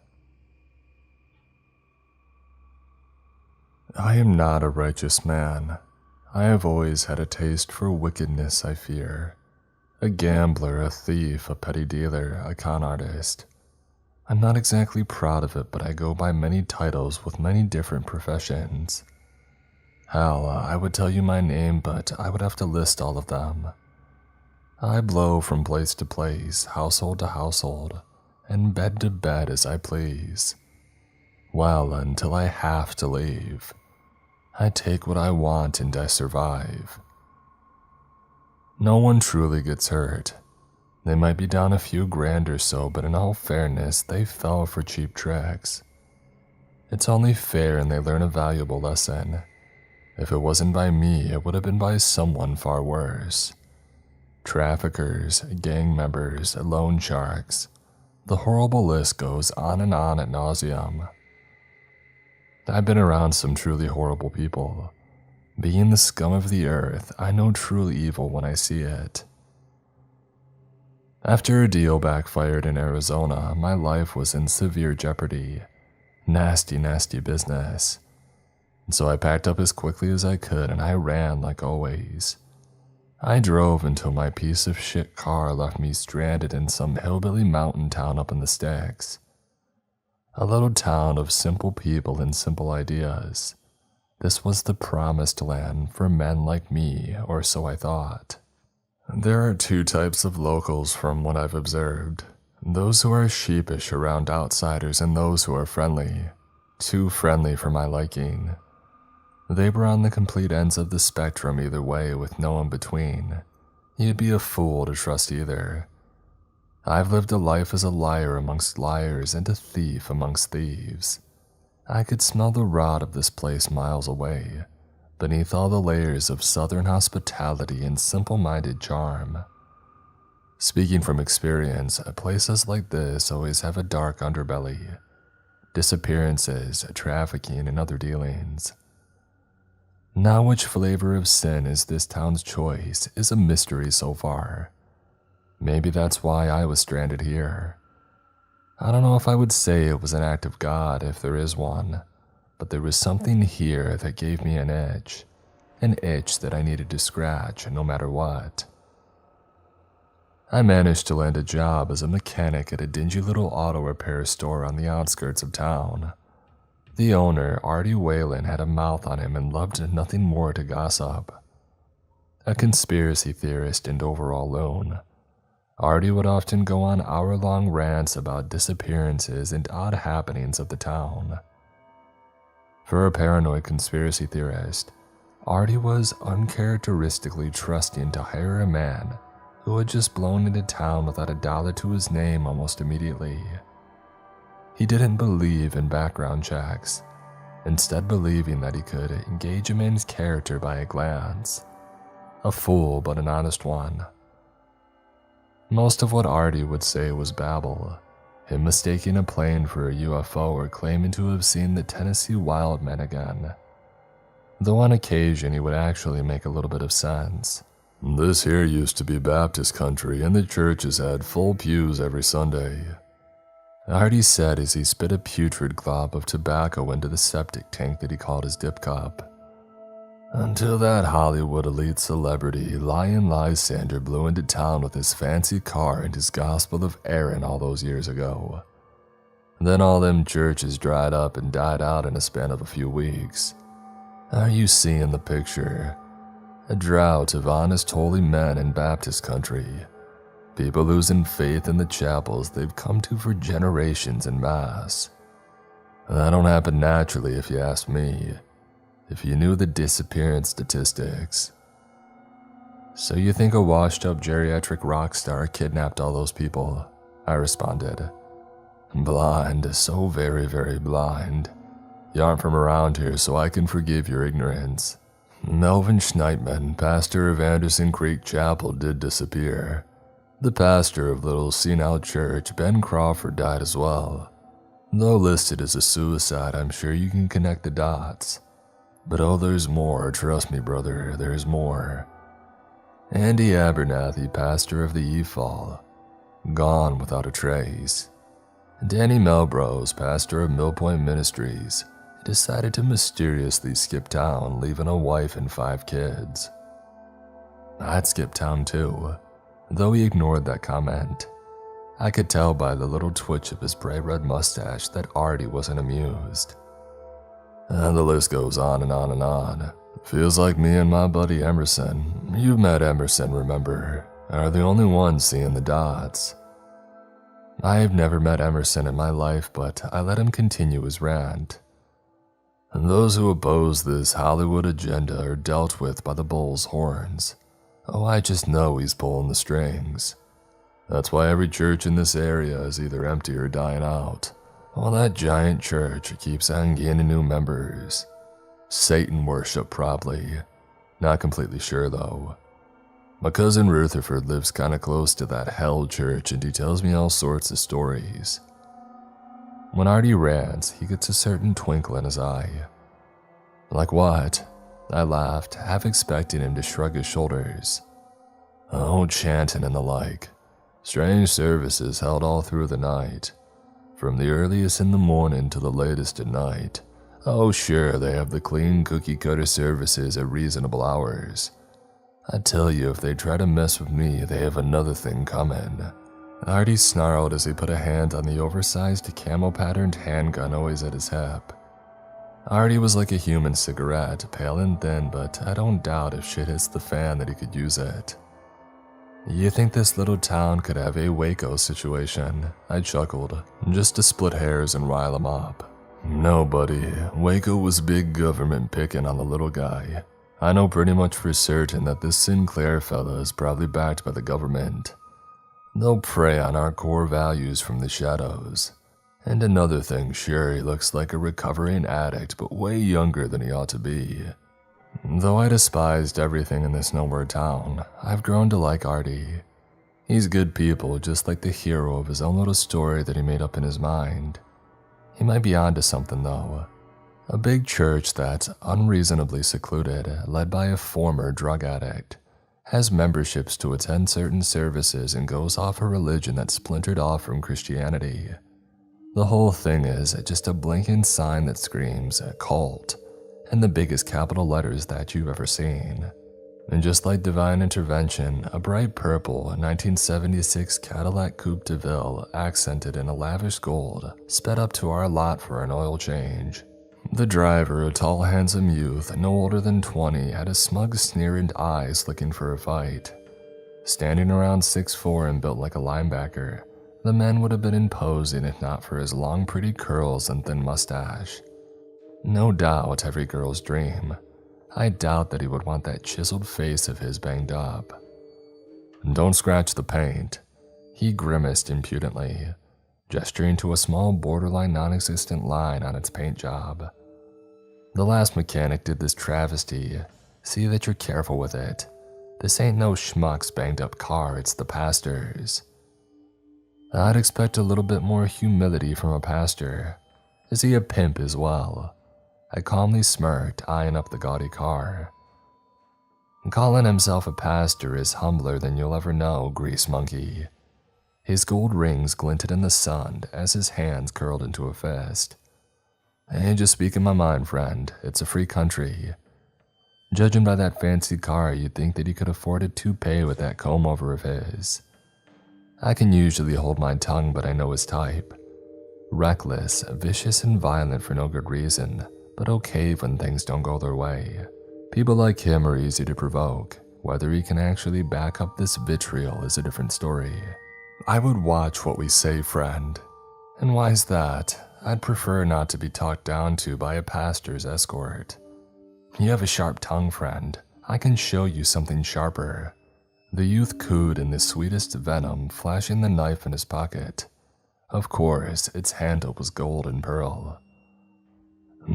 Speaker 1: I am not a righteous man. I have always had a taste for wickedness, I fear. A gambler, a thief, a petty dealer, a con artist. I'm not exactly proud of it, but I go by many titles with many different professions. Hell, I would tell you my name, but I would have to list all of them. I blow from place to place, household to household, and bed to bed as I please. Well, until I have to leave. I take what I want and I survive. No one truly gets hurt. They might be down a few grand or so, but in all fairness, they fell for cheap tricks. It's only fair and they learn a valuable lesson. If it wasn't by me, it would have been by someone far worse. Traffickers, gang members, loan sharks. The horrible list goes on and on ad nauseum. I've been around some truly horrible people. Being the scum of the earth, I know true evil when I see it. After a deal backfired in Arizona, my life was in severe jeopardy. Nasty, nasty business. And so I packed up as quickly as I could and I ran like always. I drove until my piece of shit car left me stranded in some hillbilly mountain town up in the sticks. A little town of simple people and simple ideas. This was the promised land for men like me, or so I thought. There are two types of locals from what I've observed. Those who are sheepish around outsiders and those who are friendly. Too friendly for my liking. They were on the complete ends of the spectrum either way with no in between. You'd be a fool to trust either. I've lived a life as a liar amongst liars and a thief amongst thieves. I could smell the rot of this place miles away, beneath all the layers of southern hospitality and simple-minded charm. Speaking from experience, places like this always have a dark underbelly. Disappearances, trafficking, and other dealings. Now which flavor of sin is this town's choice is a mystery so far. Maybe that's why I was stranded here. I don't know if I would say it was an act of God if there is one, but there was something here that gave me an itch that I needed to scratch no matter what. I managed to land a job as a mechanic at a dingy little auto repair store on the outskirts of town. The owner, Artie Whalen, had a mouth on him and loved nothing more to gossip. A conspiracy theorist and overall loon, Artie would often go on hour-long rants about disappearances and odd happenings of the town. For a paranoid conspiracy theorist, Artie was uncharacteristically trusting to hire a man who had just blown into town without a dollar to his name almost immediately. He didn't believe in background checks, instead believing that he could engage a man's character by a glance. A fool, but an honest one. Most of what Artie would say was babble, him mistaking a plane for a UFO or claiming to have seen the Tennessee Wildmen again. Though on occasion he would actually make a little bit of sense. This here used to be Baptist country and the churches had full pews every Sunday. Artie said as he spit a putrid glob of tobacco into the septic tank that he called his dip cup. Until that Hollywood elite celebrity, Lion Lysander, blew into town with his fancy car and his Gospel of Aaron all those years ago. Then all them churches dried up and died out in a span of a few weeks. Are you seeing the picture? A drought of honest holy men in Baptist country. People losing faith in the chapels they've come to for generations en masse. That don't happen naturally if you ask me. If you knew the disappearance statistics. So you think a washed-up geriatric rock star kidnapped all those people? I responded. Blind, so very, very blind. You aren't from around here, so I can forgive your ignorance. Melvin Schneitman, pastor of Anderson Creek Chapel, did disappear. The pastor of Little Senile Church, Ben Crawford, died as well. Though listed as a suicide, I'm sure you can connect the dots. But oh, there's more, trust me brother, there's more. Andy Abernathy, pastor of the E-Fall, gone without a trace. Danny Melbrose, pastor of Millpoint Ministries, decided to mysteriously skip town, leaving a wife and 5 kids. I'd skip town too, though he ignored that comment. I could tell by the little twitch of his bright red mustache that Artie wasn't amused. And the list goes on and on and on. Feels like me and my buddy Emerson, you've met Emerson, remember, are the only ones seeing the dots. I've never met Emerson in my life, but I let him continue his rant. And those who oppose this Hollywood agenda are dealt with by the bull's horns. Oh, I just know he's pulling the strings. That's why every church in this area is either empty or dying out. Well, that giant church keeps on gaining new members. Satan worship, probably. Not completely sure, though. My cousin Rutherford lives kinda close to that hell church and he tells me all sorts of stories. When Artie rants, he gets a certain twinkle in his eye. Like what? I laughed, half expecting him to shrug his shoulders. Oh, chanting and the like. Strange services held all through the night. From the earliest in the morning to the latest at night. Oh sure, they have the clean cookie-cutter services at reasonable hours. I tell you, if they try to mess with me, they have another thing coming. Artie snarled as he put a hand on the oversized camo-patterned handgun always at his hip. Artie was like a human cigarette, pale and thin, but I don't doubt if shit hits the fan that he could use it. You think this little town could have a Waco situation? I chuckled, just to split hairs and rile him up. No, buddy, Waco was big government picking on the little guy. I know pretty much for certain that this Sinclair fella is probably backed by the government. They'll prey on our core values from the shadows. And another thing, sure, he looks like a recovering addict, but way younger than he ought to be. Though I despised everything in this nowhere town, I've grown to like Artie. He's good people, just like the hero of his own little story that he made up in his mind. He might be onto something though. A big church that's unreasonably secluded, led by a former drug addict, has memberships to attend certain services and goes off a religion that's splintered off from Christianity. The whole thing is just a blinking sign that screams cult in the biggest capital letters that you've ever seen. And just like divine intervention, a bright purple 1976 Cadillac Coupe de Ville accented in a lavish gold sped up to our lot for an oil change. The driver, a tall handsome youth no older than 20, had a smug sneering eyes looking for a fight. Standing around 6'4" and built like a linebacker, the man would have been imposing if not for his long pretty curls and thin mustache. No doubt every girl's dream. I doubt that he would want that chiseled face of his banged up. Don't scratch the paint. He grimaced impudently, gesturing to a small borderline non-existent line on its paint job. The last mechanic did this travesty. See that you're careful with it. This ain't no schmuck's banged up car, it's the pastor's. I'd expect a little bit more humility from a pastor. Is he a pimp as well? I calmly smirked, eyeing up the gaudy car. Calling himself a pastor is humbler than you'll ever know, grease monkey. His gold rings glinted in the sun as his hands curled into a fist. Hey, just speaking my mind, friend. It's a free country. Judging by that fancy car, you'd think that he could afford a toupee with that comb-over of his. I can usually hold my tongue, but I know his type. Reckless, vicious, and violent for no good reason, but okay when things don't go their way. People like him are easy to provoke. Whether he can actually back up this vitriol is a different story. I would watch what we say, friend. And why's that? I'd prefer not to be talked down to by a pastor's escort. You have a sharp tongue, friend. I can show you something sharper. The youth cooed in the sweetest venom, flashing the knife in his pocket. Of course, its handle was gold and pearl.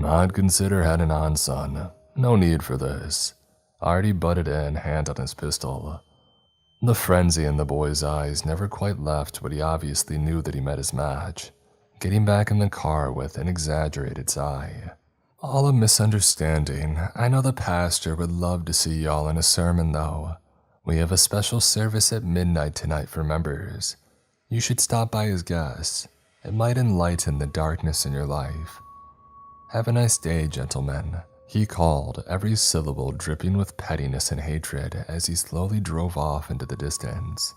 Speaker 1: I'd consider heading on, son. No need for this. Artie butted in, hand on his pistol. The frenzy in the boy's eyes never quite left, but he obviously knew that he met his match, getting back in the car with an exaggerated sigh. All a misunderstanding. I know the pastor would love to see y'all in a sermon, though. We have a special service at midnight tonight for members. You should stop by as guests. It might enlighten the darkness in your life. Have a nice day, gentlemen. He called, every syllable dripping with pettiness and hatred as he slowly drove off into the distance.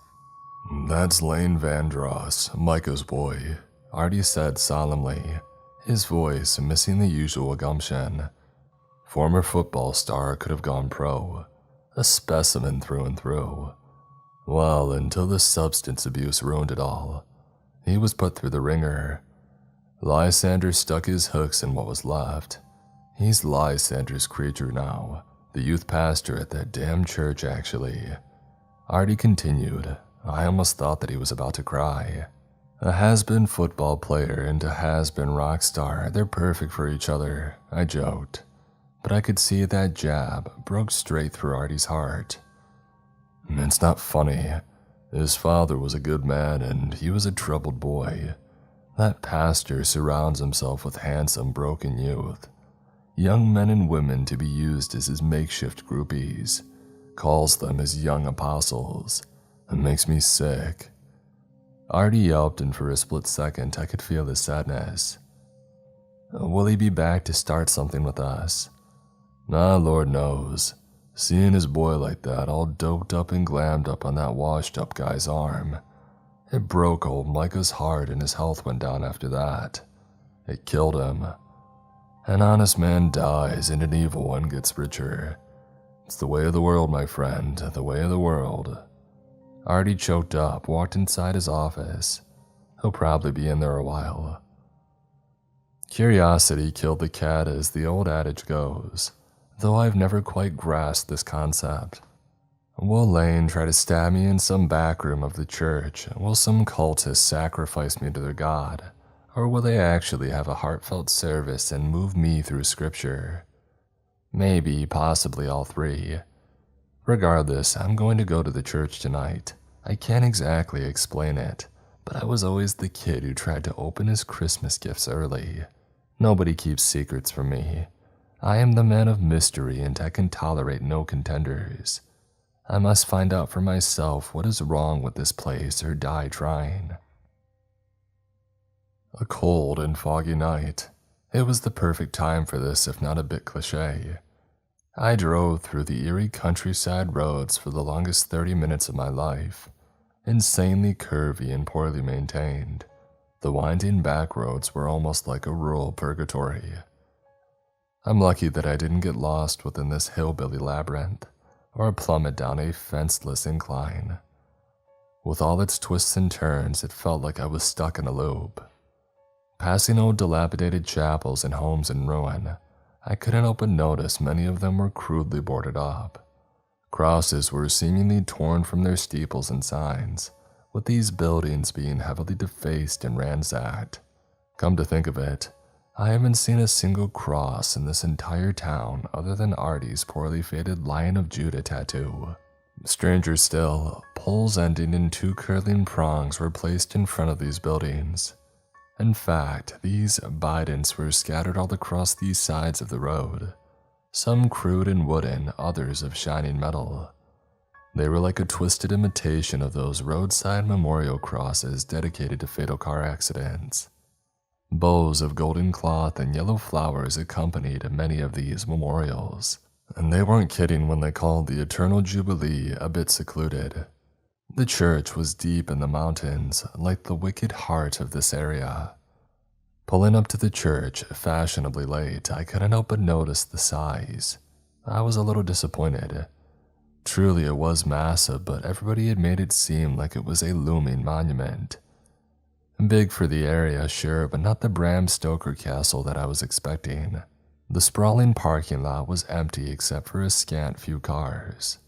Speaker 1: That's Lane Vandross, Micah's boy, Artie said solemnly, his voice missing the usual gumption. Former football star, could have gone pro. A specimen through and through. Well, until the substance abuse ruined it all. He was put through the ringer. Lysander stuck his hooks in what was left. He's Lysander's creature now, the youth pastor at that damn church, actually. Artie continued. I almost thought that he was about to cry. A has-been football player and a has-been rock star, they're perfect for each other, I joked. But I could see that jab broke straight through Artie's heart. It's not funny. His father was a good man and he was a troubled boy. That pastor surrounds himself with handsome, broken youth. Young men and women to be used as his makeshift groupies. Calls them his young apostles. It makes me sick. Artie yelped, and for a split second I could feel his sadness. Will he be back to start something with us? Nah, Lord knows. Seeing his boy like that, all doped up and glammed up on that washed up guy's arm. It broke old Micah's heart and his health went down after that. It killed him. An honest man dies and an evil one gets richer. It's the way of the world, my friend, the way of the world. Artie choked up, walked inside his office. He'll probably be in there a while. Curiosity killed the cat, as the old adage goes, though I've never quite grasped this concept. Will Lane try to stab me in some back room of the church? Will some cultists sacrifice me to their god? Or will they actually have a heartfelt service and move me through scripture? Maybe, possibly all three. Regardless, I'm going to go to the church tonight. I can't exactly explain it, but I was always the kid who tried to open his Christmas gifts early. Nobody keeps secrets from me. I am the man of mystery and I can tolerate no contenders. I must find out for myself what is wrong with this place or die trying. A cold and foggy night. It was the perfect time for this, if not a bit cliché. I drove through the eerie countryside roads for the longest 30 minutes of my life. Insanely curvy and poorly maintained. The winding back roads were almost like a rural purgatory. I'm lucky that I didn't get lost within this hillbilly labyrinth, or plummet down a fenceless incline. With all its twists and turns, it felt like I was stuck in a loop. Passing old dilapidated chapels and homes in ruin, I couldn't help but notice many of them were crudely boarded up. Crosses were seemingly torn from their steeples and signs, with these buildings being heavily defaced and ransacked. Come to think of it, I haven't seen a single cross in this entire town other than Artie's poorly faded Lion of Judah tattoo. Stranger still, poles ending in two curling prongs were placed in front of these buildings. In fact, these bidents were scattered all across these sides of the road, some crude and wooden, others of shining metal. They were like a twisted imitation of those roadside memorial crosses dedicated to fatal car accidents. Bows of golden cloth and yellow flowers accompanied many of these memorials, and they weren't kidding when they called the Eternal Jubilee a bit secluded. The church was deep in the mountains, like the wicked heart of this area. Pulling up to the church, fashionably late, I couldn't help but notice the size. I was a little disappointed. Truly it was massive, but everybody had made it seem like it was a looming monument. Big for the area, sure, but not the Bram Stoker castle that I was expecting. The sprawling parking lot was empty except for a scant few cars.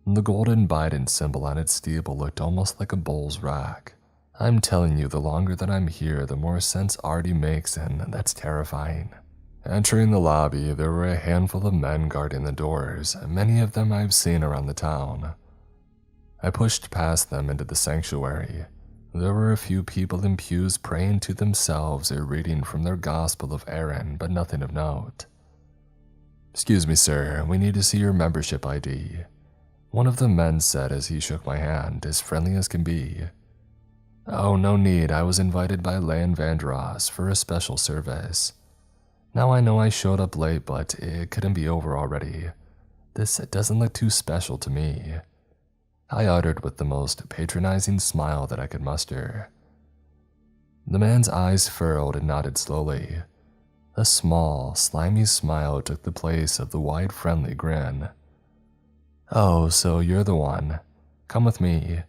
Speaker 1: The golden Biden symbol on its steeple looked almost like a bull's rack. I'm telling you, the longer that I'm here, the more sense Artie makes, and that's terrifying. Entering the lobby, there were a handful of men guarding the doors, many of them I've seen around the town. I pushed past them into the sanctuary. There were a few people in pews praying to themselves or reading from their Gospel of Aaron, but nothing of note. "Excuse me, sir, we need to see your membership ID," one of the men said as he shook my hand, as friendly as can be. "Oh, no need, I was invited by Lan Vandross for a special service. Now I know I showed up late, but it couldn't be over already. This doesn't look too special to me," I uttered with the most patronizing smile that I could muster. The man's eyes furrowed and nodded slowly. A small, slimy smile took the place of the wide, friendly grin. "Oh, so you're the one. Come with me.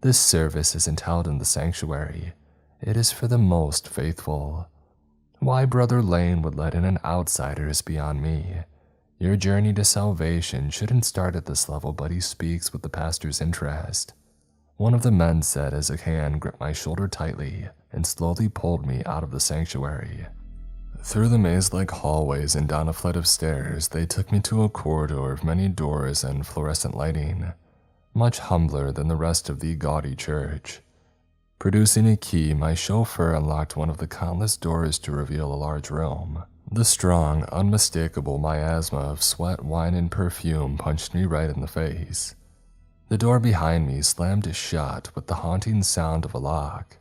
Speaker 1: This service isn't held in the sanctuary. It is for the most faithful. Why Brother Lane would let in an outsider is beyond me. Your journey to salvation shouldn't start at this level, but he speaks with the pastor's interest," one of the men said as a hand gripped my shoulder tightly and slowly pulled me out of the sanctuary. Through the maze-like hallways and down a flight of stairs, they took me to a corridor of many doors and fluorescent lighting. much humbler than the rest of the gaudy church. Producing a key, my chauffeur unlocked one of the countless doors to reveal a large room. The strong, unmistakable miasma of sweat, wine, and perfume punched me right in the face. The door behind me slammed shut with the haunting sound of a lock.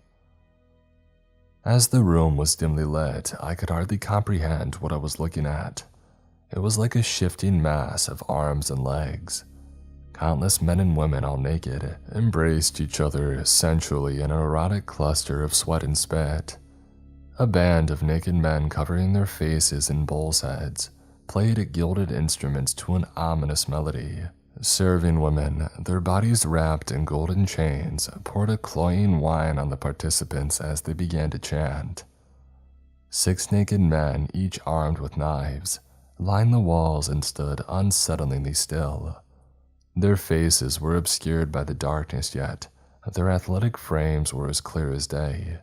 Speaker 1: As the room was dimly lit, I could hardly comprehend what I was looking at. It was like a shifting mass of arms and legs. Countless men and women, all naked, embraced each other sensually in an erotic cluster of sweat and spit. A band of naked men covering their faces in bull's heads played gilded instruments to an ominous melody. Serving women, their bodies wrapped in golden chains, poured a cloying wine on the participants as they began to chant. 6 naked men, each armed with knives, lined the walls and stood unsettlingly still. Their faces were obscured by the darkness, yet their athletic frames were as clear as day.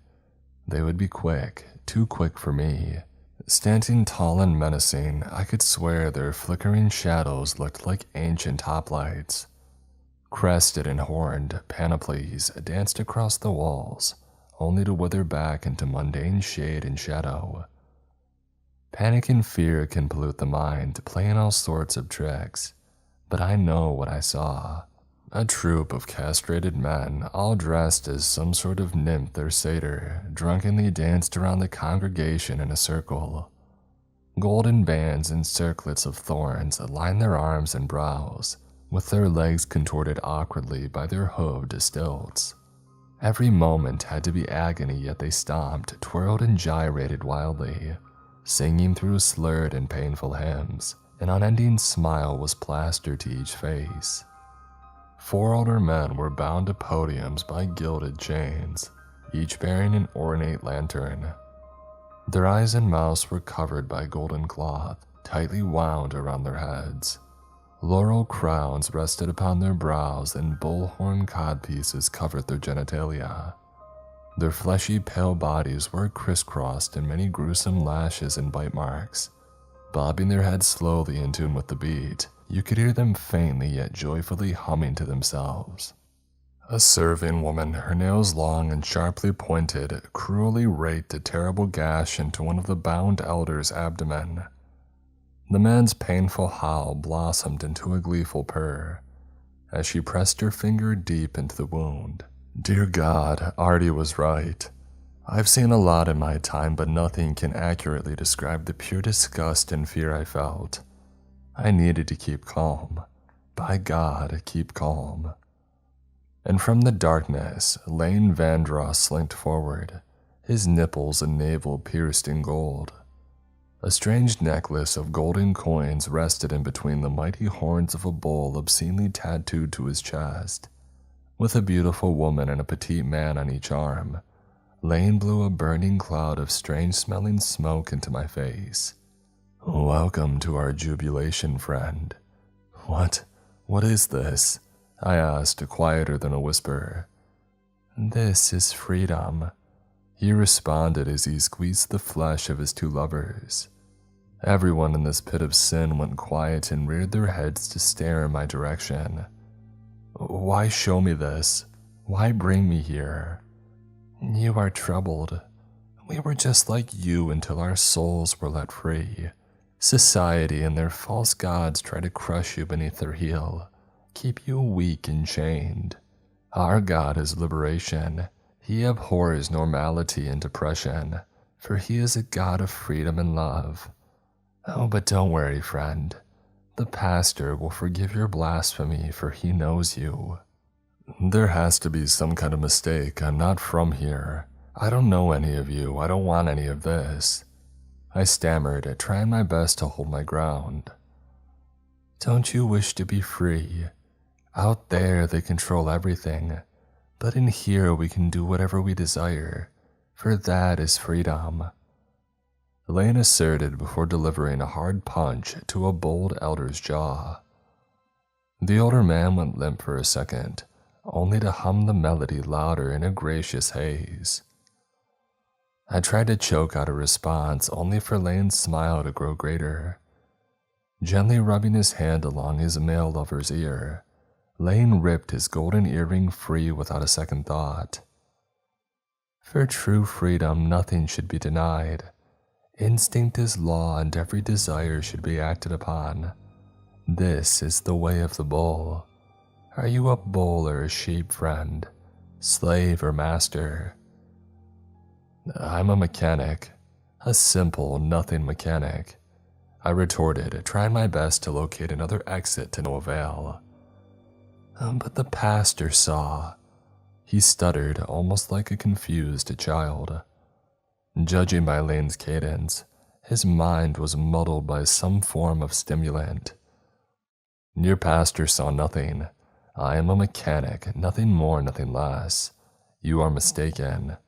Speaker 1: They would be quick, too quick for me. Standing tall and menacing, I could swear their flickering shadows looked like ancient hoplites. Crested and horned panoplies danced across the walls, only to wither back into mundane shade and shadow. Panic and fear can pollute the mind, playing all sorts of tricks, but I know what I saw. A troop of castrated men, all dressed as some sort of nymph or satyr, drunkenly danced around the congregation in a circle. Golden bands and circlets of thorns lined their arms and brows, with their legs contorted awkwardly by their hooved stilts. Every moment had to be agony, yet they stomped, twirled, and gyrated wildly, singing through slurred and painful hymns. An unending smile was plastered to each face. 4 older men were bound to podiums by gilded chains, each bearing an ornate lantern. Their eyes and mouths were covered by golden cloth, tightly wound around their heads. Laurel crowns rested upon their brows, and bullhorn codpieces covered their genitalia. Their fleshy, pale bodies were crisscrossed in many gruesome lashes and bite marks. Bobbing their heads slowly in tune with the beat, you could hear them faintly yet joyfully humming to themselves. A serving woman, her nails long and sharply pointed, cruelly raked a terrible gash into one of the bound elders' abdomen. The man's painful howl blossomed into a gleeful purr as she pressed her finger deep into the wound. Dear God, Artie was right. I've seen a lot in my time, but nothing can accurately describe the pure disgust and fear I felt. I needed to keep calm. By God, keep calm. And from the darkness, Lane Vandross slinked forward, his nipples and navel pierced in gold. A strange necklace of golden coins rested in between the mighty horns of a bull obscenely tattooed to his chest. With a beautiful woman and a petite man on each arm, Lane blew a burning cloud of strange-smelling smoke into my face. Welcome to our jubilation, friend. What is this? I asked, quieter than a whisper. This is freedom, he responded as he squeezed the flesh of his 2 lovers. Everyone in this pit of sin went quiet and reared their heads to stare in my direction. Why show me this? Why bring me here? You are troubled. We were just like you until our souls were let free. Society and their false gods try to crush you beneath their heel, keep you weak and chained. Our God is liberation. He abhors normality and depression, for he is a God of freedom and love. Oh, but don't worry, friend. The pastor will forgive your blasphemy, for he knows you. There has to be some kind of mistake. I'm not from here. I don't know any of you. I don't want any of this. I stammered, trying my best to hold my ground. Don't you wish to be free? Out there they control everything, but in here we can do whatever we desire, for that is freedom. Lane asserted before delivering a hard punch to a bold elder's jaw. The older man went limp for a second, only to hum the melody louder in a gracious haze. I tried to choke out a response, only for Lane's smile to grow greater. Gently rubbing his hand along his male lover's ear, Lane ripped his golden earring free without a second thought. For true freedom, nothing should be denied. Instinct is law and every desire should be acted upon. This is the way of the bull. Are you a bull or a sheep, friend? Slave or master? I'm a mechanic. A simple, nothing mechanic, I retorted, trying my best to locate another exit to no avail. But the pastor saw. He stuttered, almost like a confused child. Judging by Lane's cadence, his mind was muddled by some form of stimulant. Your pastor saw nothing. I am a mechanic, nothing more, nothing less. You are mistaken.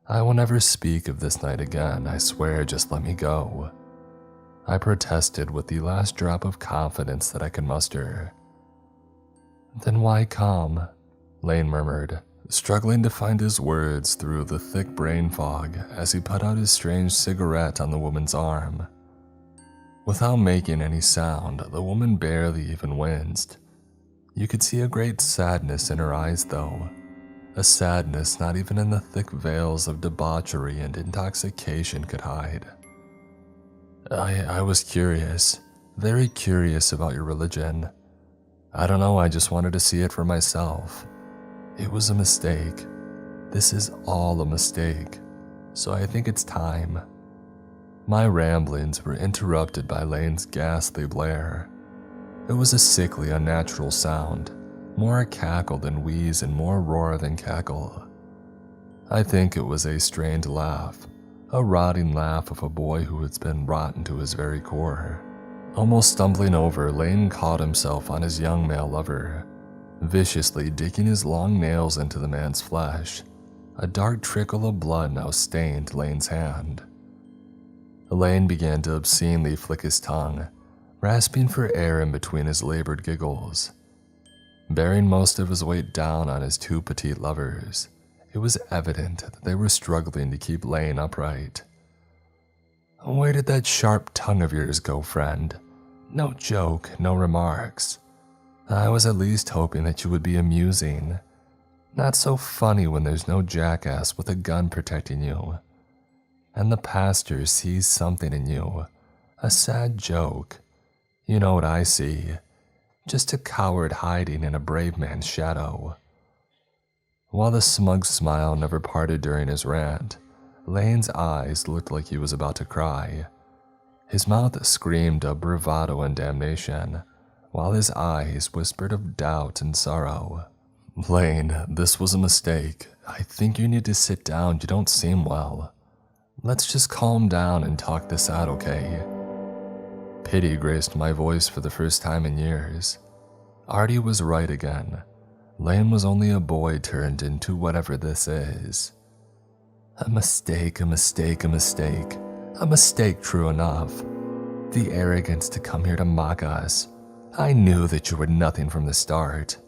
Speaker 1: I will never speak of this night again, I swear, just let me go. I protested with the last drop of confidence that I could muster. Then why come? Lane murmured, struggling to find his words through the thick brain fog as he put out his strange cigarette on the woman's arm. Without making any sound, the woman barely even winced. You could see a great sadness in her eyes, though. A sadness not even in the thick veils of debauchery and intoxication could hide. I was curious, very curious about your religion. I don't know, I just wanted to see it for myself. It was a mistake. This is all a mistake, so I think it's time. My ramblings were interrupted by Lane's ghastly blare. It was a sickly, unnatural sound, more a cackle than wheeze and more roar than cackle. I think it was a strained laugh, a rotting laugh of a boy who has been rotten to his very core. Almost stumbling over, Lane caught himself on his young male lover, viciously digging his long nails into the man's flesh. A dark trickle of blood now stained Lane's hand. Lane began to obscenely flick his tongue, rasping for air in between his labored giggles. Bearing most of his weight down on his two petite lovers, it was evident that they were struggling to keep Lane upright. Where did that sharp tongue of yours go, friend? No joke, no remarks. I was at least hoping that you would be amusing. Not so funny when there's no jackass with a gun protecting you. And the pastor sees something in you, a sad joke. You know what I see. Just a coward hiding in a brave man's shadow. While the smug smile never parted during his rant, Lane's eyes looked like he was about to cry. His mouth screamed of bravado and damnation, while his eyes whispered of doubt and sorrow. Lane, this was a mistake. I think you need to sit down, you don't seem well. Let's just calm down and talk this out, okay? Pity graced my voice for the first time in years. Artie was right again. Lane was only a boy turned into whatever this is. A mistake, a mistake, a mistake. A mistake, true enough. The arrogance to come here to mock us. I knew that you were nothing from the start.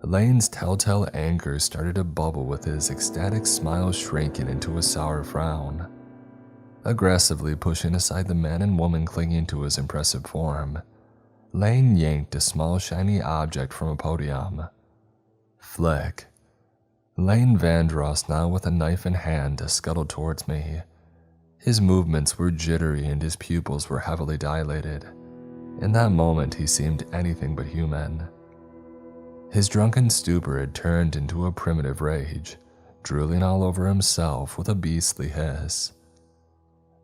Speaker 1: Lane's telltale anger started to bubble with his ecstatic smile shrinking into a sour frown. Aggressively pushing aside the man and woman clinging to his impressive form, Lane yanked a small shiny object from a podium. Flick. Lane Vandross, now with a knife in hand, scuttled towards me. His movements were jittery and his pupils were heavily dilated. In that moment, he seemed anything but human. His drunken stupor had turned into a primitive rage, drooling all over himself with a beastly hiss.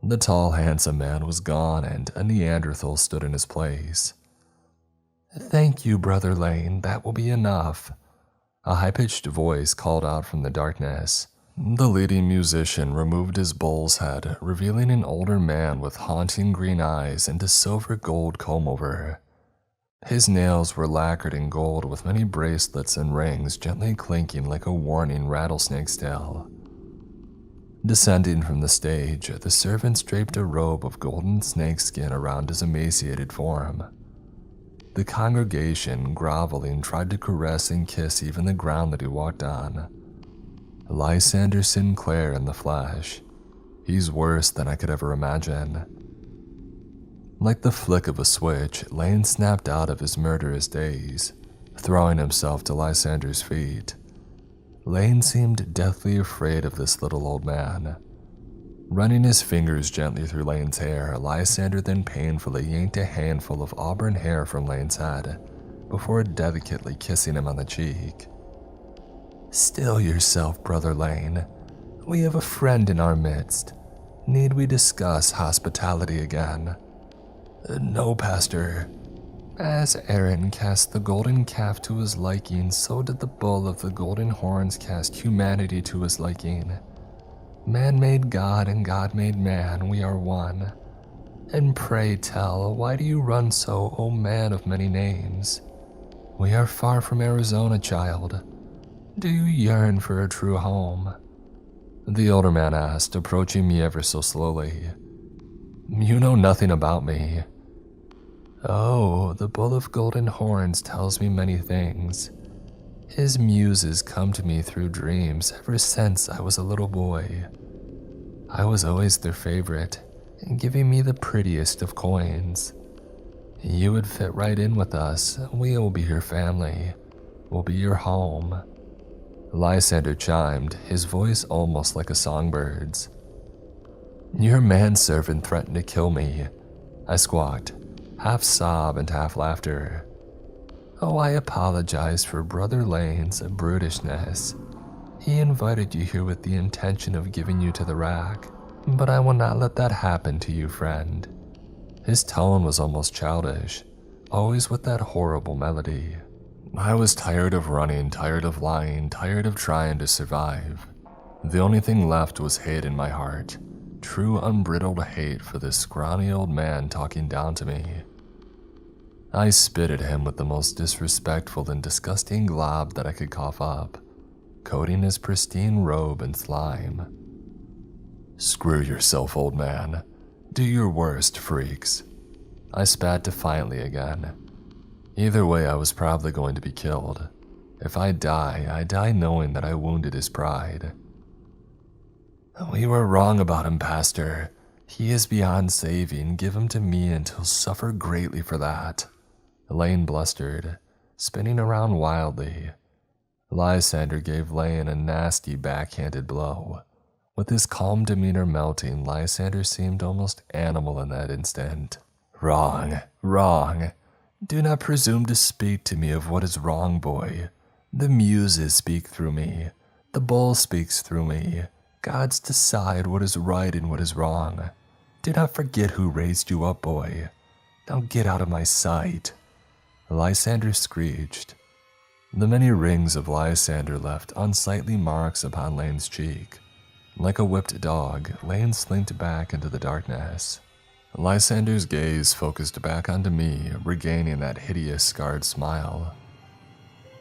Speaker 1: The tall, handsome man was gone and a Neanderthal stood in his place. Thank you, Brother Lane, that will be enough. A high-pitched voice called out from the darkness. The leading musician removed his bull's head, revealing an older man with haunting green eyes and a silver gold comb-over. His nails were lacquered in gold with many bracelets and rings gently clinking like a warning rattlesnake's tail. Descending from the stage, the servants draped a robe of golden snakeskin around his emaciated form. The congregation, groveling, tried to caress and kiss even the ground that he walked on. Lysander Sinclair in the flesh. He's worse than I could ever imagine. Like the flick of a switch, Lane snapped out of his murderous daze. throwing himself to Lysander's feet. Lane seemed deathly afraid of this little old man. Running his fingers gently through Lane's hair, Lysander then painfully yanked a handful of auburn hair from Lane's head before delicately kissing him on the cheek. "Still yourself, Brother Lane. We have a friend in our midst. Need we discuss hospitality again?" "No, Pastor." As Aaron cast the golden calf to his liking, so did the bull of the golden horns cast humanity to his liking. Man made God and God made man, we are one. And pray tell, why do you run so, O man of many names? We are far from Arizona, child. Do you yearn for a true home? The older man asked, approaching me ever so slowly. "You know nothing about me." "Oh, the bull of golden horns tells me many things. His muses come to me through dreams ever since I was a little boy. I was always their favorite, giving me the prettiest of coins. You would fit right in with us. We will be your family. We'll be your home." Lysander chimed, his voice almost like a songbird's. "Your manservant threatened to kill me," I squawked, half sob and half laughter. "Oh, I apologize for Brother Lane's brutishness. He invited you here with the intention of giving you to the rack, but I will not let that happen to you, friend." His tone was almost childish, always with that horrible melody. I was tired of running, tired of lying, tired of trying to survive. The only thing left was hate in my heart, true unbridled hate for this scrawny old man talking down to me. I spit at him with the most disrespectful and disgusting glob that I could cough up, coating his pristine robe in slime. "Screw yourself, old man. Do your worst, freaks." I spat defiantly again. Either way, I was probably going to be killed. If I die knowing that I wounded his pride. "We were wrong about him, Pastor. He is beyond saving. Give him to me and he'll suffer greatly for that." Lane blustered, spinning around wildly. Lysander gave Lane a nasty backhanded blow. With his calm demeanor melting, Lysander seemed almost animal in that instant. "Wrong, wrong. Do not presume to speak to me of what is wrong, boy. The muses speak through me. The bull speaks through me. Gods decide what is right and what is wrong. Do not forget who raised you up, boy. Now get out of my sight." Lysander screeched. The many rings of Lysander left unsightly marks upon Lane's cheek. Like a whipped dog, Lane slinked back into the darkness. Lysander's gaze focused back onto me, regaining that hideous scarred smile.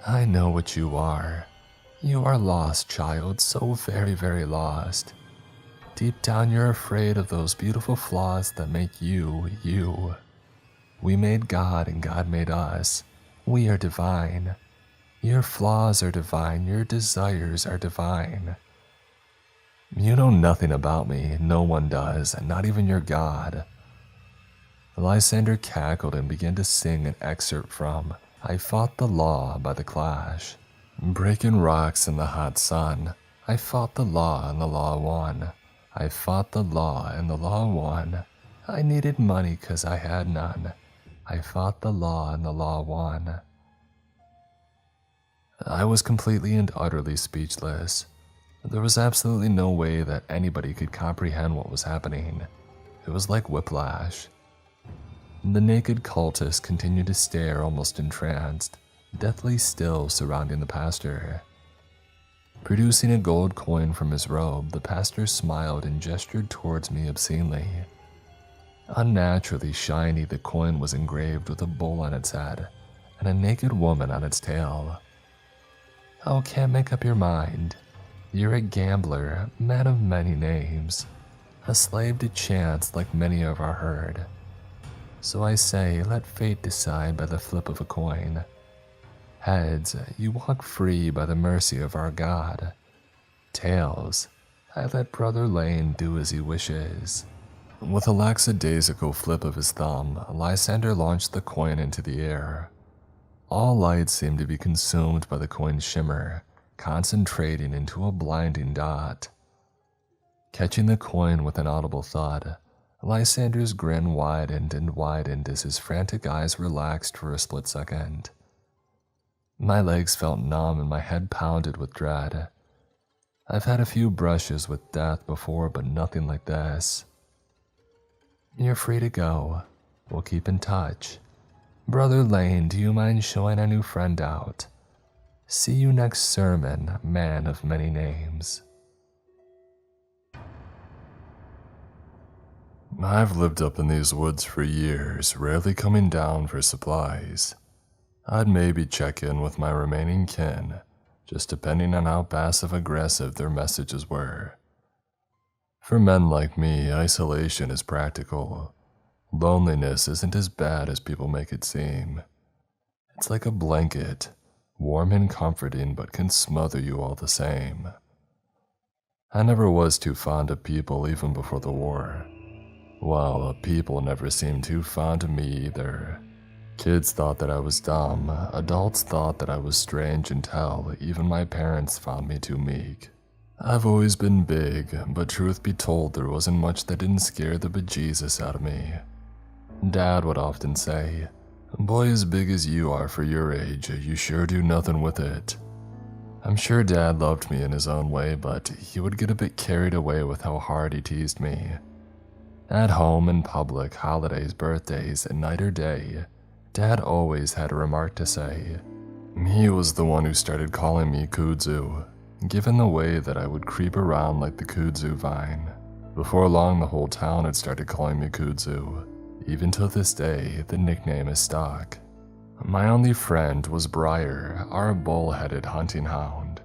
Speaker 1: "I know what you are. You are lost, child, so very, very lost. Deep down you're afraid of those beautiful flaws that make you, you. We made God and God made us. We are divine. Your flaws are divine, your desires are divine. You know nothing about me, no one does, not even your God." Lysander cackled and began to sing an excerpt from "I Fought the Law" by The Clash. "Breaking rocks in the hot sun, I fought the law and the law won. I fought the law and the law won. I needed money 'cause I had none. I fought the law and the law won." I was completely and utterly speechless. There was absolutely no way that anybody could comprehend what was happening. It was like whiplash. The naked cultist continued to stare, almost entranced, deathly still surrounding the pastor. Producing a gold coin from his robe, the pastor smiled and gestured towards me obscenely. Unnaturally shiny, the coin was engraved with a bull on its head and a naked woman on its tail. "Oh, can't make up your mind. You're a gambler, man of many names, a slave to chance like many of our herd. So I say, let fate decide by the flip of a coin. Heads, you walk free by the mercy of our God. Tails, I let Brother Lane do as he wishes." With a lackadaisical flip of his thumb, Lysander launched the coin into the air. All light seemed to be consumed by the coin's shimmer, concentrating into a blinding dot. Catching the coin with an audible thud, Lysander's grin widened and widened as his frantic eyes relaxed for a split second. My legs felt numb and my head pounded with dread. I've had a few brushes with death before, but nothing like this. You're free to go. We'll keep in touch. Brother Lane, do you mind showing our new friend out? See you next sermon, man of many names. I've lived up in these woods for years, rarely coming down for supplies. I'd maybe check in with my remaining kin, just depending on how passive-aggressive their messages were. For men like me, isolation is practical. Loneliness isn't as bad as people make it seem. It's like a blanket, warm and comforting but can smother you all the same. I never was too fond of people even before the war. Well, people never seemed too fond of me either. Kids thought that I was dumb, adults thought that I was strange, and hell, even my parents found me too meek. I've always been big, but truth be told, there wasn't much that didn't scare the bejesus out of me. Dad would often say, "A boy as big as you are for your age, you sure do nothing with it." I'm sure Dad loved me in his own way, but he would get a bit carried away with how hard he teased me. At home, in public, holidays, birthdays, and night or day, Dad always had a remark to say. He was the one who started calling me kudzu, given the way that I would creep around like the kudzu vine. Before long, the whole town had started calling me kudzu. Even to this day, the nickname is stuck. My only friend was Briar, our bull-headed hunting hound.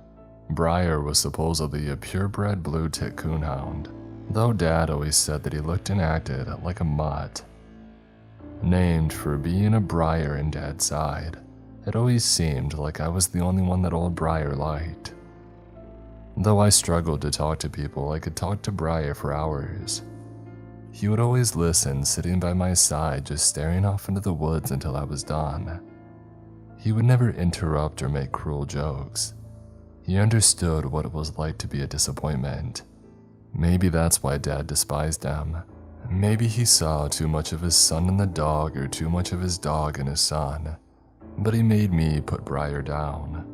Speaker 1: Briar was supposedly a purebred blue-tick coonhound, though Dad always said that he looked and acted like a mutt. Named for being a briar in Dad's side, it always seemed like I was the only one that old Briar liked. Though I struggled to talk to people, I could talk to Briar for hours. He would always listen, sitting by my side, just staring off into the woods until I was done. He would never interrupt or make cruel jokes. He understood what it was like to be a disappointment. Maybe that's why Dad despised him. Maybe he saw too much of his son in the dog or too much of his dog in his son. But he made me put Briar down.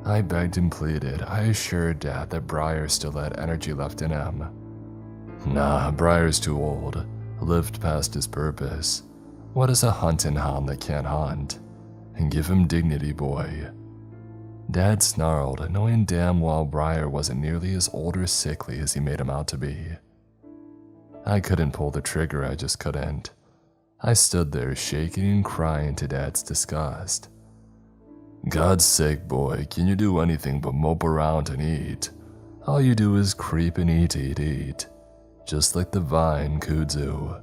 Speaker 1: I begged and pleaded. I assured Dad that Briar still had energy left in him. Nah, Briar's too old, lived past his purpose. What is a hunting hound that can't hunt? And give him dignity, boy. Dad snarled, knowing damn well Briar wasn't nearly as old or sickly as he made him out to be. I couldn't pull the trigger, I just couldn't. I stood there shaking and crying to Dad's disgust. God's sake, boy, can you do anything but mope around and eat? All you do is creep and eat. Just like the vine, kudzu.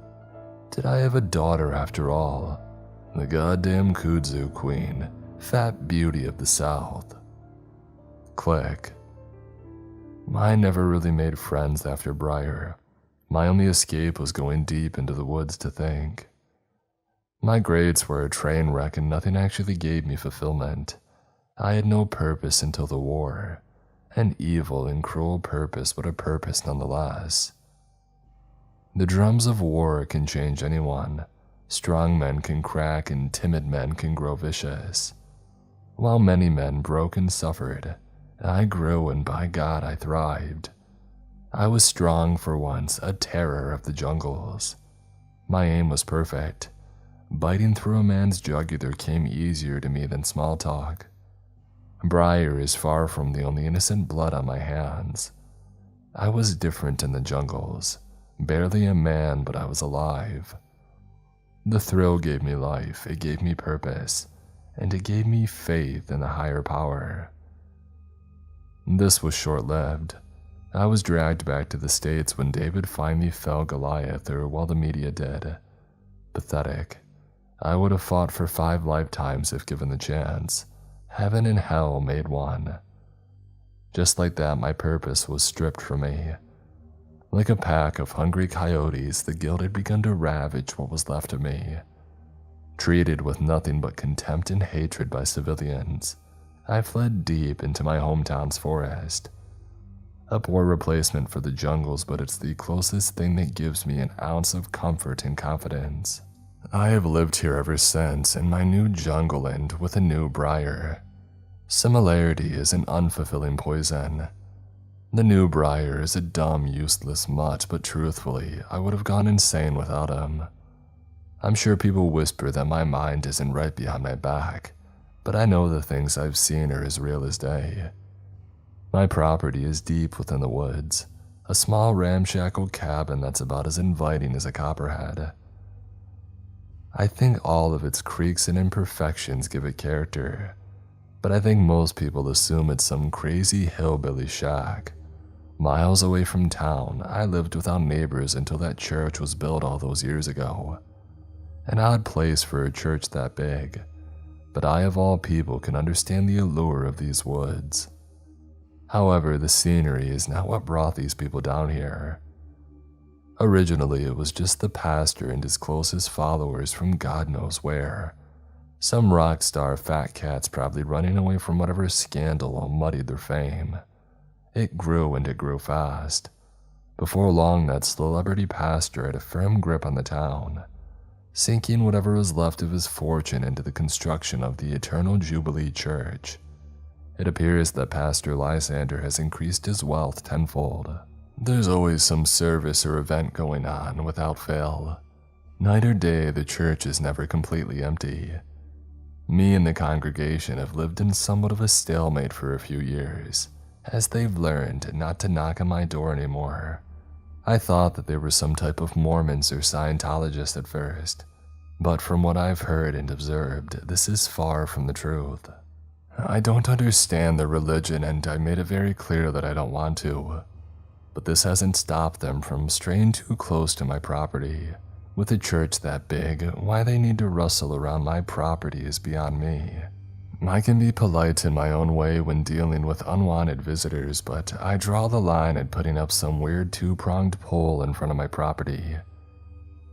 Speaker 1: Did I have a daughter after all? The goddamn kudzu queen, fat beauty of the South. Click. I never really made friends after Briar. My only escape was going deep into the woods to think. My grades were a train wreck and nothing actually gave me fulfillment. I had no purpose until the war. An evil and cruel purpose, but a purpose nonetheless. The drums of war can change anyone. Strong men can crack and timid men can grow vicious. While many men broke and suffered, I grew and by God I thrived. I was strong for once, a terror of the jungles. My aim was perfect. Biting through a man's jugular came easier to me than small talk. Briar is far from the only innocent blood on my hands. I was different in the jungles. Barely a man, but I was alive. The thrill gave me life, it gave me purpose, and it gave me faith in a higher power. This was short-lived. I was dragged back to the States when David finally fell Goliath, or while the media did. Pathetic. I would have fought for 5 lifetimes if given the chance. Heaven and hell made one. Just like that, my purpose was stripped from me. Like a pack of hungry coyotes, the guild had begun to ravage what was left of me. Treated with nothing but contempt and hatred by civilians, I fled deep into my hometown's forest. A poor replacement for the jungles, but it's the closest thing that gives me an ounce of comfort and confidence. I have lived here ever since in my new jungleland with a new briar. Similarity is an unfulfilling poison. The new briar is a dumb, useless mutt, but truthfully, I would have gone insane without him. I'm sure people whisper that my mind isn't right behind my back, but I know the things I've seen are as real as day. My property is deep within the woods, a small ramshackle cabin that's about as inviting as a copperhead. I think all of its creaks and imperfections give it character, but I think most people assume it's some crazy hillbilly shack. Miles away from town, I lived without neighbors until that church was built all those years ago. An odd place for a church that big, but I of all people can understand the allure of these woods. However, the scenery is not what brought these people down here. Originally, it was just the pastor and his closest followers from God knows where. Some rock star fat cats probably running away from whatever scandal muddied their fame. It grew and it grew fast. Before long, that celebrity pastor had a firm grip on the town, sinking whatever was left of his fortune into the construction of the Eternal Jubilee Church. It appears that Pastor Lysander has increased his wealth tenfold. There's always some service or event going on without fail. Night or day, the church is never completely empty. Me and the congregation have lived in somewhat of a stalemate for a few years, as they've learned not to knock on my door anymore. I thought that they were some type of Mormons or Scientologists at first, but from what I've heard and observed, this is far from the truth. I don't understand their religion, and I made it very clear that I don't want to, but this hasn't stopped them from straying too close to my property. With a church that big, why they need to rustle around my property is beyond me. I can be polite in my own way when dealing with unwanted visitors, but I draw the line at putting up some weird two-pronged pole in front of my property.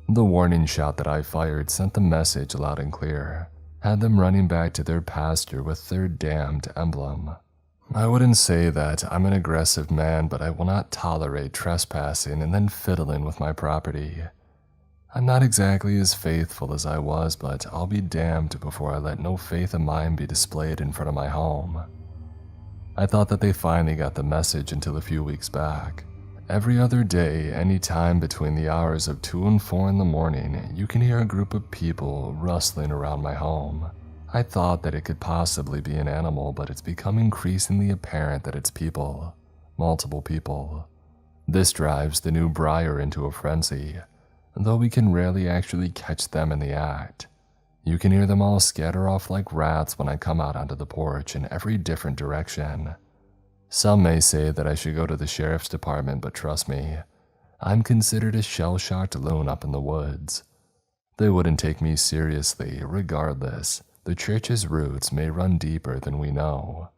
Speaker 1: The warning shot that I fired sent the message loud and clear, had them running back to their pastor with their damned emblem. I wouldn't say that I'm an aggressive man, but I will not tolerate trespassing and then fiddling with my property. I'm not exactly as faithful as I was, but I'll be damned before I let no faith of mine be displayed in front of my home. I thought that they finally got the message until a few weeks back. Every other day, any time between the hours of 2 and 4 in the morning, you can hear a group of people rustling around my home. I thought that it could possibly be an animal, but it's become increasingly apparent that it's people. Multiple people. This drives the new briar into a frenzy, though we can rarely actually catch them in the act. You can hear them all scatter off like rats when I come out onto the porch in every different direction. Some may say that I should go to the sheriff's department, but trust me, I'm considered a shell-shocked loon up in the woods. They wouldn't take me seriously. Regardless, the church's roots may run deeper than we know.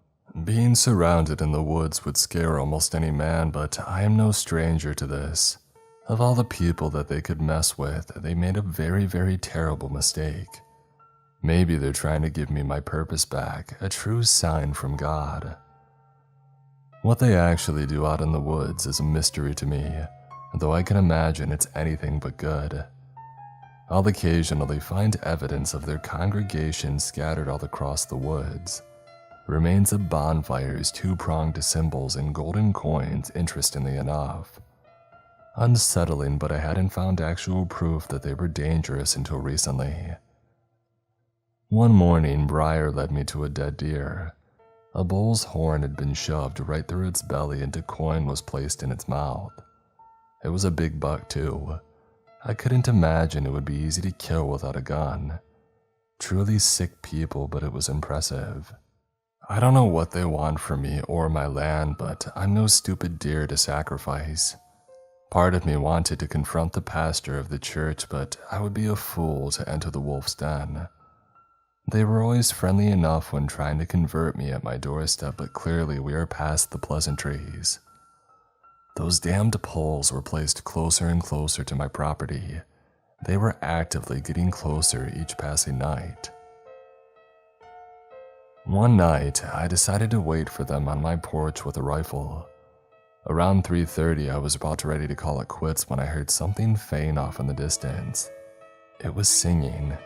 Speaker 1: Being surrounded in the woods would scare almost any man, but I am no stranger to this. Of all the people that they could mess with, they made a very, very terrible mistake. Maybe they're trying to give me my purpose back, a true sign from God. What they actually do out in the woods is a mystery to me, though I can imagine it's anything but good. I'll occasionally find evidence of their congregation scattered all across the woods. Remains of bonfires, two-pronged symbols, and golden coins, interestingly enough. Unsettling, but I hadn't found actual proof that they were dangerous until recently. One morning, Briar led me to a dead deer. A bull's horn had been shoved right through its belly and a coin was placed in its mouth. It was a big buck too. I couldn't imagine it would be easy to kill without a gun. Truly sick people, but it was impressive. I don't know what they want from me or my land, but I'm no stupid deer to sacrifice. Part of me wanted to confront the pastor of the church, but I would be a fool to enter the wolf's den. They were always friendly enough when trying to convert me at my doorstep, but clearly we are past the pleasantries. Those damned poles were placed closer and closer to my property, They were actively getting closer each passing night. One night, I decided to wait for them on my porch with a rifle. Around 3:30, I was about ready to call it quits when I heard something faint off in the distance. It was singing.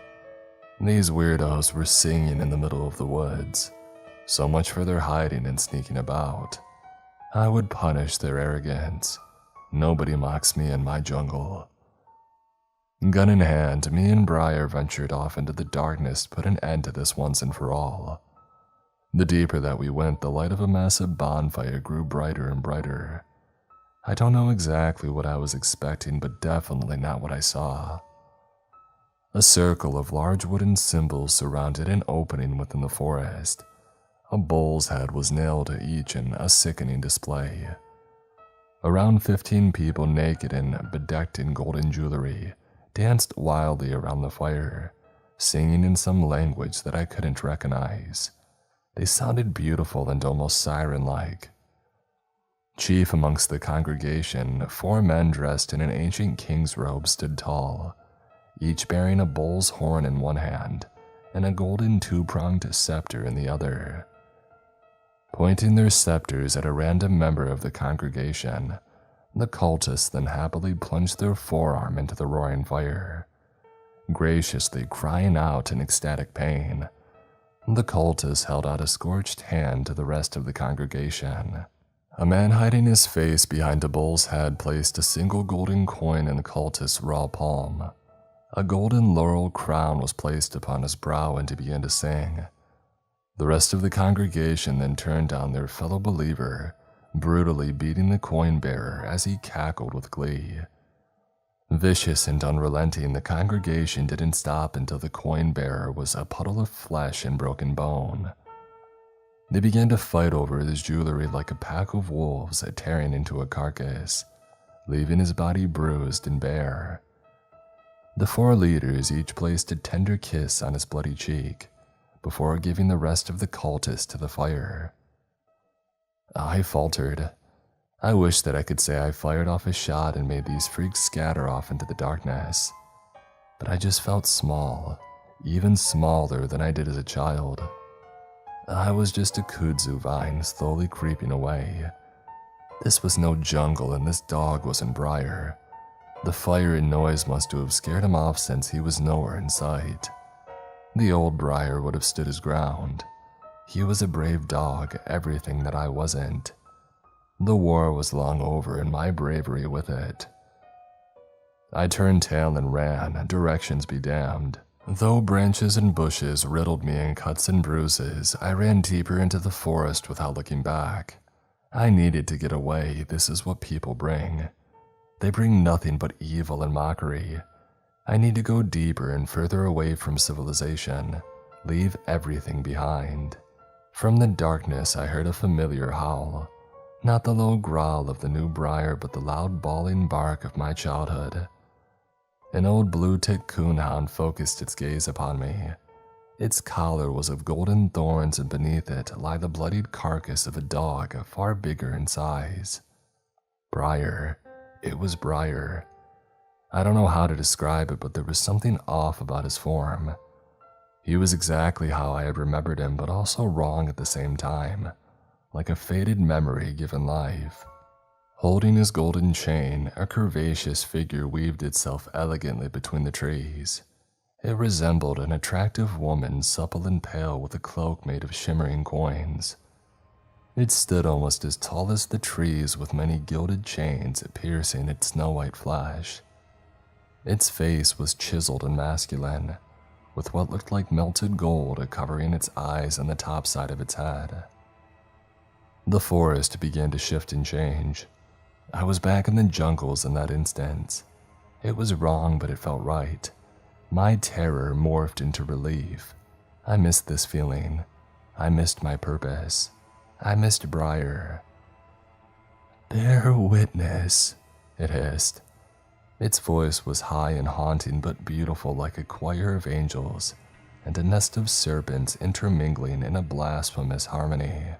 Speaker 1: These weirdos were singing in the middle of the woods. So much for their hiding and sneaking about. I would punish their arrogance. Nobody mocks me in my jungle. Gun in hand, me and Briar ventured off into the darkness to put an end to this once and for all. The deeper that we went, the light of a massive bonfire grew brighter and brighter. I don't know exactly what I was expecting, but definitely not what I saw. A circle of large wooden symbols surrounded an opening within the forest. A bull's head was nailed to each in a sickening display. Around 15 people naked and bedecked in golden jewelry danced wildly around the fire, singing in some language that I couldn't recognize. They sounded beautiful and almost siren-like. Chief amongst the congregation, 4 men dressed in an ancient king's robe stood tall, each bearing a bull's horn in one hand and a golden 2-pronged scepter in the other. Pointing their scepters at a random member of the congregation, the cultists then happily plunged their forearm into the roaring fire, graciously crying out in ecstatic pain. The cultists held out a scorched hand to the rest of the congregation. A man hiding his face behind a bull's head placed a single golden coin in the cultist's raw palm. A golden laurel crown was placed upon his brow and he began to sing. The rest of the congregation then turned down their fellow believer, brutally beating the coin bearer as he cackled with glee. Vicious and unrelenting, the congregation didn't stop until the coin bearer was a puddle of flesh and broken bone. They began to fight over his jewelry like a pack of wolves tearing into a carcass, leaving his body bruised and bare. The 4 leaders each placed a tender kiss on his bloody cheek before giving the rest of the cultists to the fire. I faltered. I wished that I could say I fired off a shot and made these freaks scatter off into the darkness, but I just felt small, even smaller than I did as a child. I was just a kudzu vine slowly creeping away. This was no jungle and this dog wasn't Briar. The fire and noise must have scared him off since he was nowhere in sight. The old Briar would have stood his ground. He was a brave dog, everything that I wasn't. The war was long over and my bravery with it. I turned tail and ran, directions be damned. Though branches and bushes riddled me in cuts and bruises, I ran deeper into the forest without looking back. I needed to get away. This is what people bring. They bring nothing but evil and mockery. I need to go deeper and further away from civilization, leave everything behind. From the darkness, I heard a familiar howl. Not the low growl of the new Briar, but the loud bawling bark of my childhood. An old blue-tick coonhound focused its gaze upon me. Its collar was of golden thorns, and beneath it lay the bloodied carcass of a dog far bigger in size. Briar. It was Briar. I don't know how to describe it, but there was something off about his form. He was exactly how I had remembered him, but also wrong at the same time, like a faded memory given life. Holding his golden chain, a curvaceous figure weaved itself elegantly between the trees. It resembled an attractive woman, supple and pale, with a cloak made of shimmering coins. It stood almost as tall as the trees, with many gilded chains piercing its snow-white flesh. Its face was chiseled and masculine, with what looked like melted gold covering its eyes and the top side of its head. The forest began to shift and change. I was back in the jungles in that instant. It was wrong, but it felt right. My terror morphed into relief. I missed this feeling. I missed my purpose. I missed Briar. "Bear witness," it hissed. Its voice was high and haunting, but beautiful like a choir of angels and a nest of serpents intermingling in a blasphemous harmony.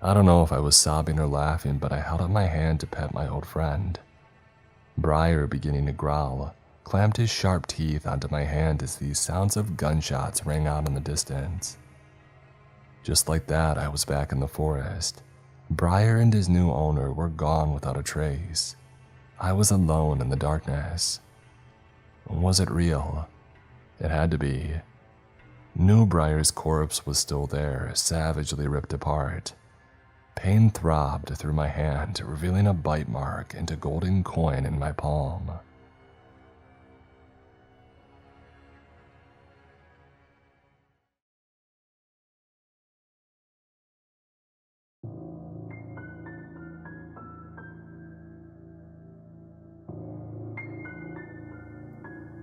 Speaker 1: I don't know if I was sobbing or laughing, but I held up my hand to pet my old friend. Briar beginning to growl, clamped his sharp teeth onto my hand as the sounds of gunshots rang out in the distance. Just like that, I was back in the forest. Briar and his new owner were gone without a trace. I was alone in the darkness. Was it real? It had to be. New Briar's corpse was still there, savagely ripped apart. Pain throbbed through my hand, revealing a bite mark and a golden coin in my palm.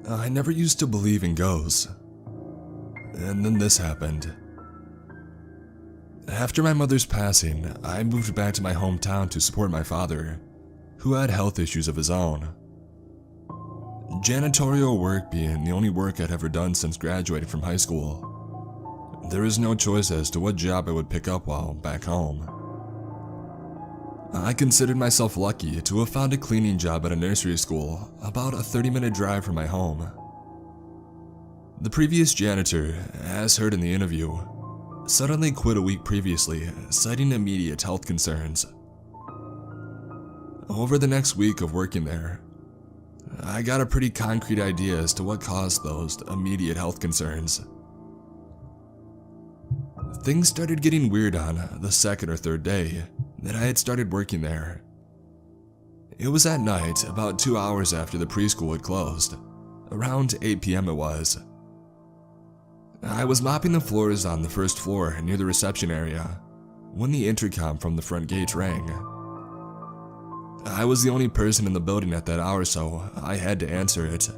Speaker 1: I never used to believe in ghosts. And then this happened. After my mother's passing, I moved back to my hometown to support my father, who had health issues of his own. Janitorial work being the only work I'd ever done since graduating from high school, there was no choice as to what job I would pick up while back home. I considered myself lucky to have found a cleaning job at a nursery school about a 30-minute drive from my home. The previous janitor, as heard in the interview, suddenly quit a week previously, citing immediate health concerns. Over the next week of working there, I got a pretty concrete idea as to what caused those immediate health concerns. Things started getting weird on the second or third day that I had started working there. It was at night, about 2 hours after the preschool had closed. Around 8 p.m. it was. I was mopping the floors on the first floor near the reception area when the intercom from the front gate rang. I was the only person in the building at that hour, so I had to answer it.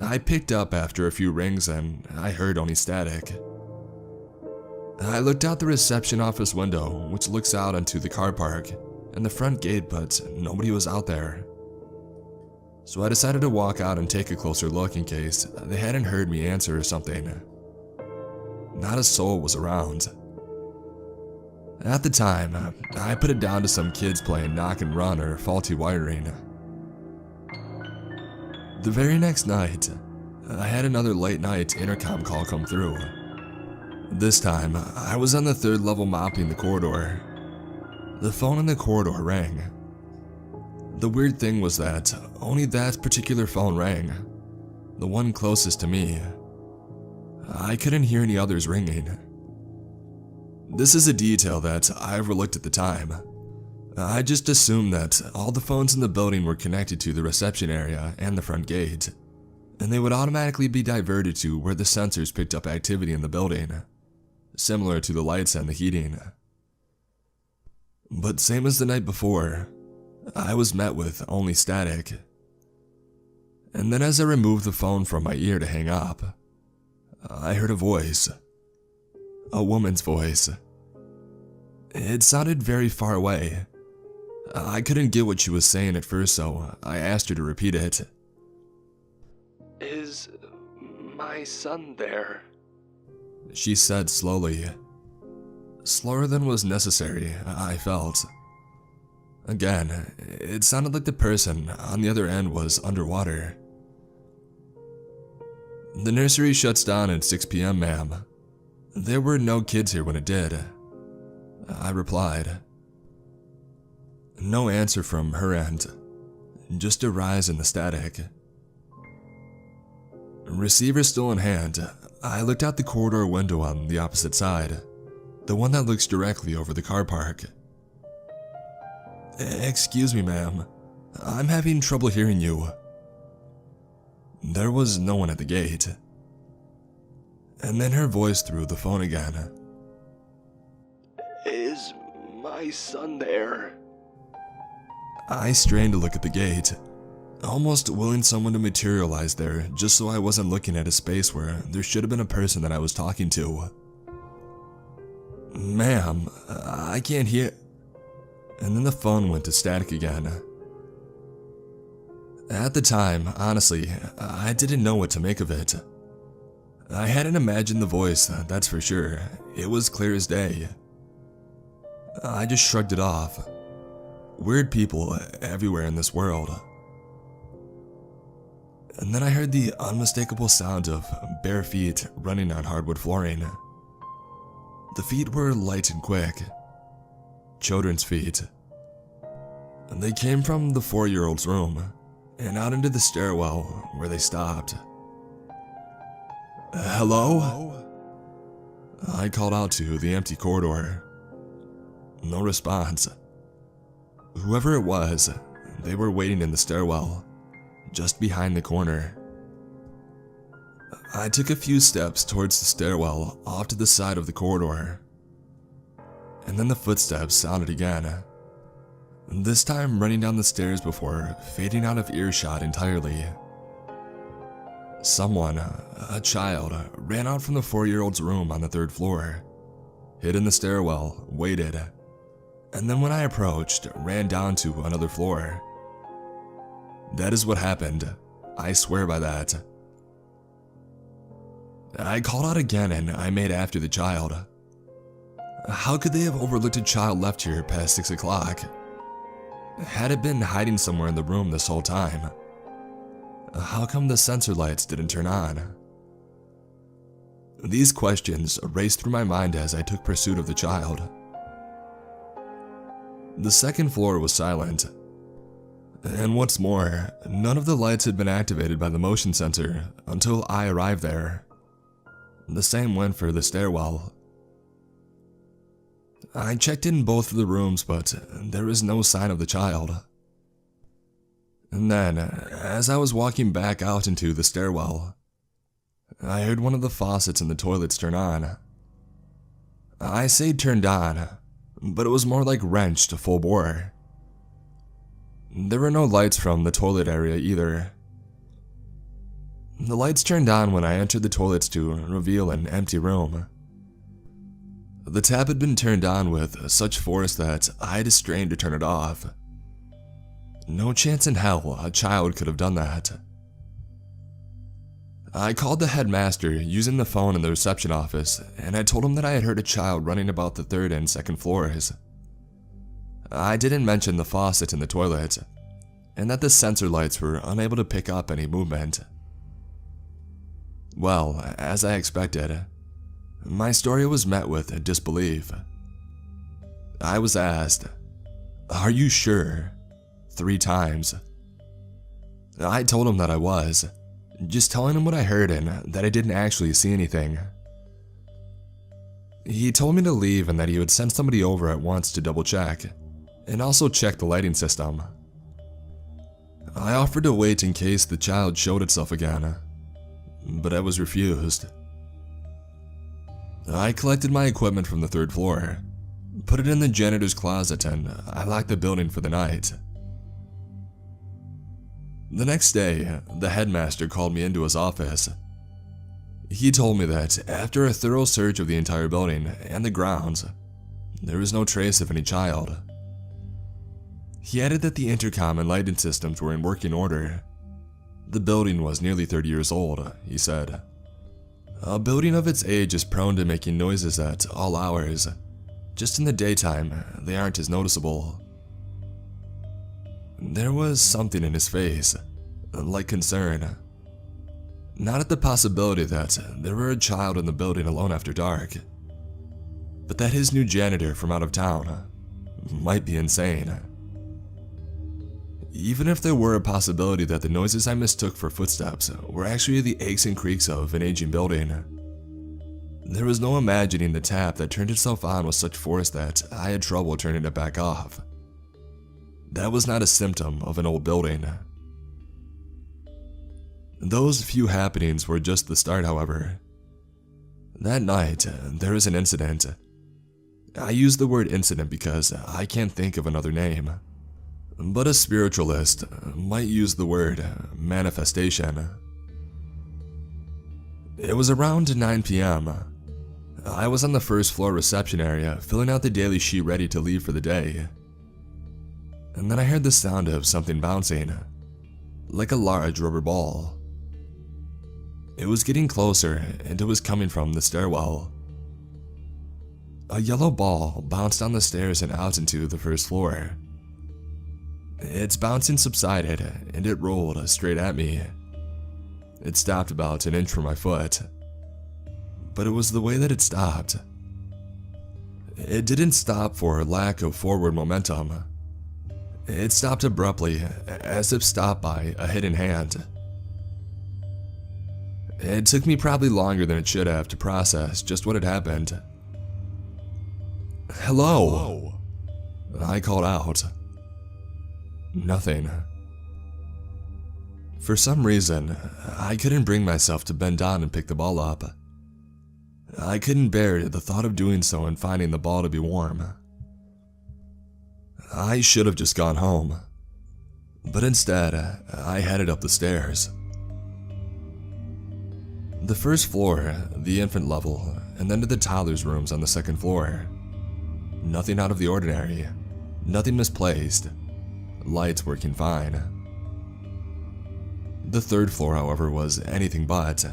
Speaker 1: I picked up after a few rings and I heard only static. I looked out the reception office window, which looks out onto the car park and the front gate, but nobody was out there. So I decided to walk out and take a closer look in case they hadn't heard me answer or something. Not a soul was around. At the time, I put it down to some kids playing knock and run or faulty wiring. The very next night, I had another late night intercom call come through. This time, I was on the third level mopping the corridor. The phone in the corridor rang. The weird thing was that only that particular phone rang, the one closest to me. I couldn't hear any others ringing. This is a detail that I overlooked at the time. I just assumed that all the phones in the building were connected to the reception area and the front gate, and they would automatically be diverted to where the sensors picked up activity in the building, similar to the lights and the heating. But same as the night before, I was met with only static. And then as I removed the phone from my ear to hang up, I heard a voice. A woman's voice. It sounded very far away. I couldn't get what she was saying at first, so I asked her to repeat it. "Is my son there?" She said slowly. Slower than was necessary, I felt. Again, it sounded like the person on the other end was underwater. "The nursery shuts down at 6 p.m., ma'am. There were no kids here when it did," I replied. No answer from her end, just a rise in the static. Receiver still in hand, I looked out the corridor window on the opposite side, the one that looks directly over the car park. "Excuse me, ma'am. I'm having trouble hearing you." There was no one at the gate. And then her voice through the phone again. "Is my son there?" I strained to look at the gate, almost willing someone to materialize there just so I wasn't looking at a space where there should have been a person that I was talking to. "Ma'am, I can't hear..." And then the phone went to static again. At the time, honestly, I didn't know what to make of it. I hadn't imagined the voice, that's for sure. It was clear as day. I just shrugged it off. Weird people everywhere in this world. and then I heard the unmistakable sound of bare feet running on hardwood flooring. The feet were light and quick. Children's feet. And they came from the 4-year-old's room and out into the stairwell where they stopped. Hello? I called out to the empty corridor. No response. Whoever it was, they were waiting in the stairwell, just behind the corner. I took a few steps towards the stairwell off to the side of the corridor. And then the footsteps sounded again. This time running down the stairs before fading out of earshot entirely. Someone, a child, ran out from the 4-year-old's room on the 3rd floor, hid in the stairwell, waited, and then when I approached, ran down to another floor. That is what happened. I swear by that. I called out again and I made after the child. How could they have overlooked a child left here past 6 o'clock? Had it been hiding somewhere in the room this whole time? How come the sensor lights didn't turn on? These questions raced through my mind as I took pursuit of the child. The 2nd floor was silent. And what's more, none of the lights had been activated by the motion sensor until I arrived there. The same went for the stairwell. I checked in both of the rooms, but there was no sign of the child. And then, as I was walking back out into the stairwell, I heard one of the faucets in the toilets turn on. I say turned on, but it was more like wrenched full bore. There were no lights from the toilet area either. The lights turned on when I entered the toilets to reveal an empty room. The tap had been turned on with such force that I had to strain to turn it off. No chance in hell a child could have done that. I called the headmaster using the phone in the reception office, and I told him that I had heard a child running about the 3rd and 2nd floors. I didn't mention the faucet in the toilet, and that the sensor lights were unable to pick up any movement. Well, as I expected, my story was met with disbelief. I was asked, "Are you sure?" 3 times. I told him that I was, just telling him what I heard and that I didn't actually see anything. He told me to leave and that he would send somebody over at once to double check, and also check the lighting system. I offered to wait in case the child showed itself again, but I was refused. I collected my equipment from the 3rd floor, put it in the janitor's closet, and I locked the building for the night. The next day, the headmaster called me into his office. He told me that after a thorough search of the entire building and the grounds, there was no trace of any child. He added that the intercom and lighting systems were in working order. The building was nearly 30 years old, he said. A building of its age is prone to making noises at all hours. Just in the daytime, they aren't as noticeable. There was something in his face, like concern. Not at the possibility that there were a child in the building alone after dark, but that his new janitor from out of town might be insane. Even if there were a possibility that the noises I mistook for footsteps were actually the aches and creaks of an aging building, there was no imagining the tap that turned itself on with such force that I had trouble turning it back off. That was not a symptom of an old building. Those few happenings were just the start, however. That night, there was an incident. I use the word incident because I can't think of another name. But a spiritualist might use the word manifestation. It was around 9 p.m. I was on the 1st floor reception area filling out the daily sheet ready to leave for the day. And then I heard the sound of something bouncing, like a large rubber ball. It was getting closer, and it was coming from the stairwell. A yellow ball bounced down the stairs and out into the 1st floor. Its bouncing subsided, and it rolled straight at me. It stopped about an inch from my foot. But it was the way that it stopped. It didn't stop for lack of forward momentum. It stopped abruptly, as if stopped by a hidden hand. It took me probably longer than it should have to process just what had happened. "Hello?" I called out. Nothing. For some reason, I couldn't bring myself to bend down and pick the ball up. I couldn't bear the thought of doing so and finding the ball to be warm. I should have just gone home, but instead, I headed up the stairs. The first floor, the infant level, and then to the toddler's rooms on the second floor. Nothing out of the ordinary, nothing misplaced, lights working fine. The third floor, however, was anything but.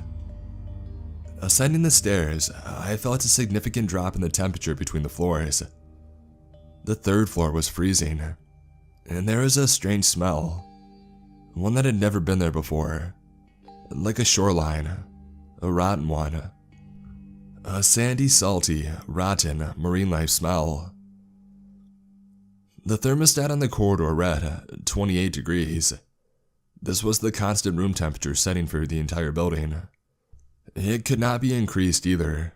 Speaker 1: Ascending the stairs, I felt a significant drop in the temperature between the floors. The third floor was freezing, and there was a strange smell, one that had never been there before, like a shoreline, a rotten one, a sandy, salty, rotten, marine life smell. The thermostat on the corridor read 28 degrees. This was the constant room temperature setting for the entire building. It could not be increased either.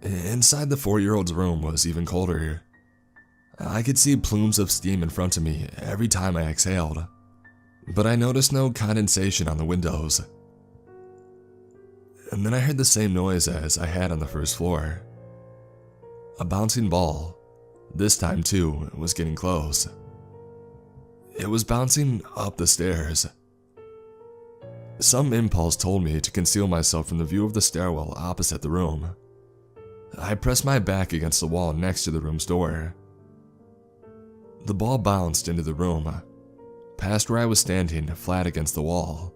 Speaker 1: Inside the 4-year-old's room was even colder. I could see plumes of steam in front of me every time I exhaled, but I noticed no condensation on the windows. And then I heard the same noise as I had on the first floor. A bouncing ball. This time, too, was getting close. It was bouncing up the stairs. Some impulse told me to conceal myself from the view of the stairwell opposite the room. I pressed my back against the wall next to the room's door. The ball bounced into the room, past where I was standing flat against the wall.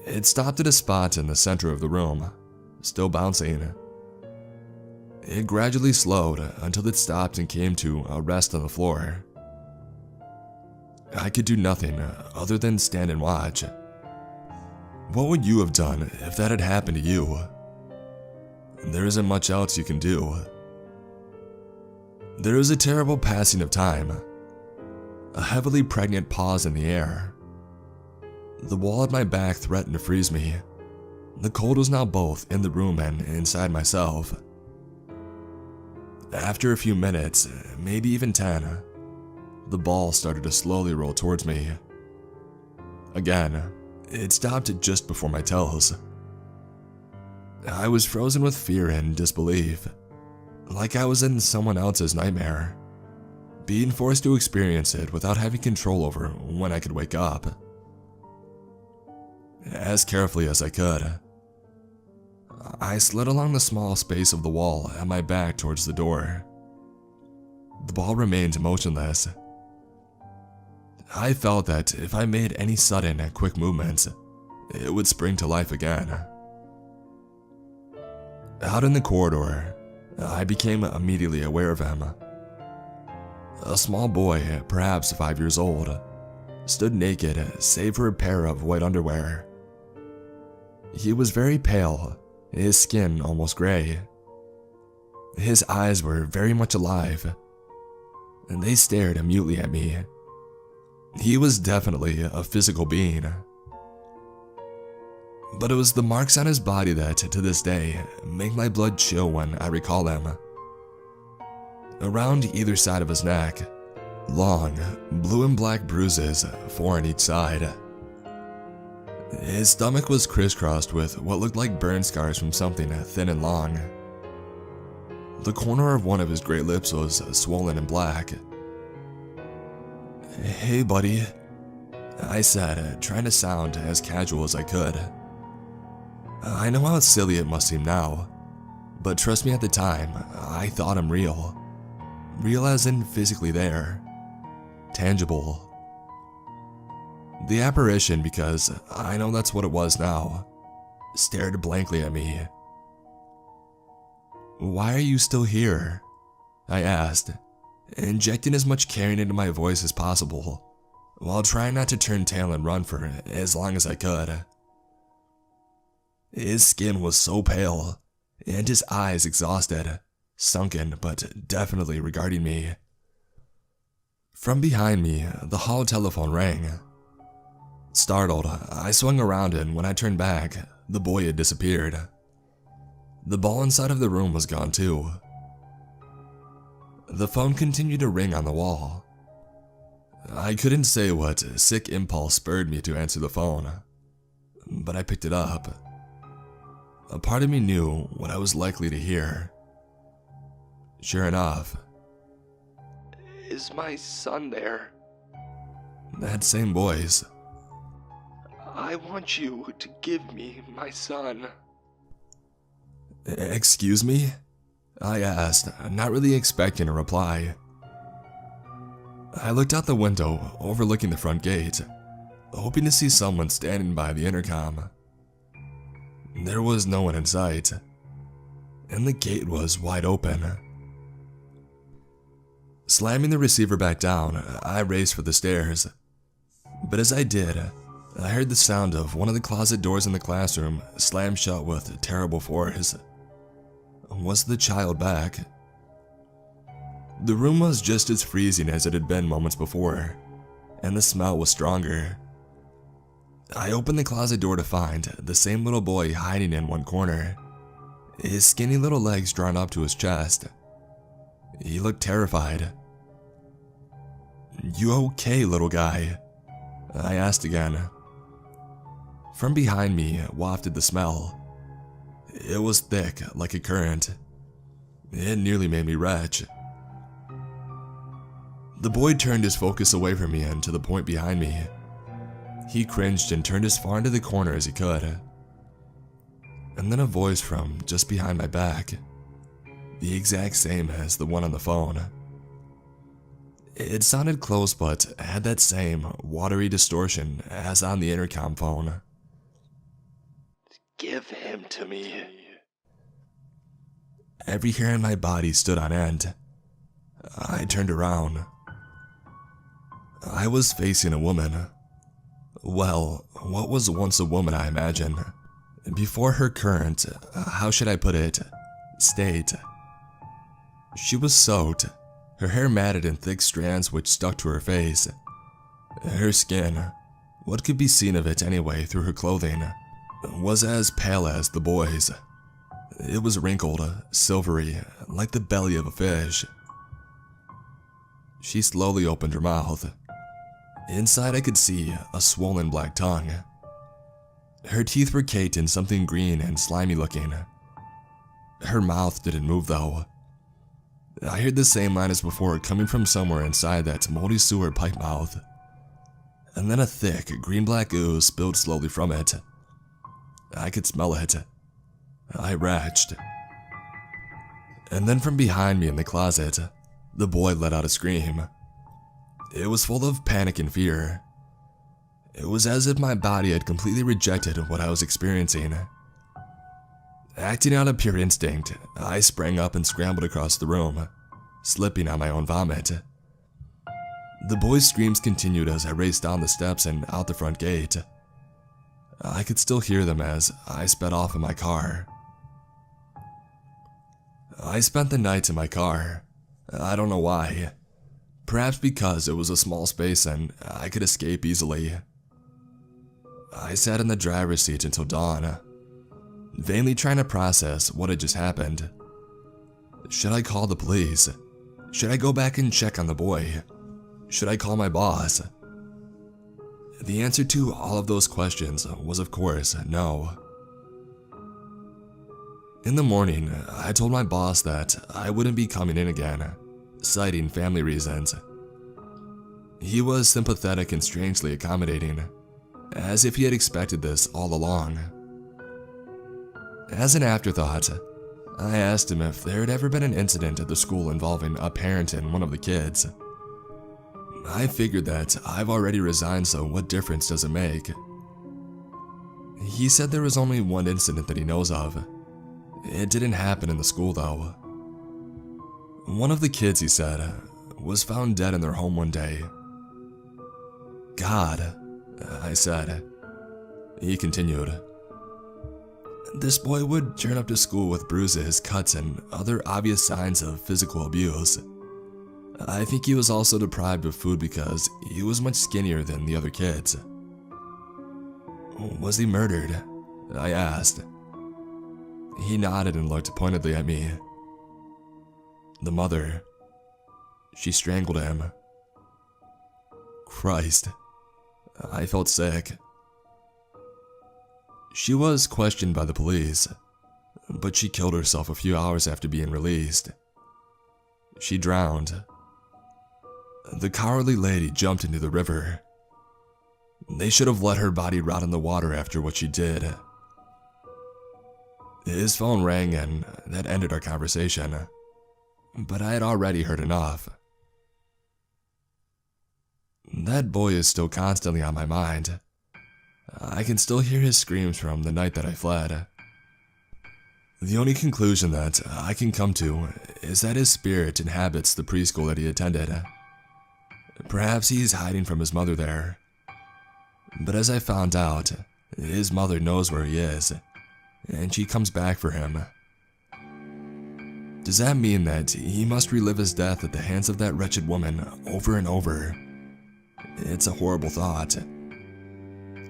Speaker 1: It stopped at a spot in the center of the room, still bouncing. It gradually slowed until it stopped and came to a rest on the floor. I could do nothing other than stand and watch. What would you have done if that had happened to you? There isn't much else you can do. There was a terrible passing of time, a heavily pregnant pause in the air. The wall at my back threatened to freeze me. The cold was now both in the room and inside myself. After a few minutes, maybe even 10, the ball started to slowly roll towards me. Again, it stopped just before my toes. I was frozen with fear and disbelief, like I was in someone else's nightmare, being forced to experience it without having control over when I could wake up. As carefully as I could, I slid along the small space of the wall at my back towards the door. The ball remained motionless. I felt that if I made any sudden, quick movements, it would spring to life again. Out in the corridor, I became immediately aware of him. A small boy, perhaps 5 years old, stood naked save for a pair of white underwear. He was very pale, his skin almost gray. His eyes were very much alive, and they stared mutely at me. He was definitely a physical being. But it was the marks on his body that, to this day, make my blood chill when I recall them. Around either side of his neck, long, blue and black bruises, 4 on each side. His stomach was crisscrossed with what looked like burn scars from something thin and long. The corner of one of his great lips was swollen and black. "Hey, buddy," I said, trying to sound as casual as I could. I know how silly it must seem now, but trust me, at the time, I thought him real. Real as in physically there. Tangible. The apparition, because I know that's what it was now, stared blankly at me. "Why are you still here?" I asked, injecting as much caring into my voice as possible, while trying not to turn tail and run for as long as I could. His skin was so pale, and his eyes exhausted, sunken, but definitely regarding me. From behind me, the hall telephone rang. Startled, I swung around, and when I turned back, the boy had disappeared. The ball inside of the room was gone too. The phone continued to ring on the wall. I couldn't say what sick impulse spurred me to answer the phone, but I picked it up. A part of me knew what I was likely to hear. Sure enough,
Speaker 3: "Is my son there?"
Speaker 1: that same voice.
Speaker 3: "I want you to give me my son."
Speaker 1: Excuse me? I asked, not really expecting a reply. I looked out the window, overlooking the front gate, hoping to see someone standing by the intercom. There was no one in sight, and the gate was wide open. Slamming the receiver back down, I raced for the stairs. But as I did, I heard the sound of one of the closet doors in the classroom slam shut with terrible force. Was the child back? The room was just as freezing as it had been moments before, and the smell was stronger. I opened the closet door to find the same little boy hiding in one corner, his skinny little legs drawn up to his chest. He looked terrified. "You okay, little guy?" I asked again. From behind me wafted the smell. It was thick, like a current. It nearly made me retch. The boy turned his focus away from me and to the point behind me. He cringed and turned as far into the corner as he could. And then a voice from just behind my back, the exact same as the one on the phone. It sounded close but had that same watery distortion as on the intercom phone.
Speaker 3: "Give him to me."
Speaker 1: Every hair in my body stood on end. I turned around. I was facing a woman. Well, what was once a woman, I imagine, before her current, how should I put it, state. She was soaked, her hair matted in thick strands which stuck to her face. Her skin, what could be seen of it anyway through her clothing, was as pale as the boy's. It was wrinkled, silvery, like the belly of a fish. She slowly opened her mouth. Inside I could see a swollen black tongue. Her teeth were caked in something green and slimy looking. Her mouth didn't move though. I heard the same line as before coming from somewhere inside that moldy sewer pipe mouth. And then a thick green-black ooze spilled slowly from it. I could smell it. I retched. And then from behind me in the closet, the boy let out a scream. It was full of panic and fear. It was as if my body had completely rejected what I was experiencing. Acting out of pure instinct, I sprang up and scrambled across the room, slipping on my own vomit. The boy's screams continued as I raced down the steps and out the front gate. I could still hear them as I sped off in my car. I spent the night in my car. I don't know why. Perhaps because it was a small space and I could escape easily. I sat in the driver's seat until dawn, vainly trying to process what had just happened. Should I call the police? Should I go back and check on the boy? Should I call my boss? The answer to all of those questions was, of course, no. In the morning, I told my boss that I wouldn't be coming in again, citing family reasons. He was sympathetic and strangely accommodating, as if he had expected this all along. As an afterthought, I asked him if there had ever been an incident at the school involving a parent and one of the kids. I figured that I've already resigned, so what difference does it make? He said there was only one incident that he knows of. It didn't happen in the school though. One of the kids, he said, was found dead in their home one day. God, I said. He continued. This boy would turn up to school with bruises, cuts, and other obvious signs of physical abuse. I think he was also deprived of food because he was much skinnier than the other kids. Was he murdered? I asked. He nodded and looked pointedly at me. The mother, she strangled him. Christ, I felt sick. She was questioned by the police, but she killed herself a few hours after being released. She drowned. The cowardly lady jumped into the river. They should have let her body rot in the water after what she did. His phone rang and that ended our conversation, but I had already heard enough. That boy is still constantly on my mind. I can still hear his screams from the night that I fled. The only conclusion that I can come to is that his spirit inhabits the preschool that he attended. Perhaps he's hiding from his mother there. But as I found out, his mother knows where he is, and she comes back for him. Does that mean that he must relive his death at the hands of that wretched woman over and over? It's a horrible thought.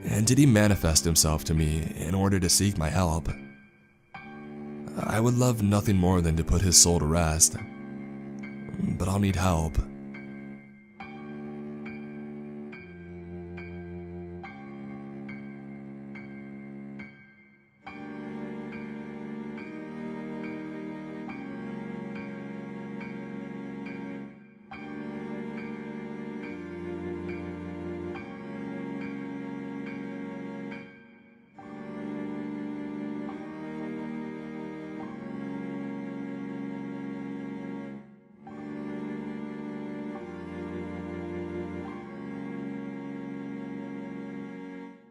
Speaker 1: And did he manifest himself to me in order to seek my help? I would love nothing more than to put his soul to rest, but I'll need help.